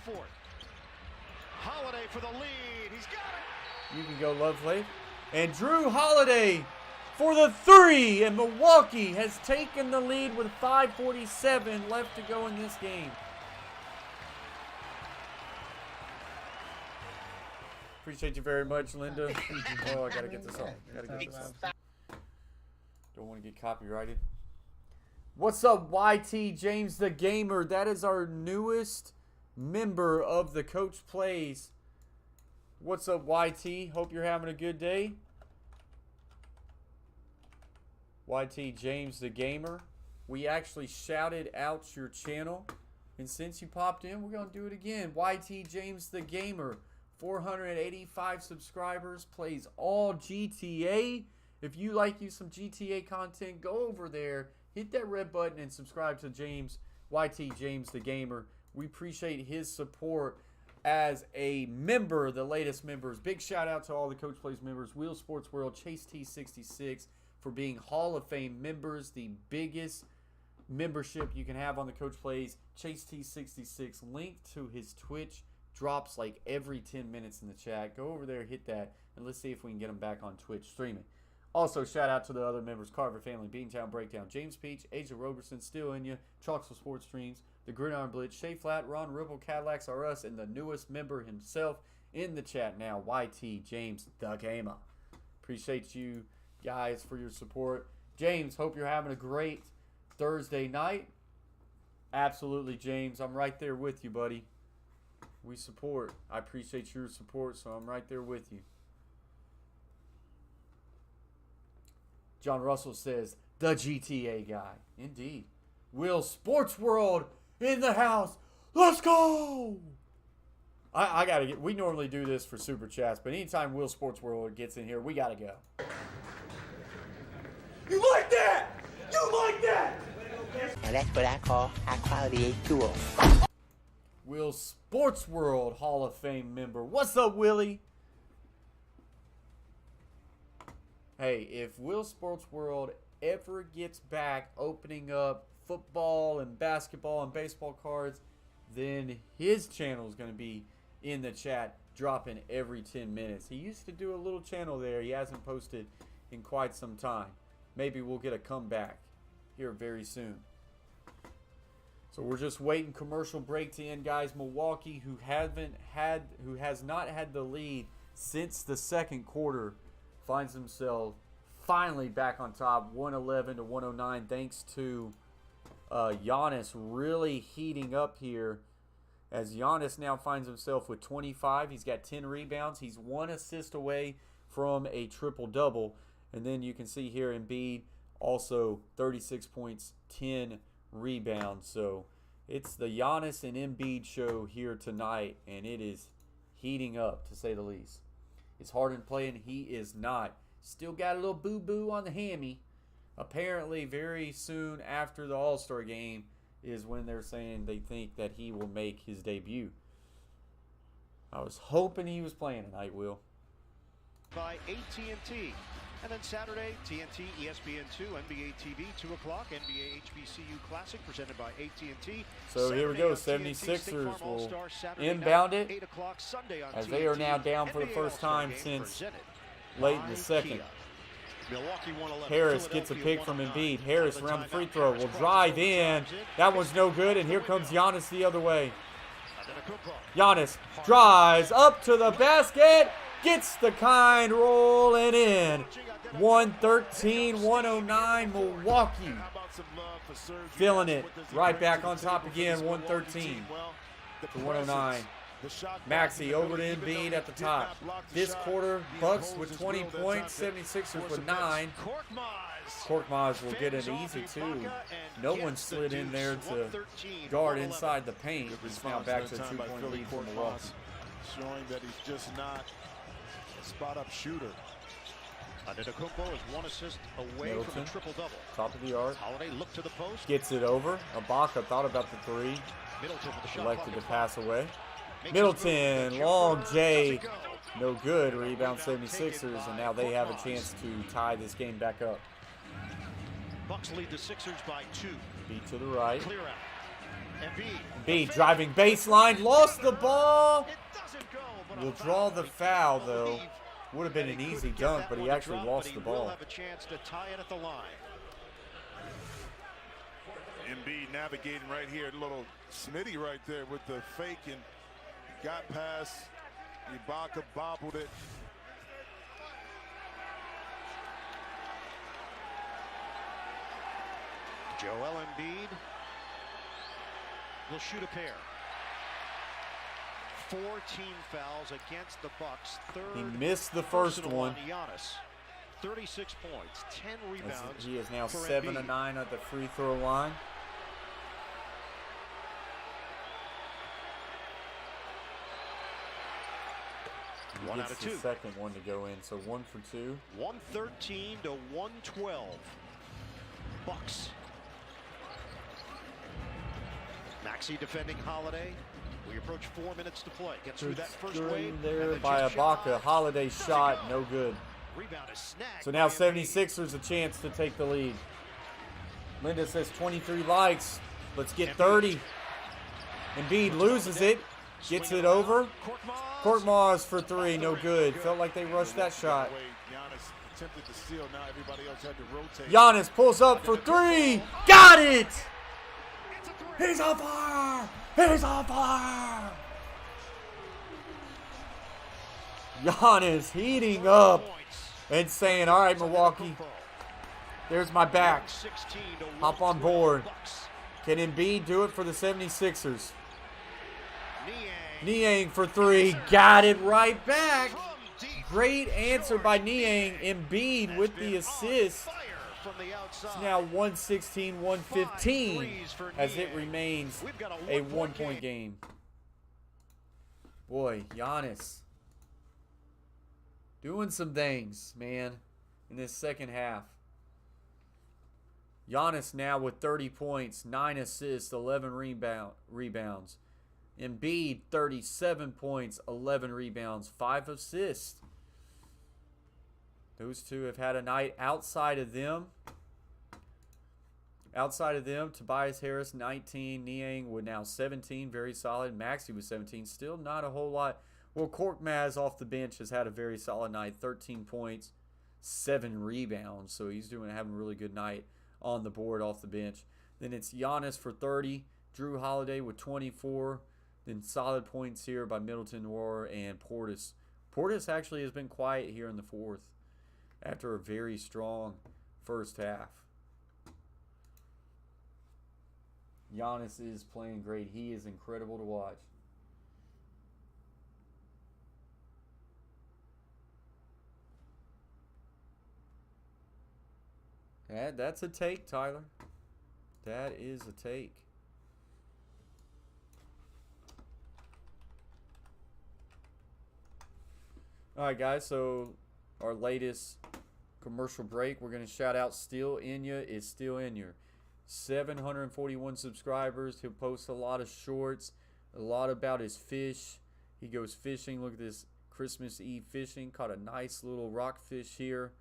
Holiday for the lead. He's got it. You can go Lovely. And Drew Holiday for the three, and Milwaukee has taken the lead with 5:47 left to go in this game. Appreciate you very much, Linda. Oh, I gotta get this on. Don't want to get copyrighted. What's up, YT James the Gamer? That is our newest member of the Coach Plays. What's up, YT? Hope you're having a good day. YT James the Gamer. We actually shouted out your channel. And since you popped in, we're going to do it again. YT James the Gamer. 485 subscribers. Plays all GTA. If you like some GTA content, go over there. Hit that red button and subscribe to James. YT James the Gamer. We appreciate his support as a member, the latest members. Big shout out to all the Coach Plays members. Wheel Sports World, Chase T66 for being Hall of Fame members. The biggest membership you can have on the Coach Plays. Chase T66, link to his Twitch drops like every 10 minutes in the chat. Go over there, hit that, and let's see if we can get him back on Twitch streaming. Also, shout out to the other members: Carver Family, Beantown Breakdown, James Peach, Asia Roberson, Still In Ya, Chalksville Sports Streams, The Gridiron Blitz, Shea Flat, Ron Ripple, Cadillacs Are Us, and the newest member himself in the chat now, YT James the Gamer. Appreciate you guys for your support. James, hope you're having a great Thursday night. Absolutely, James. I'm right there with you, buddy. We support. I appreciate your support, so I'm right there with you. John Russell says, the GTA guy. Indeed. Will Sports World in the house. Let's go! I gotta get. We normally do this for Super Chats, but anytime Will Sports World gets in here, we gotta go. You like that? You like that? Now that's what I call high-quality H2O. Will Sports World Hall of Fame member. What's up, Willie? Hey, if Will Sports World ever gets back opening up football and basketball and baseball cards, then his channel is going to be in the chat dropping every 10 minutes. He used to do a little channel there. He hasn't posted in quite some time. Maybe we'll get a comeback here very soon. So we're just waiting commercial break to end, guys. Milwaukee, who has not had the lead since the second quarter, finds himself finally back on top, 111 to 109, thanks to Giannis really heating up here. As Giannis now finds himself with 25, he's got 10 rebounds. He's 1 assist away from a triple-double. And then you can see here Embiid also 36 points, 10 rebounds. So it's the Giannis and Embiid show here tonight, and it is heating up, to say the least. Is Harden playing? He is not. Still got a little boo-boo on the hammy. Apparently, very soon after the All-Star game, is when they're saying they think that he will make his debut. I was hoping he was playing tonight, Will. By AT&T. And then Saturday, TNT, ESPN2, NBA TV, 2 o'clock, NBA HBCU Classic presented by AT&T. So here we go, 76ers will inbound it as they are now down for the first time since late in the second. Harris gets a pick from Embiid. Harris around the free throw will drive in. That one's no good, and here comes Giannis the other way. Giannis drives up to the basket, gets the kind rolling in. 113-109 Milwaukee. Feeling it. Right back on top again, 113-109. Maxey over to Embiid at the top. This quarter, Bucks with 20 points, 76ers with 9. Korkmaz will get an easy 2. No one slid in there to guard inside the paint. It's now back to a 2-point lead for Milwaukee. Showing that he's just not a spot-up shooter. Antetokounmpo is 1 assist away Middleton, from a triple-double. Top of the yard. Holiday looked to the post. Gets it over. Ibaka thought about the 3. Middleton with the shot Elected to clock. pass away. Middleton, long J. No good. Rebound 76ers, and now they have a chance to tie this game back up. Bucks lead the Sixers by 2. Beat to the right. Clear out. Embiid driving baseline. Lost the ball. It doesn't go, but Will a draw the foul, though. believe. Would have been an easy dunk, but he actually lost the Will ball. have a chance to tie it at the line. Embiid navigating right here. Little Smitty right there with the fake and got past. Ibaka bobbled it. Joel Embiid will shoot a pair. 14 fouls against the Bucks. He Third missed the first personal one. on Giannis. 36 points, 10 As rebounds. he is now for 7 of Embiid. 9 at the free throw line. He 1 gets out of the 2. second one to go in, so 1 for 2. 113 to 112. Bucks. Maxey defending Holiday. We approach 4 minutes to play. Gets through that first wave. There and by the chip shot. Ibaka. Holiday shot, no good. Rebound is snagged So now by Embiid. 76ers a chance to take the lead. Linda says 23 likes. Let's get 30. Embiid loses it. Gets it over. Korkmaz for 3, no good. Felt like they rushed that shot. Giannis attempted to steal. Now everybody else had to rotate. Giannis pulls up for 3. Got it! He's on fire! He's on fire! Giannis heating up and saying, all right, Milwaukee, there's my back. Hop on board. Can Embiid do it for the 76ers? Niang for 3. Got it right back. Great answer by Niang. Embiid with the assist. It's now 116-115 as it remains a 1-point game. Boy, Giannis doing some things, man, in this second half. Giannis now with 30 points, 9 assists, 11 rebounds. Embiid, 37 points, 11 rebounds, 5 assists. Those two have had a night outside of them. Tobias Harris, 19. Niang with now 17, very solid. Maxey with 17, still not a whole lot. Well, Korkmaz off the bench has had a very solid night, 13 points, 7 rebounds. So he's having a really good night on the board off the bench. Then it's Giannis for 30, Drew Holiday with 24. Then solid points here by Middleton, Roar, and Portis. Portis actually has been quiet here in the fourth after a very strong first half. Giannis is playing great. He is incredible to watch. That's a take, Tyler. That is a take. All right, guys, so our latest commercial break, we're going to shout out Still In Ya is Still In Ya. 741 subscribers. He'll post a lot of shorts, a lot about his fish. He goes fishing. Look at this Christmas Eve fishing. Caught a nice little rockfish here.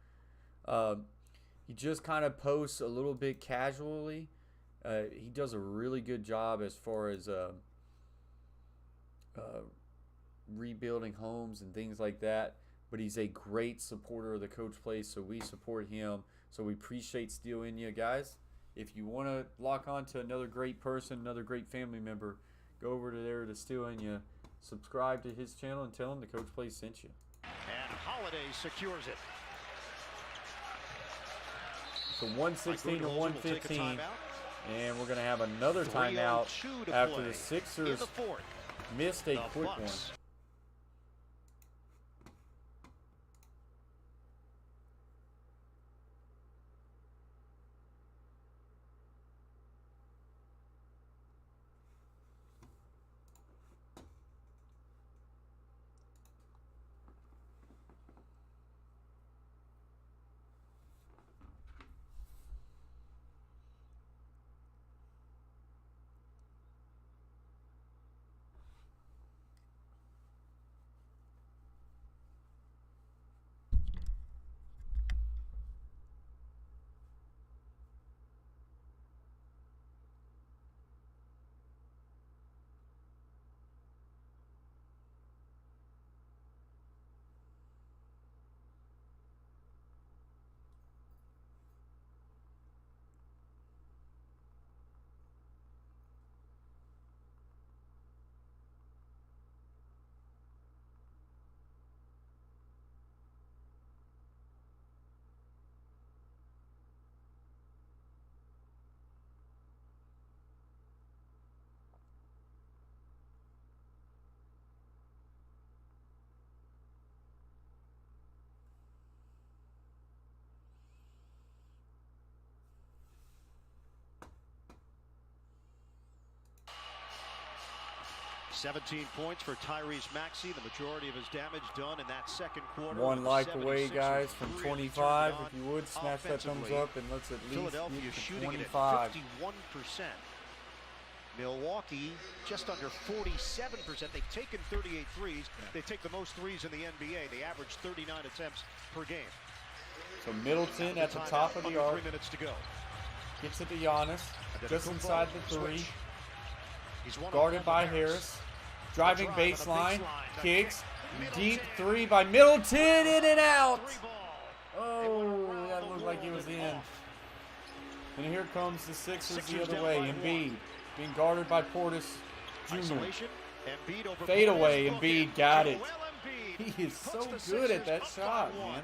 He just kind of posts a little bit casually. He does a really good job as far as rebuilding homes and things like that. But he's a great supporter of the Coach Place, so we support him. So we appreciate Steel in you guys. If you want to lock on to another great person, another great family member, go over to there to Steel in you. Subscribe to his channel and tell him the Coach Place sent you. And Holiday secures it. So 116 to 115. And we're going to have another timeout after the Sixers missed a quick one. $17 points for Tyrese Maxey. The majority of his damage done in that second quarter. One like away, guys, from 25. If you would, smash that thumbs up and let's at least Philadelphia get to shooting 25. it at 51%. Milwaukee just under 47%. They've taken 38 threes. They take the most threes in the NBA. They average 39 attempts per game. So Middleton at the top of the arc. 3 minutes to go. Gets it to Giannis, just inside the three. He's Guarded by Harris. Driving baseline. Kicks. Deep three by Middleton. In and out. Oh, that looked like it was in. And here comes the Sixers the other way. Embiid being guarded by Portis Jr. Fade away. Embiid got it. He is so good at that shot, man.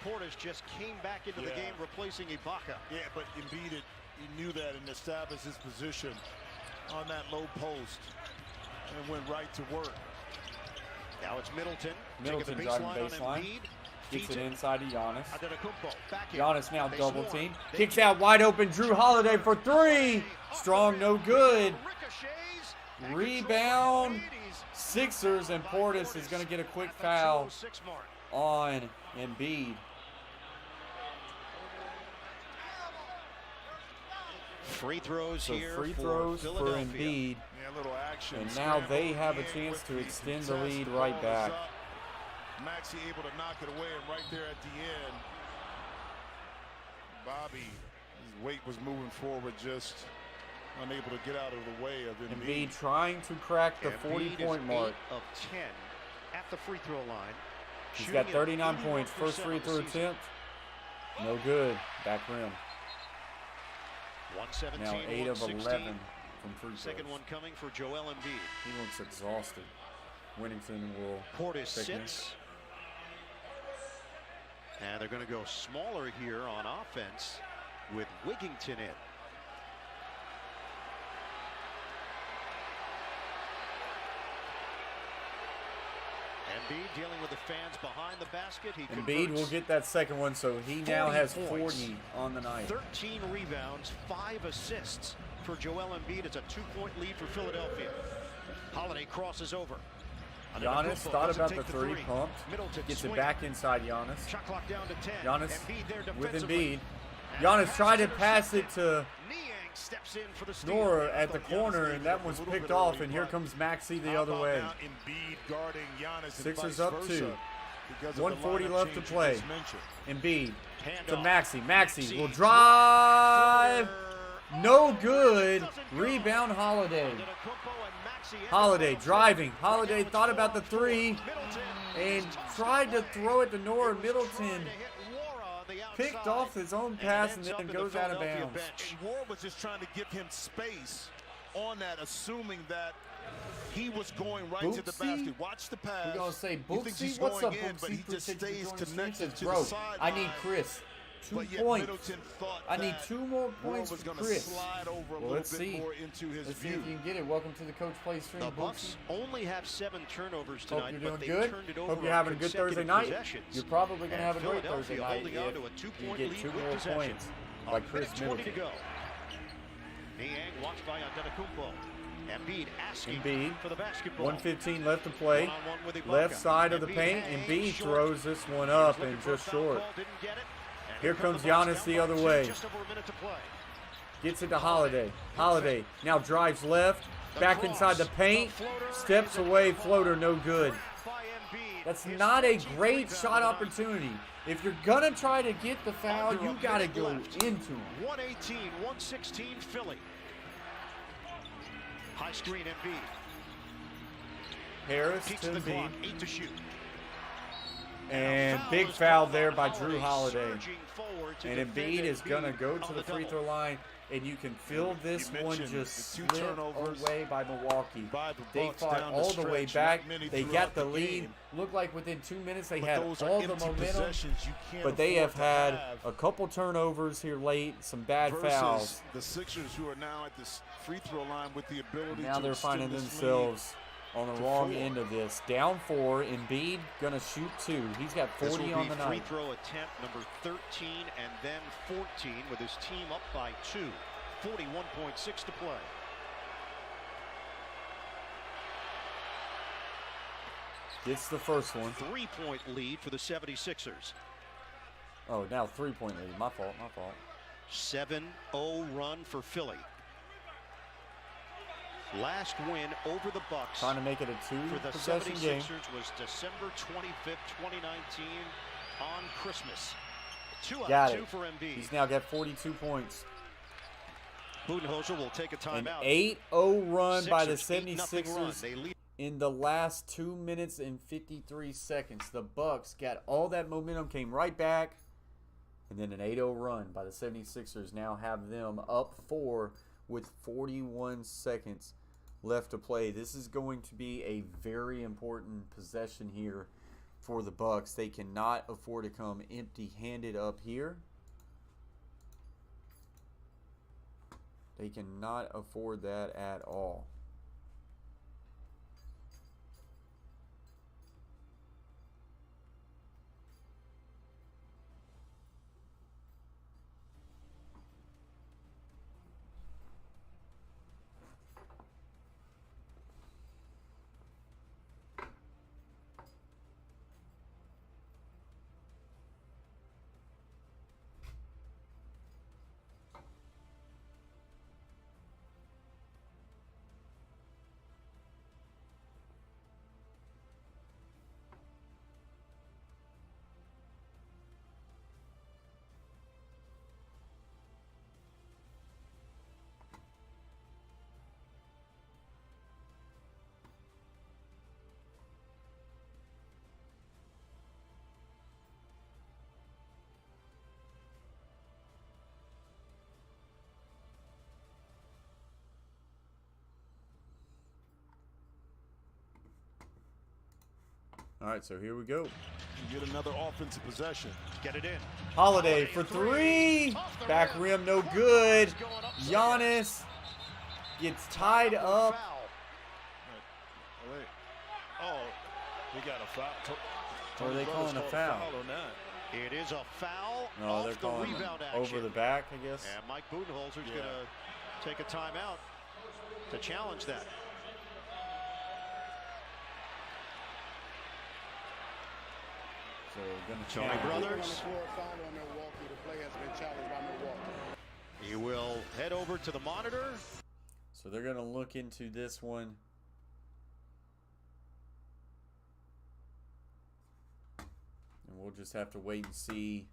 Portis just came back into the game, replacing Ibaka. Yeah, but Embiid, he knew that and established his position on that low post and went right to work. Now it's Middleton. Middleton driving baseline. Gets it inside to Giannis. Giannis now double team. Kicks out wide open. Drew Holiday for three. Strong, no good. Rebound. Sixers, and Portis is going to get a quick foul on Embiid. Free throws so here free throws for Embiid. Yeah, little action. And now they have a chance to extend the lead right back. Maxey able to knock it away, and right there at the end, Bobby, his weight was moving forward, just unable to get out of the way of Embiid. Embiid trying to crack the 40-point mark. 8 of 10 at the free throw line. He's got 39 points. First free throw attempt. No good. Back rim. Now 8 of 11 from free throws. Second one coming for Joel Embiid. He looks exhausted. Whittington will Portis sits. And they're going to go smaller here on offense with Wigington in. Embiid dealing with the fans behind the basket. Embiid will get that second one, so he now has 40 on the night. 13 rebounds, 5 assists for Joel Embiid. It's a 2-point lead for Philadelphia. Holiday crosses over. Giannis thought about the three, pumped, gets it back inside Giannis. Shot clock down to 10. Giannis with Embiid. Giannis tried to pass it to steps in for the steal. Nora at the corner, and that one's picked off, and here comes Maxey the other way. Sixers up 2. 1:40 left to play. Embiid to Maxey. Maxey will drive. No good. Rebound Holiday. Holiday driving. Holiday thought about the 3 and tried to throw it to Nora. Middleton picked off his own pass and then goes out of bounds. Nora was just trying to give him space on that, assuming that he was going right to the basket. Watch the pass. We're going to say, Booksy, what's up, Booksy? But he just stays connected to bro, the sideline. I need Chris. 2 points. I need 2 more points for Chris. Well, let's see. Let's see if you can get it. Welcome to the Coach Play stream. The Bucks only have 7 turnovers tonight. Hope you're doing good. Hope you're having a good Thursday night. You're probably going to have a great Thursday night if you get 2 more points like Chris Middleton. Niang watched by Antetokounmpo. Embiid asking for the basketball. 1:15 left to play. Left side of the paint. Embiid throws this one up and just short. Here comes Giannis the other way. Gets it to Holiday. Holiday now drives left. Back inside the paint. Steps away. Floater no good. That's not a great shot opportunity. If you're going to try to get the foul, you got to go into him. 118, 116 Philly. High screen Embiid. Harris to the clock, Embiid. 8 to shoot. And big foul there by Drew Holiday. And Embiid is going to go to the free throw line. And you can feel this one just slip away by Milwaukee. They fought all the way back. They got the lead. Looked like within 2 minutes they had all the momentum. But they have had a couple turnovers here late, some bad fouls. The Sixers, who are now at this free throw line with the ability now they're finding themselves on the wrong end of this. Down 4, Embiid gonna shoot 2. He's got 40 on the night. Free throw attempt number 13 and then 14 with his team up by 2. 41.6 to play. Gets the first one. 3-point lead for the 76ers. Oh, now 3-point lead. My fault. 7-0 run for Philly. Last win over the Bucks. Trying to make it a 2-possession game. For the 76ers was December 25th, 2019 on Christmas. 2 out of 2 for Embiid. He's now got 42 points. Budenholzer will take a timeout. An 8-0 run by the 76ers in the last 2 minutes and 53 seconds. The Bucks got all that momentum, came right back, and then an 8-0 run by the 76ers now have them up 4 with 41 seconds left to play. This is going to be a very important possession here for the Bucks. They cannot afford to come empty-handed up here. They cannot afford that at all. All right, so here we go. You get another offensive possession. Get it in. Holiday for 3. Back rim, no good. Giannis gets tied up. Oh, we got a foul. Or are they calling a foul? It is a foul. No, they're calling over the back, I guess. And Mike Budenholzer's going to take a timeout to challenge that. So going to Tony challenge. Brothers. He will head over to the monitor. So they're going to look into this one. And we'll just have to wait and see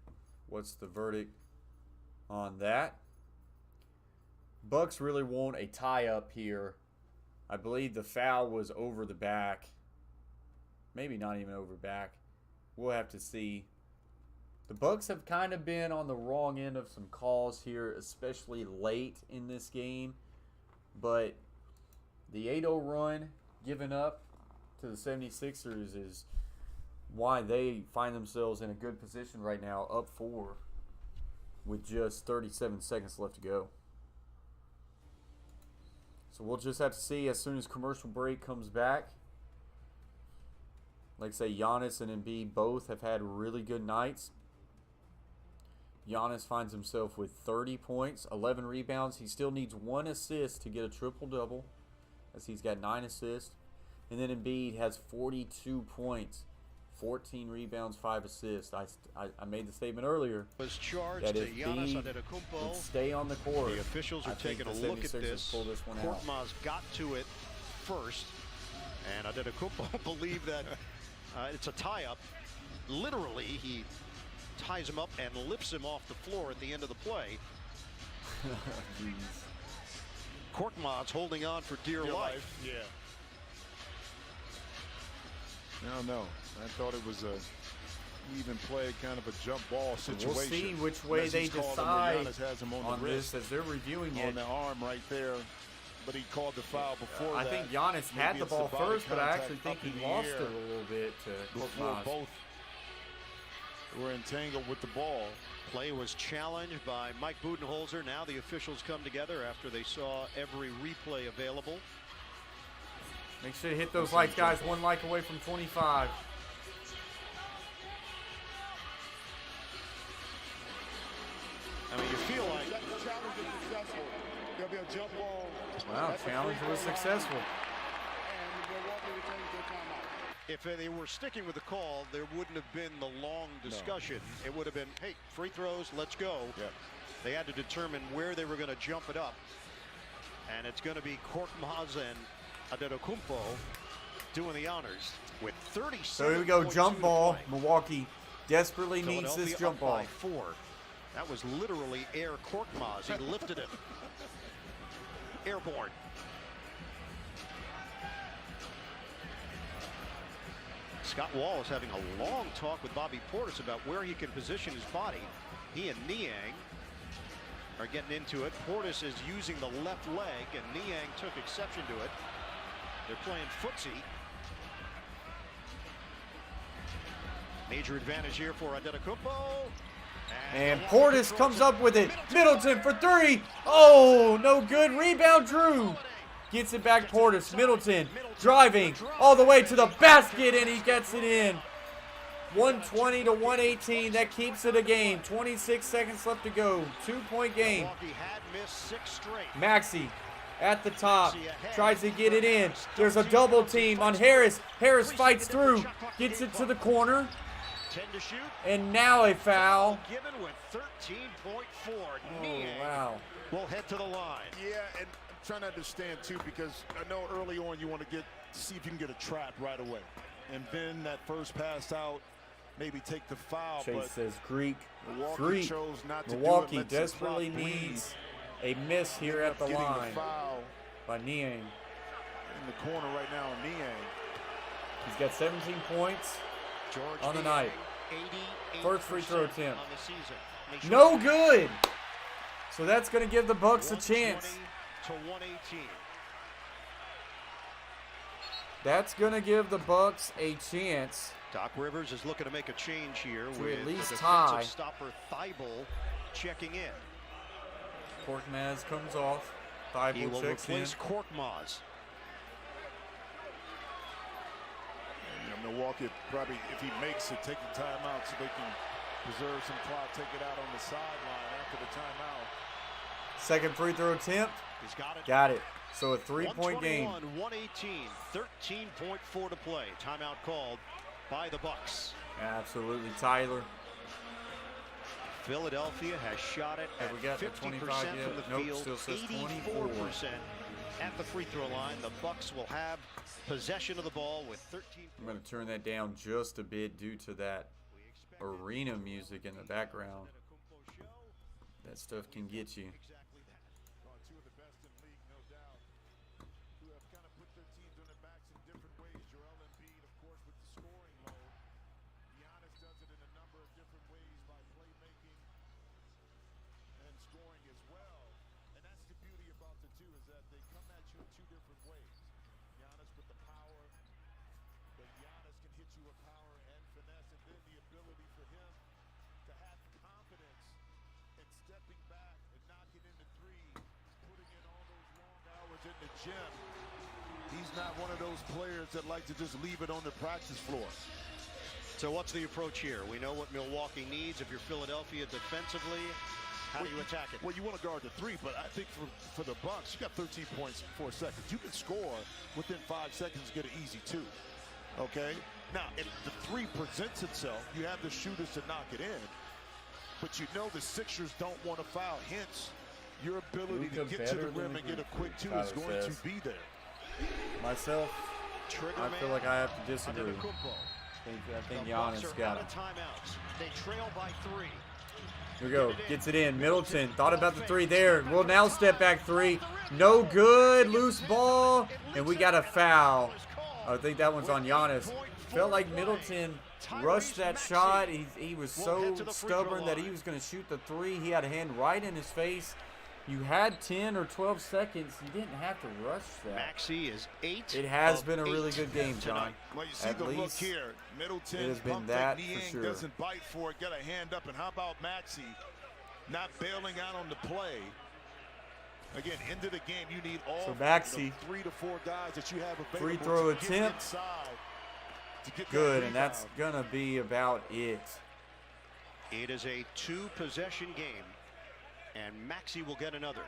what's the verdict on that. Bucks really want a tie-up here. I believe the foul was over the back. Maybe not even over back. We'll have to see. The Bucks have kind of been on the wrong end of some calls here, especially late in this game. But the 8-0 run given up to the 76ers is why they find themselves in a good position right now, up 4 with just 37 seconds left to go. So we'll just have to see as soon as commercial break comes back. Like I say, Giannis and Embiid both have had really good nights. Giannis finds himself with 30 points, 11 rebounds. He still needs 1 assist to get a triple-double, as he's got 9 assists. And then Embiid has 42 points, 14 rebounds, 5 assists. I made the statement earlier Was charged that to if Giannis Embiid Antetokounmpo. would stay on the court, The officials are I think taking a the look at 76ers this. pull this one out. Korkmaz got to it first, and Antetokounmpo believed that it's a tie-up. Literally, he ties him up and lifts him off the floor at the end of the play. Korkmaz holding on for dear life. Yeah. I don't know. I thought it was a even play, kind of a jump ball situation. We'll see which way they decide on this as they're reviewing it. On the arm right there, but he called the foul before I that. think Giannis had the ball first, but I actually think he lost it air a little bit to before Korkmaz. both were entangled with the ball. Play was challenged by Mike Budenholzer. Now the officials come together after they saw every replay available. Make sure to hit those likes, guys. 1 like away from 25. I mean, you feel like That challenge is successful. There'll be a jump ball. Wow, challenge was successful. if they were sticking with the call, there wouldn't have been the long discussion. No. It would have been, hey, free throws, let's go. Yeah. They had to determine where they were going to jump it up. And it's going to be Korkmaz and Antetokounmpo doing the honors with 37. So here we go, jump ball. Milwaukee desperately needs this jump ball. By 4. That was literally air Korkmaz. He lifted it. Airborne. Scott Wall is having a long talk with Bobby Portis about where he can position his body. He and Niang are getting into it. Portis is using the left leg, and Niang took exception to it. They're playing footsie. Major advantage here for Antetokounmpo. And Portis comes up with it. Middleton for 3. Oh, no good. Rebound, Drew. Gets it back, Portis. Middleton driving all the way to the basket, and he gets it in. 120 to 118. That keeps it a game. 26 seconds left to go. 2-point game. Maxey at the top. Tries to get it in. There's a double team on Harris. Harris fights through. Gets it to the corner. 10 to shoot. And now a foul. Given with 13.4. Oh, wow. Will head to the line. Yeah, and I'm trying to understand, too, because I know early on you want to see if you can get a trap right away. And then that first pass out, maybe take the foul. Chase but says Greek. Milwaukee chose not to Milwaukee do it. desperately needs a miss here at the line by Niang. In the corner right now, Niang. He's got 17 points on the night. First free throw attempt. No good. So that's going to give the Bucks a chance. To 118. That's going to give the Bucks a chance. Doc Rivers is looking to make a change here to with at least the tie. defensive stopper Thibault checking in. Korkmaz comes off. Thibault He will checks replace in. Korkmaz. Milwaukee probably, if he makes it, take the timeout so they can preserve some clock, take it out on the sideline after the timeout. Second free throw attempt. He's got it. Got it. So a 3-point game. 118, 13.4 to play. Timeout called by the Bucks. Absolutely, Tyler. Philadelphia has shot it at Have we got the 50% 25 yet? from the Nope, field, still says 84% at the free throw line. The Bucks will have possession of the ball with 13. I'm going to turn that down just a bit due to that arena music in the background. That stuff can get you. Exactly that. Two of the best in the league, no doubt, who have kind of put their teams on their backs in different ways. Joel Embiid, of course, with the scoring load. Giannis does it in a number of different ways by playmaking and scoring as well. And that's the beauty about the two, is that they come at you in two different ways. Giannis with the power, but Giannis can hit you with power and finesse, and then the ability for him to have confidence in stepping back and knocking in the three, putting in all those long hours in the gym. He's not one of those players that like to just leave it on the practice floor. So what's the approach here? We know what Milwaukee needs. If you're Philadelphia defensively, how do you attack it? Well, you want to guard the three, but I think for the Bucks, you got 13 points, 4 seconds. You can score within 5 seconds, get an easy 2. Okay? Now, if the three presents itself, you have the shooters to knock it in. But you know the Sixers don't want to foul. Hence, your ability to get to the rim and get a quick 2 is going to be there. Myself, I feel like I have to disagree. I think Giannis got it. They trail by 3. Here we go. Gets it in. Middleton thought about the 3 there. Will now step back 3. No good. Loose ball. And we got a foul. I think that one's on Giannis. Felt like Middleton rushed that shot. He was so stubborn that he was going to shoot the 3. He had a hand right in his face. You had 10 or 12 seconds. You didn't have to rush that. Maxey is 8. It has been a really good game, John. Well, you see At the look least here. Middleton, it has been pump that fake, for sure. Doesn't bite for it, got a hand up. And how about Maxey not bailing out on the play? Again, into the game, you need all Maxey, 3 to 4 guys that you have available. free throw to get attempt. inside to get Good, that and that's rebound. going to be about it. It is a 2-possession game, and Maxey will get another.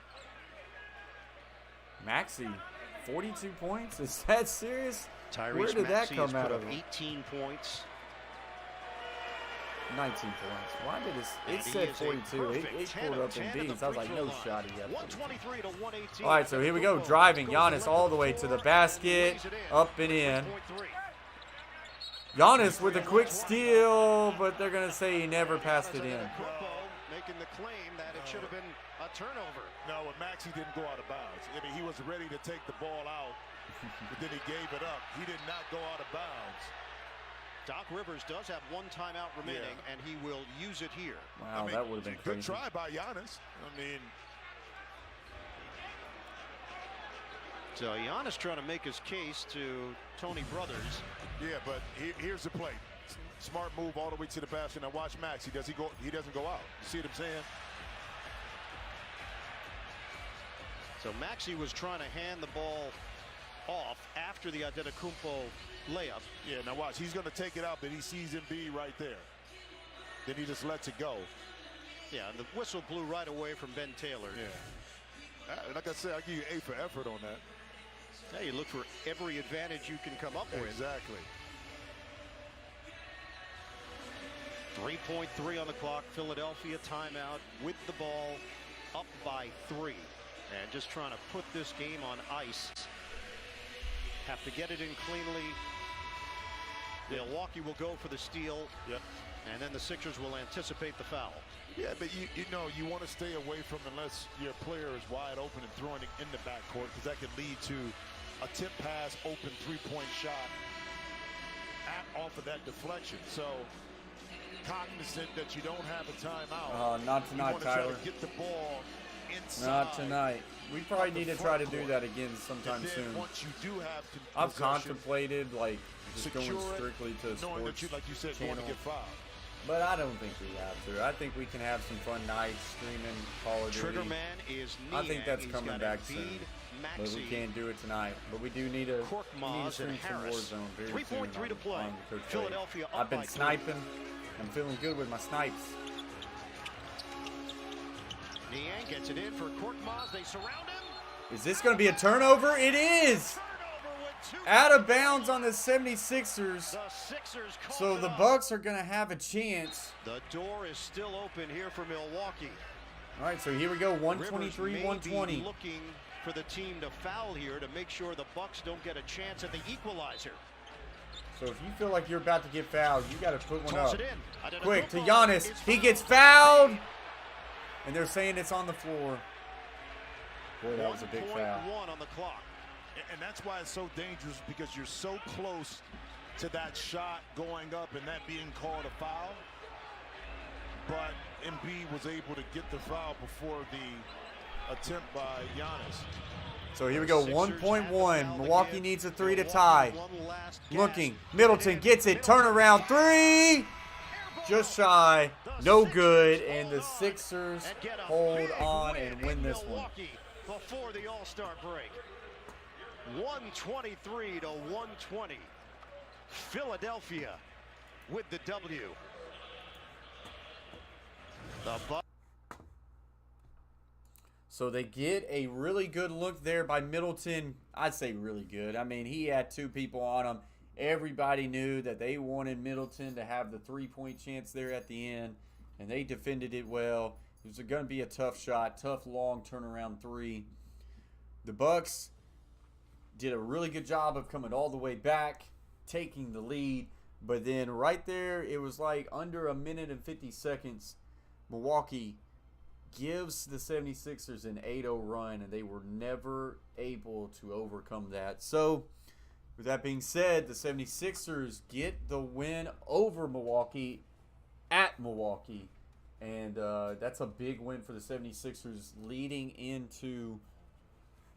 Maxey, 42 points? Is that serious? Tyrese Where did that Maxey come has out put of up him? 18 points. 19 points. Why did it And he said is a 42? It perfect 10 pulled of up 10 in at the D's. I was free like, throw no line. shot he had. 123 to 118. All right, so here we go. Driving. Giannis all the way to the basket. Up and in. Giannis with a quick steal, but they're going to say he never passed it in. Making the claim that it should have been a turnover. No, and Maxey didn't go out of bounds. I mean, he was ready to take the ball out, but then he gave it up. He did not go out of bounds. Doc Rivers does have 1 timeout remaining, and he will use it here. Wow, I mean, that would have been good crazy. try by Giannis. I mean, so Giannis trying to make his case to Tony Brothers. yeah, but here's the play. Smart move all the way to the basket. Now watch Maxey. Does he go? He doesn't go out. You see what I'm saying? So Maxey was trying to hand the ball off after the Antetokounmpo layup. Yeah, now watch. He's going to take it out, but he sees Embiid right there. Then he just lets it go. Yeah, and the whistle blew right away from Ben Taylor. Yeah. Like I said, I'll give you A for effort on that. Yeah, you look for every advantage you can come up with. Exactly. 3.3 on the clock. Philadelphia timeout with the ball up by 3. And just trying to put this game on ice. Have to get it in cleanly. Milwaukee will go for the steal. Yep. And then the Sixers will anticipate the foul. Yeah, but you know, you want to stay away from unless your player is wide open and throwing it in the backcourt, because that could lead to a tip pass, open 3-point shot off of that deflection. So cognizant that you don't have a timeout. Not tonight, you Tyler. try to get the ball inside. Not tonight. We probably need to try to do that again sometime and then soon. Once you do have I've possession, contemplated like just going secure it, strictly to a knowing that sports you, like you said, channel, going to get fouled. but I don't think we have to. I think we can have some fun nights streaming Call of Duty. Triggerman is I think that's He's coming got back Embiid, soon, but Maxey, we can't do it tonight. But we do need to Korkmaz stream and some Harris. Warzone very 3.3 soon to play. on Coach Wade. Philadelphia up I've been by 3. sniping. I'm feeling good with my snipes. Niang gets it in for Korkmaz. They surround him. Is this going to be a turnover? It is. Turnover with out of bounds on the 76ers. The Sixers call So it the off. Bucks are going to have a chance. The door is still open here for Milwaukee. All right, so here we go, 123, Rivers may 120. be looking for the team to foul here to make sure the Bucks don't get a chance at the equalizer. So if you feel like you're about to get fouled, you got to put one Toss up. it in. Quick to Antetokounmpo Giannis. is He gets fouled. And they're saying it's on the floor. Boy, that was a big foul. 1.1 on the clock. And that's why it's so dangerous, because you're so close to that shot going up and that being called a foul. But Embiid was able to get the foul before the attempt by Giannis. So here we go, Sixers 1.1. have the foul Milwaukee again. needs a 3 to Milwaukee, tie. one last Looking. gasp. Middleton gets it. Turnaround 3. Just shy. No good. And the Sixers And get a hold big on win and win in this one. Milwaukee before the All-Star break. 123 to 120. Philadelphia with the W. The Bucks. So they get a really good look there by Middleton. I'd say really good. I mean, he had 2 people on him. Everybody knew that they wanted Middleton to have the 3-point chance there at the end, and they defended it well. It was going to be a tough shot, tough long turnaround 3. The Bucks did a really good job of coming all the way back, taking the lead, but then right there, it was like under a minute and 50 seconds, Milwaukee gives the 76ers an 8-0 run, and they were never able to overcome that. So, with that being said, the 76ers get the win over Milwaukee at Milwaukee. And that's a big win for the 76ers leading into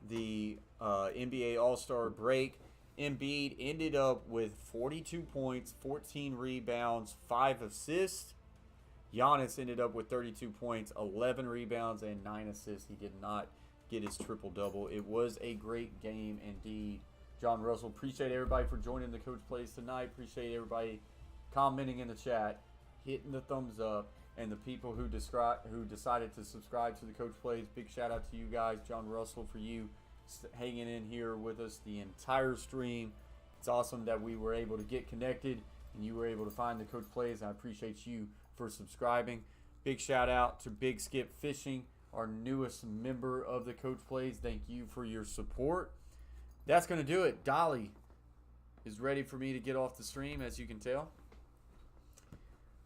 the NBA All-Star break. Embiid ended up with 42 points, 14 rebounds, 5 assists. Giannis ended up with 32 points, 11 rebounds, and 9 assists. He did not get his triple-double. It was a great game indeed. John Russell, appreciate everybody for joining the Coach Plays tonight. Appreciate everybody commenting in the chat, hitting the thumbs up, and the people who decided to subscribe to the Coach Plays. Big shout out to you guys. John Russell, for you hanging in here with us the entire stream. It's awesome that we were able to get connected and you were able to find the Coach Plays. I appreciate you for subscribing. Big shout out to Big Skip Fishing, our newest member of the Coach Plays. Thank you for your support. That's going to do it. Dolly is ready for me to get off the stream, as you can tell.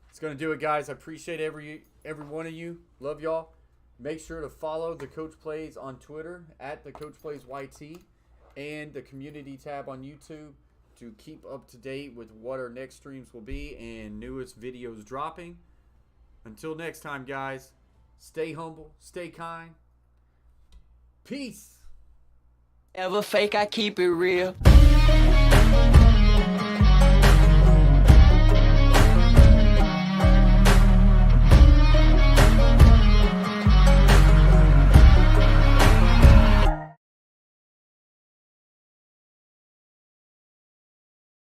It's going to do it, guys. I appreciate every one of you. Love y'all. Make sure to follow the Coach Plays on Twitter at the Coach Plays YT and the community tab on YouTube to keep up to date with what our next streams will be and newest videos dropping. Until next time, guys, stay humble, stay kind. Peace. Ever fake, I keep it real.